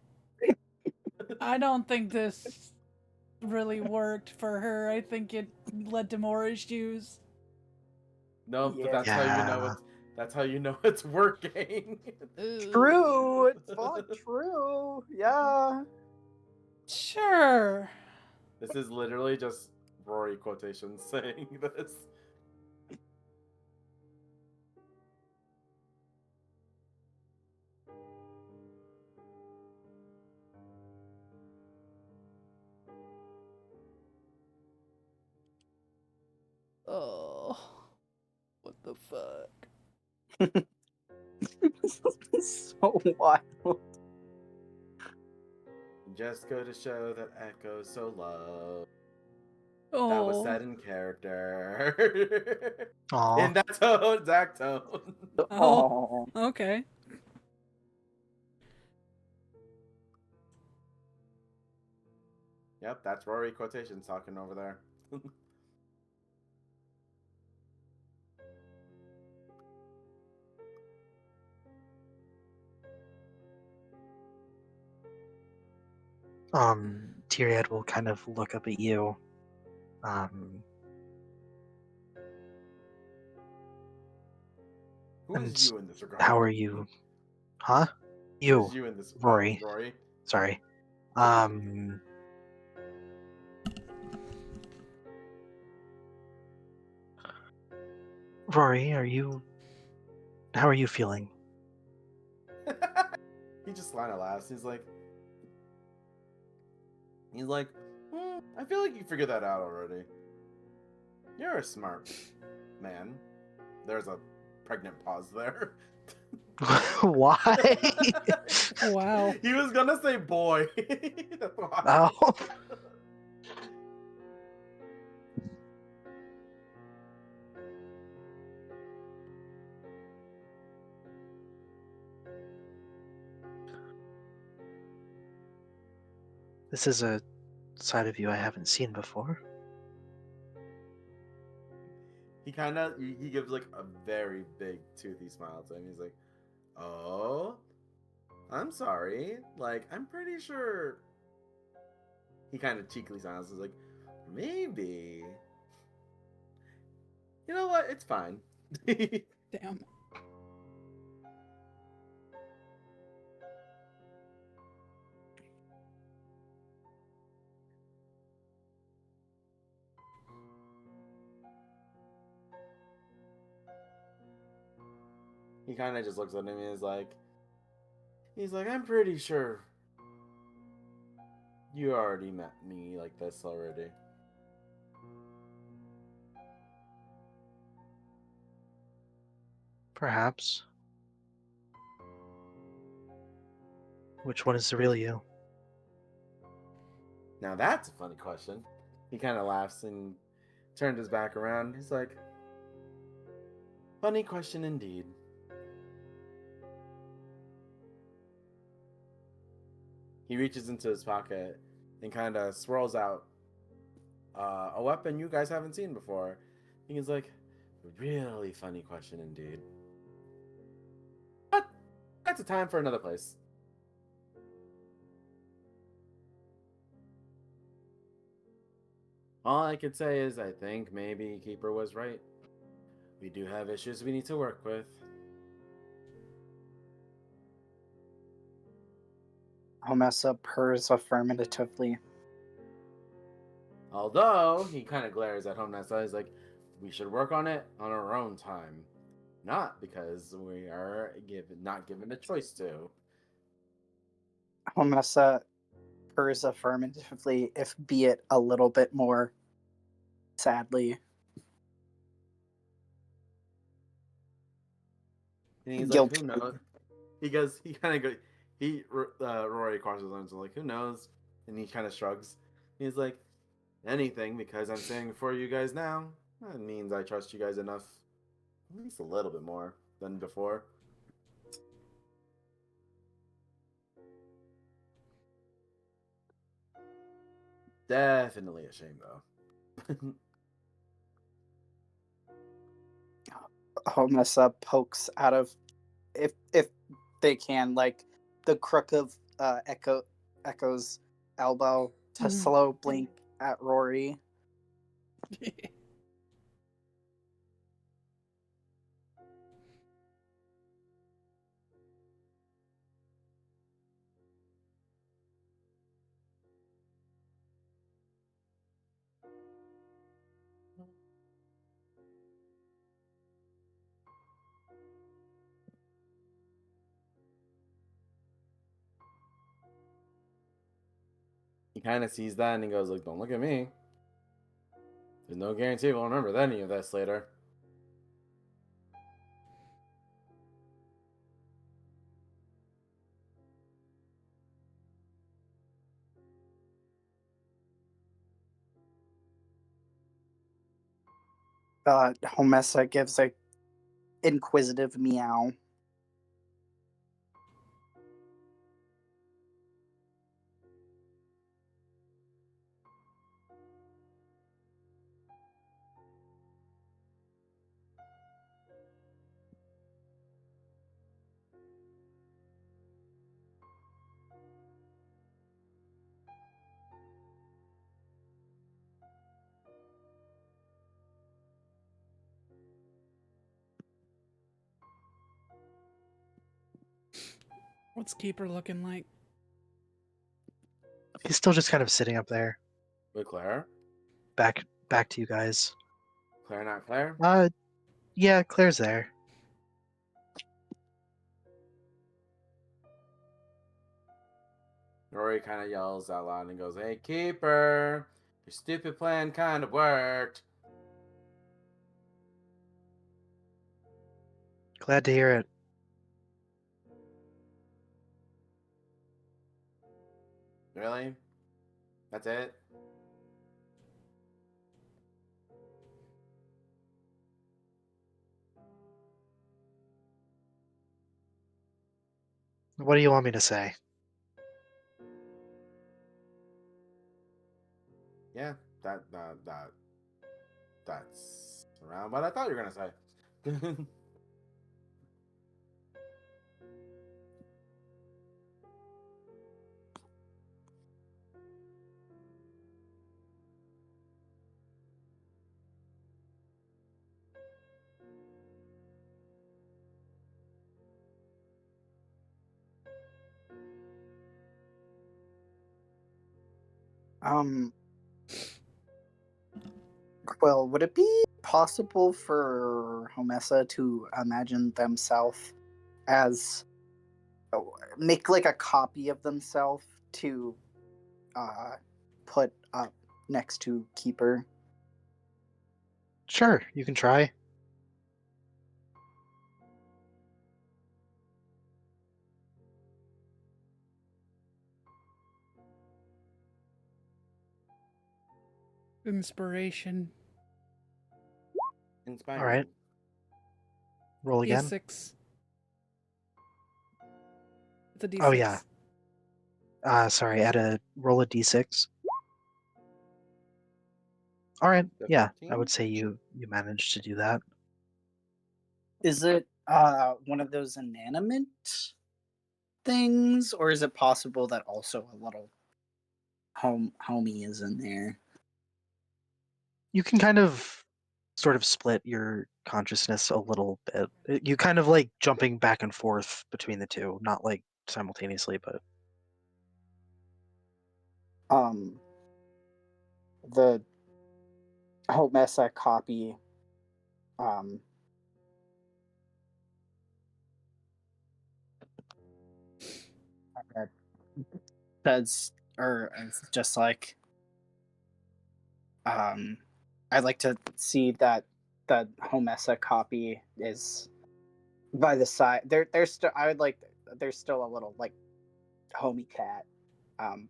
don't think this really worked for her. I think it led to more issues. No, but Yeah. that's how you know it's working. True. It's fun. True. Yeah. Sure. This is literally just Rory quotations saying this. Oh. What the fuck? So wild. Just go to show that Echo's so low. Oh. That was said in character. Aw. In that tone, exact tone. Oh. Okay. Yep, that's Rory quotations talking over there. Tyriad will kind of look up at you. Who And is you in this regard? How are you? Huh? Who You, is you in this? Rory. Rory. Sorry. Rory, how are you feeling? He just kind of laughs. He's like, I feel like you figured that out already. You're a smart man. There's a pregnant pause there. Why? Wow. He was gonna say boy. That's why. Oh. This is a side of you I haven't seen before. He gives like a very big toothy smile to him. He's like, oh, I'm sorry. Like, I'm pretty sure. He kind of cheekily smiles. He's like, maybe. You know what? It's fine. Damn. He kind of just looks at him and he's like, I'm pretty sure you already met me like this already. Perhaps. Which one is the real you? Now that's a funny question. He kind of laughs and turned his back around. He's like, funny question indeed. He reaches into his pocket and kind of swirls out a weapon you guys haven't seen before. He's like, really funny question indeed. But that's a time for another place. All I could say is I think maybe Keeper was right. We do have issues we need to work with. I'll mess up hers affirmatively. Although he kind of glares at Homnessa, he's like, "We should work on it on our own time, not because we are not given a choice to." Homessa purrs affirmatively, if be it a little bit more sadly. And he's like, Guilt. "Who knows?" He goes, he kind of goes, Rory crosses his arms and like, "Who knows?" And he kind of shrugs. He's like, "Anything, because I'm saying for you guys now. That means I trust you guys enough, at least a little bit more than before." Definitely a shame, though. Homessa pokes out of, if they can, like the crook of Echo's elbow to Mhm. slow blink at Rory. He kind of sees that and he goes, "Like, don't look at me. There's no guarantee we'll remember any of this later." Homessa gives a inquisitive meow. What's Keeper looking like? He's still just kind of sitting up there. With Claire? Back to you guys. Claire, not Claire? Yeah, Claire's there. Rory kind of yells out loud and goes, "Hey, Keeper, your stupid plan kind of worked." Glad to hear it. Really? That's it? What do you want me to say? Yeah, that's around what I thought you were gonna say. Um, Quill, would it be possible for Homessa to imagine themselves as make like a copy of themselves to put up next to Keeper? Sure, you can try. Inspiration. Inspiring. All right. Roll again. D6. It's a D6. Oh yeah. Sorry, roll a d6. All right. Yeah, I would say you managed to do that. Is it one of those inanimate things, or is it possible that also a little homie is in there? You can kind of sort of split your consciousness a little bit. You kind of like jumping back and forth between the two, not like simultaneously, but Um, the Homessa copy um says, or it's just like, I'd like to see that the Homessa copy is by the side. There's still, I would like, there's still a little like homie cat,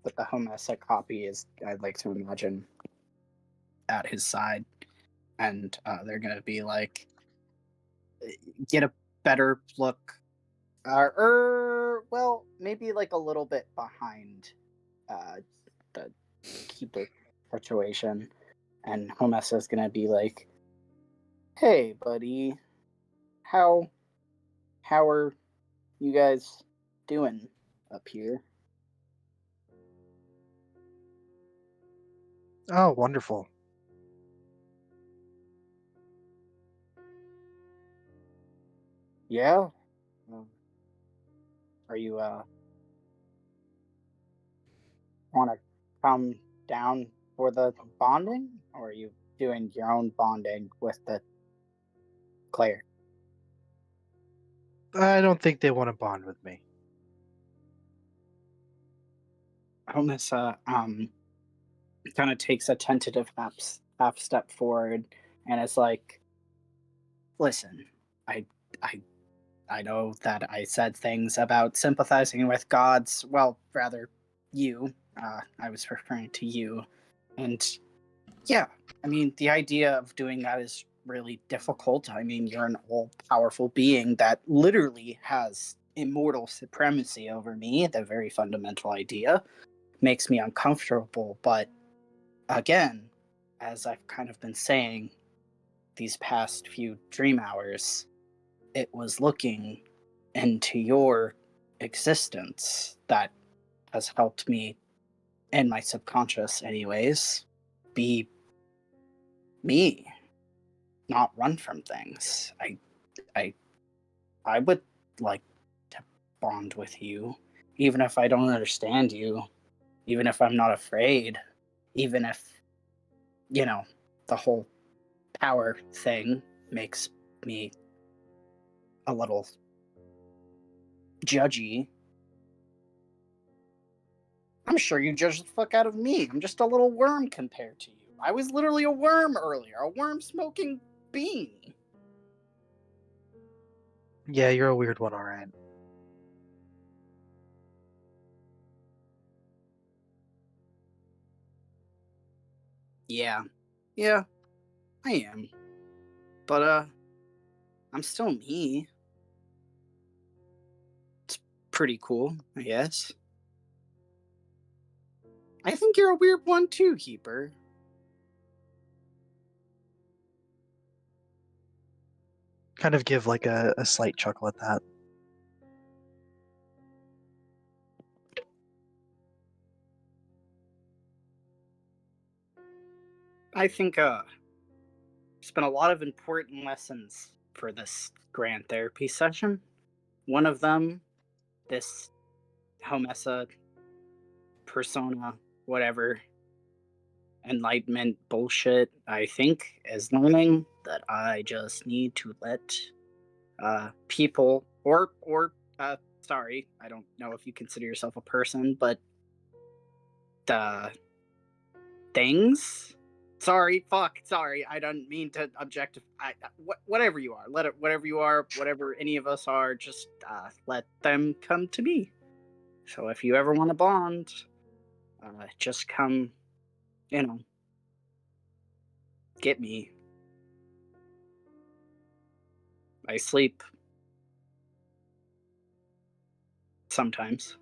but the Homessa copy is, I'd like to imagine, at his side, and they're gonna be like, get a better look, well, maybe like a little bit behind the keeper situation, and Homessa is gonna be like, "Hey, buddy, how are you guys doing up here?" Oh, wonderful. Yeah. Are you want to come down for the bonding, or are you doing your own bonding with the Claire? I don't think they want to bond with me. Homessa kind of takes a tentative half step forward, and it's like, listen, I I I know that I said things about sympathizing with gods. Well, rather, you. I was referring to you. And yeah, I mean, the idea of doing that is really difficult. I mean, you're an all powerful being that literally has immortal supremacy over me. The very fundamental idea makes me uncomfortable. But again, as I've kind of been saying these past few dream hours, it was looking into your existence that has helped me, in my subconscious anyways, be me, not run from things. I I would like to bond with you, even if I don't understand you, even if I'm not afraid, even if, you know, the whole power thing makes me a little judgy. I'm sure you judge the fuck out of me. I'm just a little worm compared to you. I was literally a worm earlier, a worm smoking bean. Yeah, you're a weird one, all right. Yeah. Yeah, I am. But I'm still me. It's pretty cool, I guess. I think you're a weird one too, Keeper. Kind of give like a slight chuckle at that. I think there's been a lot of important lessons for this grand therapy session. One of them, this Homessa persona, whatever, enlightenment bullshit, I think, is learning that I just need to let people, sorry, I don't know if you consider yourself a person, but the things, sorry, fuck, sorry, I don't mean to objectify, whatever you are, let it, whatever you are, whatever any of us are, just let them come to me. So if you ever want to bond, just come, you know, get me. I sleep sometimes.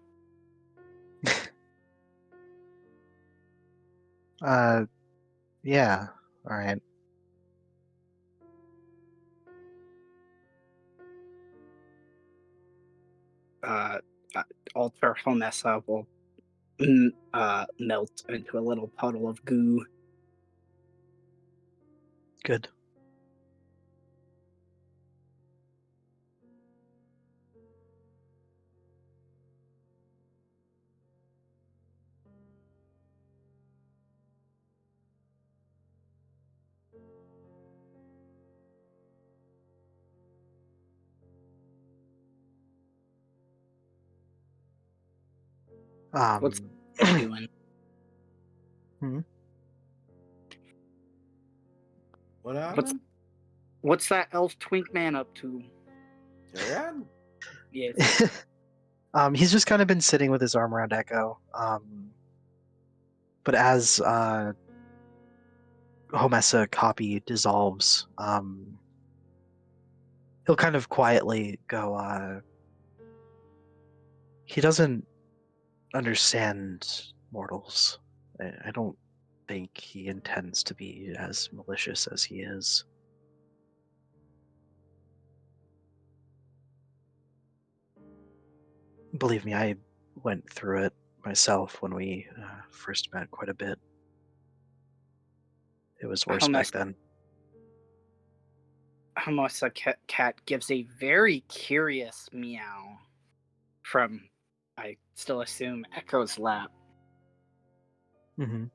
Yeah, all right. uh, Alter Homessa will melt into a little puddle of goo. Good. What's Um, he doing? What happened? What's that elf twink man up to? Tyrion? Yes. he's just kind of been sitting with his arm around Echo. But as Homessa copy dissolves, he'll kind of quietly go, he doesn't understand mortals. I don't think he intends to be as malicious as he is. Believe me, I went through it myself when we first met quite a bit. It was worse back then. Homessa cat gives a very curious meow from, I still assume, Echo's lap. Mm-hmm.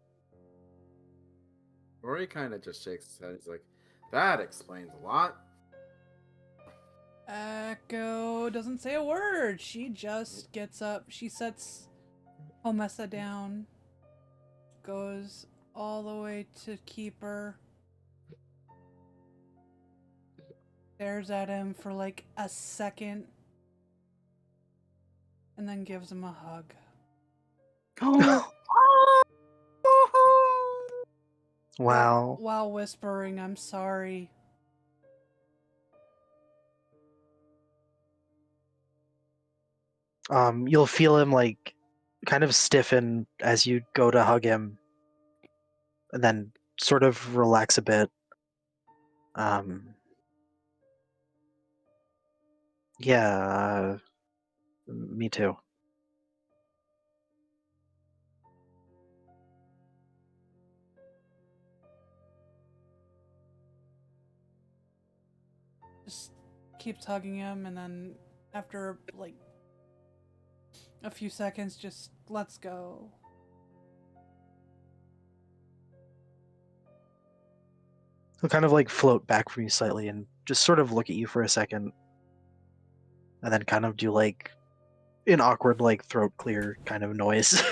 Rory kind of just shakes his head. He's like, that explains a lot. Echo doesn't say a word. She just gets up. She sets Homessa down. Goes all the way to Keeper. Stares at him for like a second. And then gives him a hug. Wow. While whispering, I'm sorry. You'll feel him like kind of stiffen as you go to hug him, and then sort of relax a bit. Yeah, me too. Just keeps hugging him, and then after like a few seconds, just lets go. He'll kind of like float back from you slightly and just sort of look at you for a second, and then kind of do like an awkward like throat clear kind of noise.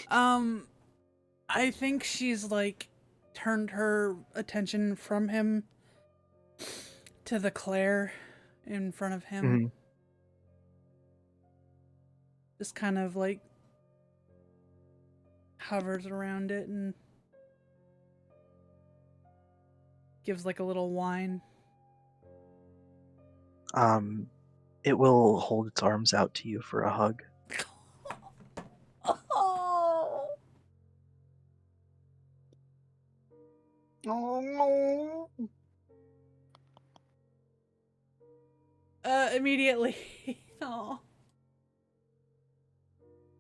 I think she's like turned her attention from him to the Claire in front of him. Mm-hmm. Just kind of like hovers around it and gives like a little whine. It will hold its arms out to you for a hug. Oh. Oh. Immediately. Oh.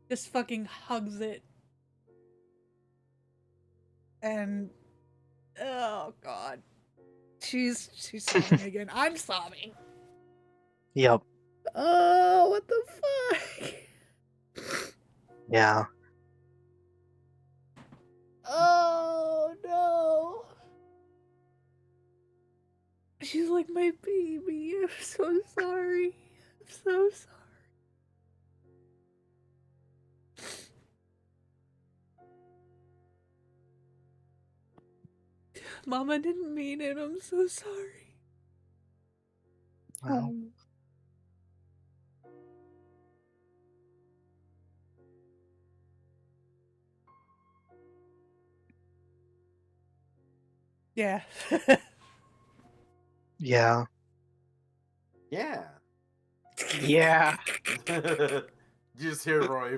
Just fucking hugs it. And oh god. She's sobbing again. I'm sobbing. Yep. Oh, what the fuck? Yeah. Oh no. She's like my baby. I'm so sorry. I'm so sorry. Mama didn't mean it. I'm so sorry. Wow. Yeah. Yeah. Yeah. Yeah. You just hear Roy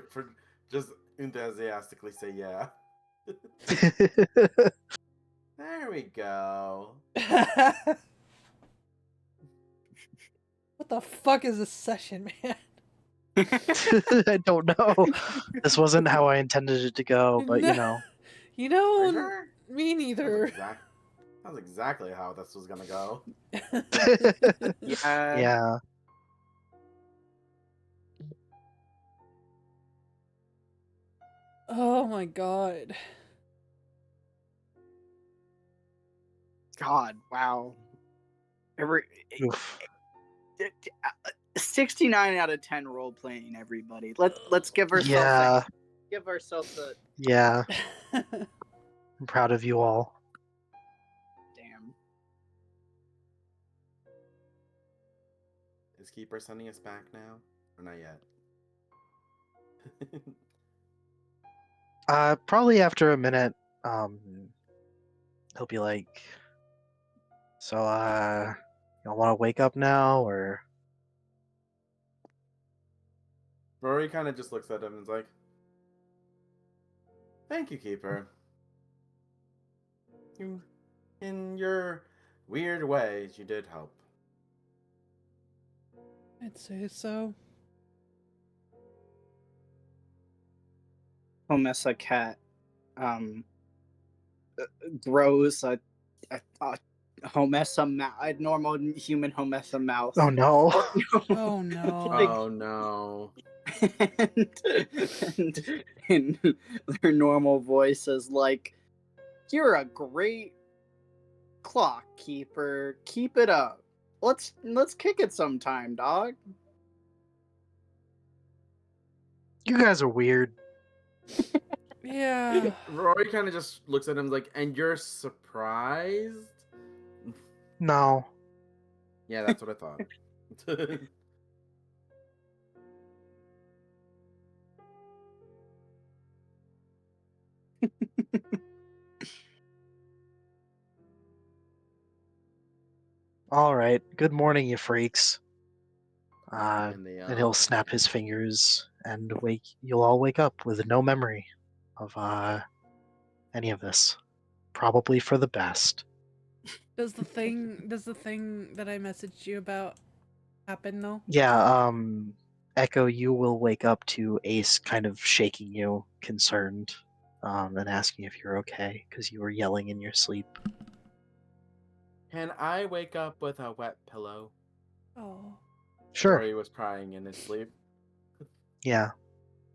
just enthusiastically say yeah. There we go. What the fuck is this session, man? I don't know. This wasn't how I intended it to go, but you know. You Are know, you sure? me neither. That's exactly how this was gonna go. Yeah. Yeah. Oh my god. God, wow. Every Oof. 69 out of 10 role playing, everybody. Let's give ourselves Yeah, give ourselves a yeah. I'm proud of you all. damn. Is Keeper sending us back now? Or not yet? Probably after a minute, he'll be like, "So, y'all want to wake up now, or?" Rory kind of just looks at him and is like, "Thank you, Keeper. You, in your weird ways, you did help." I'd say so. Homessa cat grows a a normal human Homessa mouth. Oh no! Oh no. Oh no. and their normal voice is like, "You're a great clock keeper. Keep it up. Let's kick it sometime, dog." You guys are weird. Yeah. Rory kind of just looks at him like, "And you're surprised?" No. Yeah, that's what I thought. All right. Good morning, you freaks. And And he'll snap his fingers, and you'll all wake up with no memory of any of this. Probably for the best. Does the thing that I messaged you about happen though? Yeah, Echo, you will wake up to Ace kind of shaking you, concerned, and asking if you're okay, because you were yelling in your sleep. Can I wake up with a wet pillow? Oh. Sure. Rory was crying in his sleep. Yeah.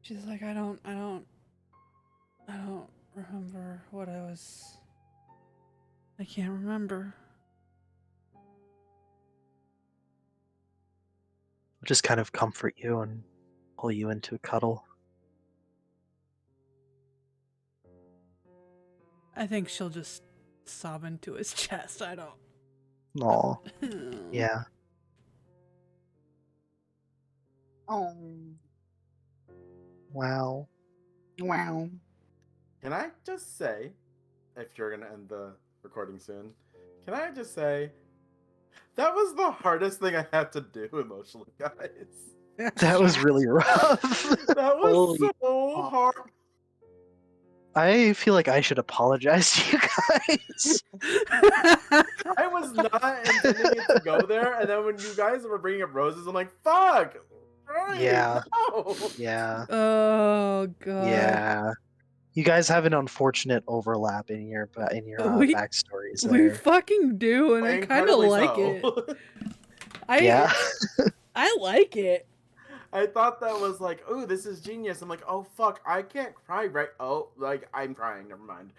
She's like, I don't remember what I was. I can't remember. Just kind of comfort you and pull you into a cuddle. I think she'll just sob into his chest. I don't. Aw. Yeah. Oh, Wow. wow. Can I just say, if you're gonna end the recording soon, can I just say that was the hardest thing I had to do emotionally, guys. That was really rough. That was Holy so fuck. hard. I feel like I should apologize to you guys. I was not intending it to go there, and then when you guys were bringing up roses, I'm like, "Fuck, Ryan, Yeah. no." Yeah. Oh god. Yeah. You guys have an unfortunate overlap in your We- backstories We there. fucking do, and I kind of Incredibly like so. it. I Yeah. I like it. I thought that was like, "Oh, this is genius." I'm like, "Oh fuck, I can't cry, right?" Oh, like I'm crying. Never mind.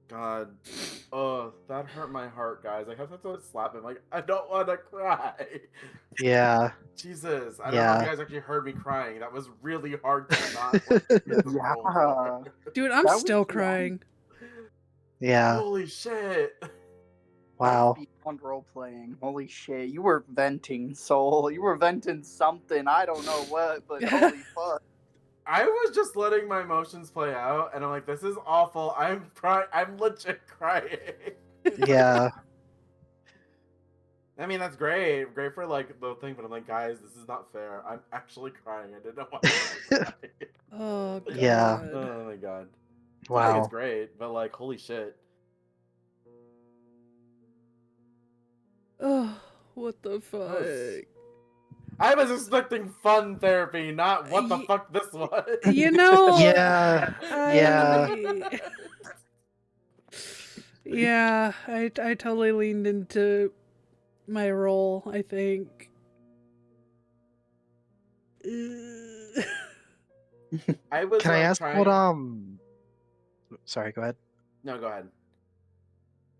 God, oh, that hurt my heart, guys. I have to slap him. Like, I don't want to cry. Yeah. Jesus, I don't know if Yeah. you guys actually heard me crying. That was really hard to not like, get this Yeah. roll for. Dude, I'm That was still beyond- crying. Yeah. Holy shit. Wow. That was beyond role playing. Holy shit. You were venting, soul. You were venting something. I don't know what, but holy fuck. I was just letting my emotions play out, and I'm like, this is awful. I'm crying. I'm legit crying. Yeah. I mean, that's great. Great for, like, the thing, but I'm like, guys, this is not fair. I'm actually crying. I didn't know why I was crying. Oh god. Yeah. Oh, my God. I think Wow. it's great, but, like, holy shit. Oh, what the fuck? was- I was expecting fun therapy, not what the Ye- fuck this was. You know. Yeah. Yeah. Yeah, I totally leaned into my role, I think. I was Can I ask trying... what Sorry, go ahead. No, go ahead.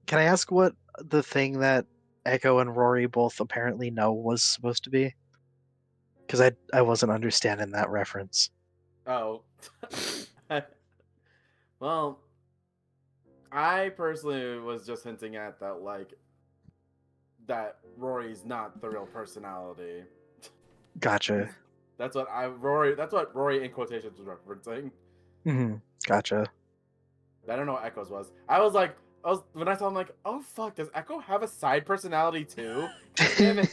Can I ask what the thing that Echo and Rory both apparently know was supposed to be. Because I wasn't understanding that reference. Oh. Well, I personally was just hinting at that, like, that Rory's not the real personality. Gotcha. That's what Rory in quotations was referencing. Gotcha. I don't know what Echo's was. When I saw him, like, oh fuck, does Echo have a side personality too? Damn it.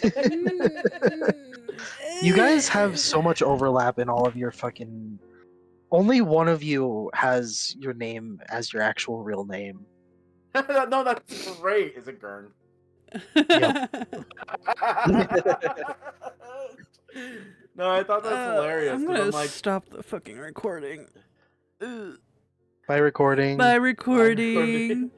You guys have so much overlap in all of your fucking. Only one of you has your name as your actual real name. No, that's great. Is it Gurn? No, I thought that's hilarious. I'm 'cause gonna I'm like, stop the fucking recording. By recording. By recording.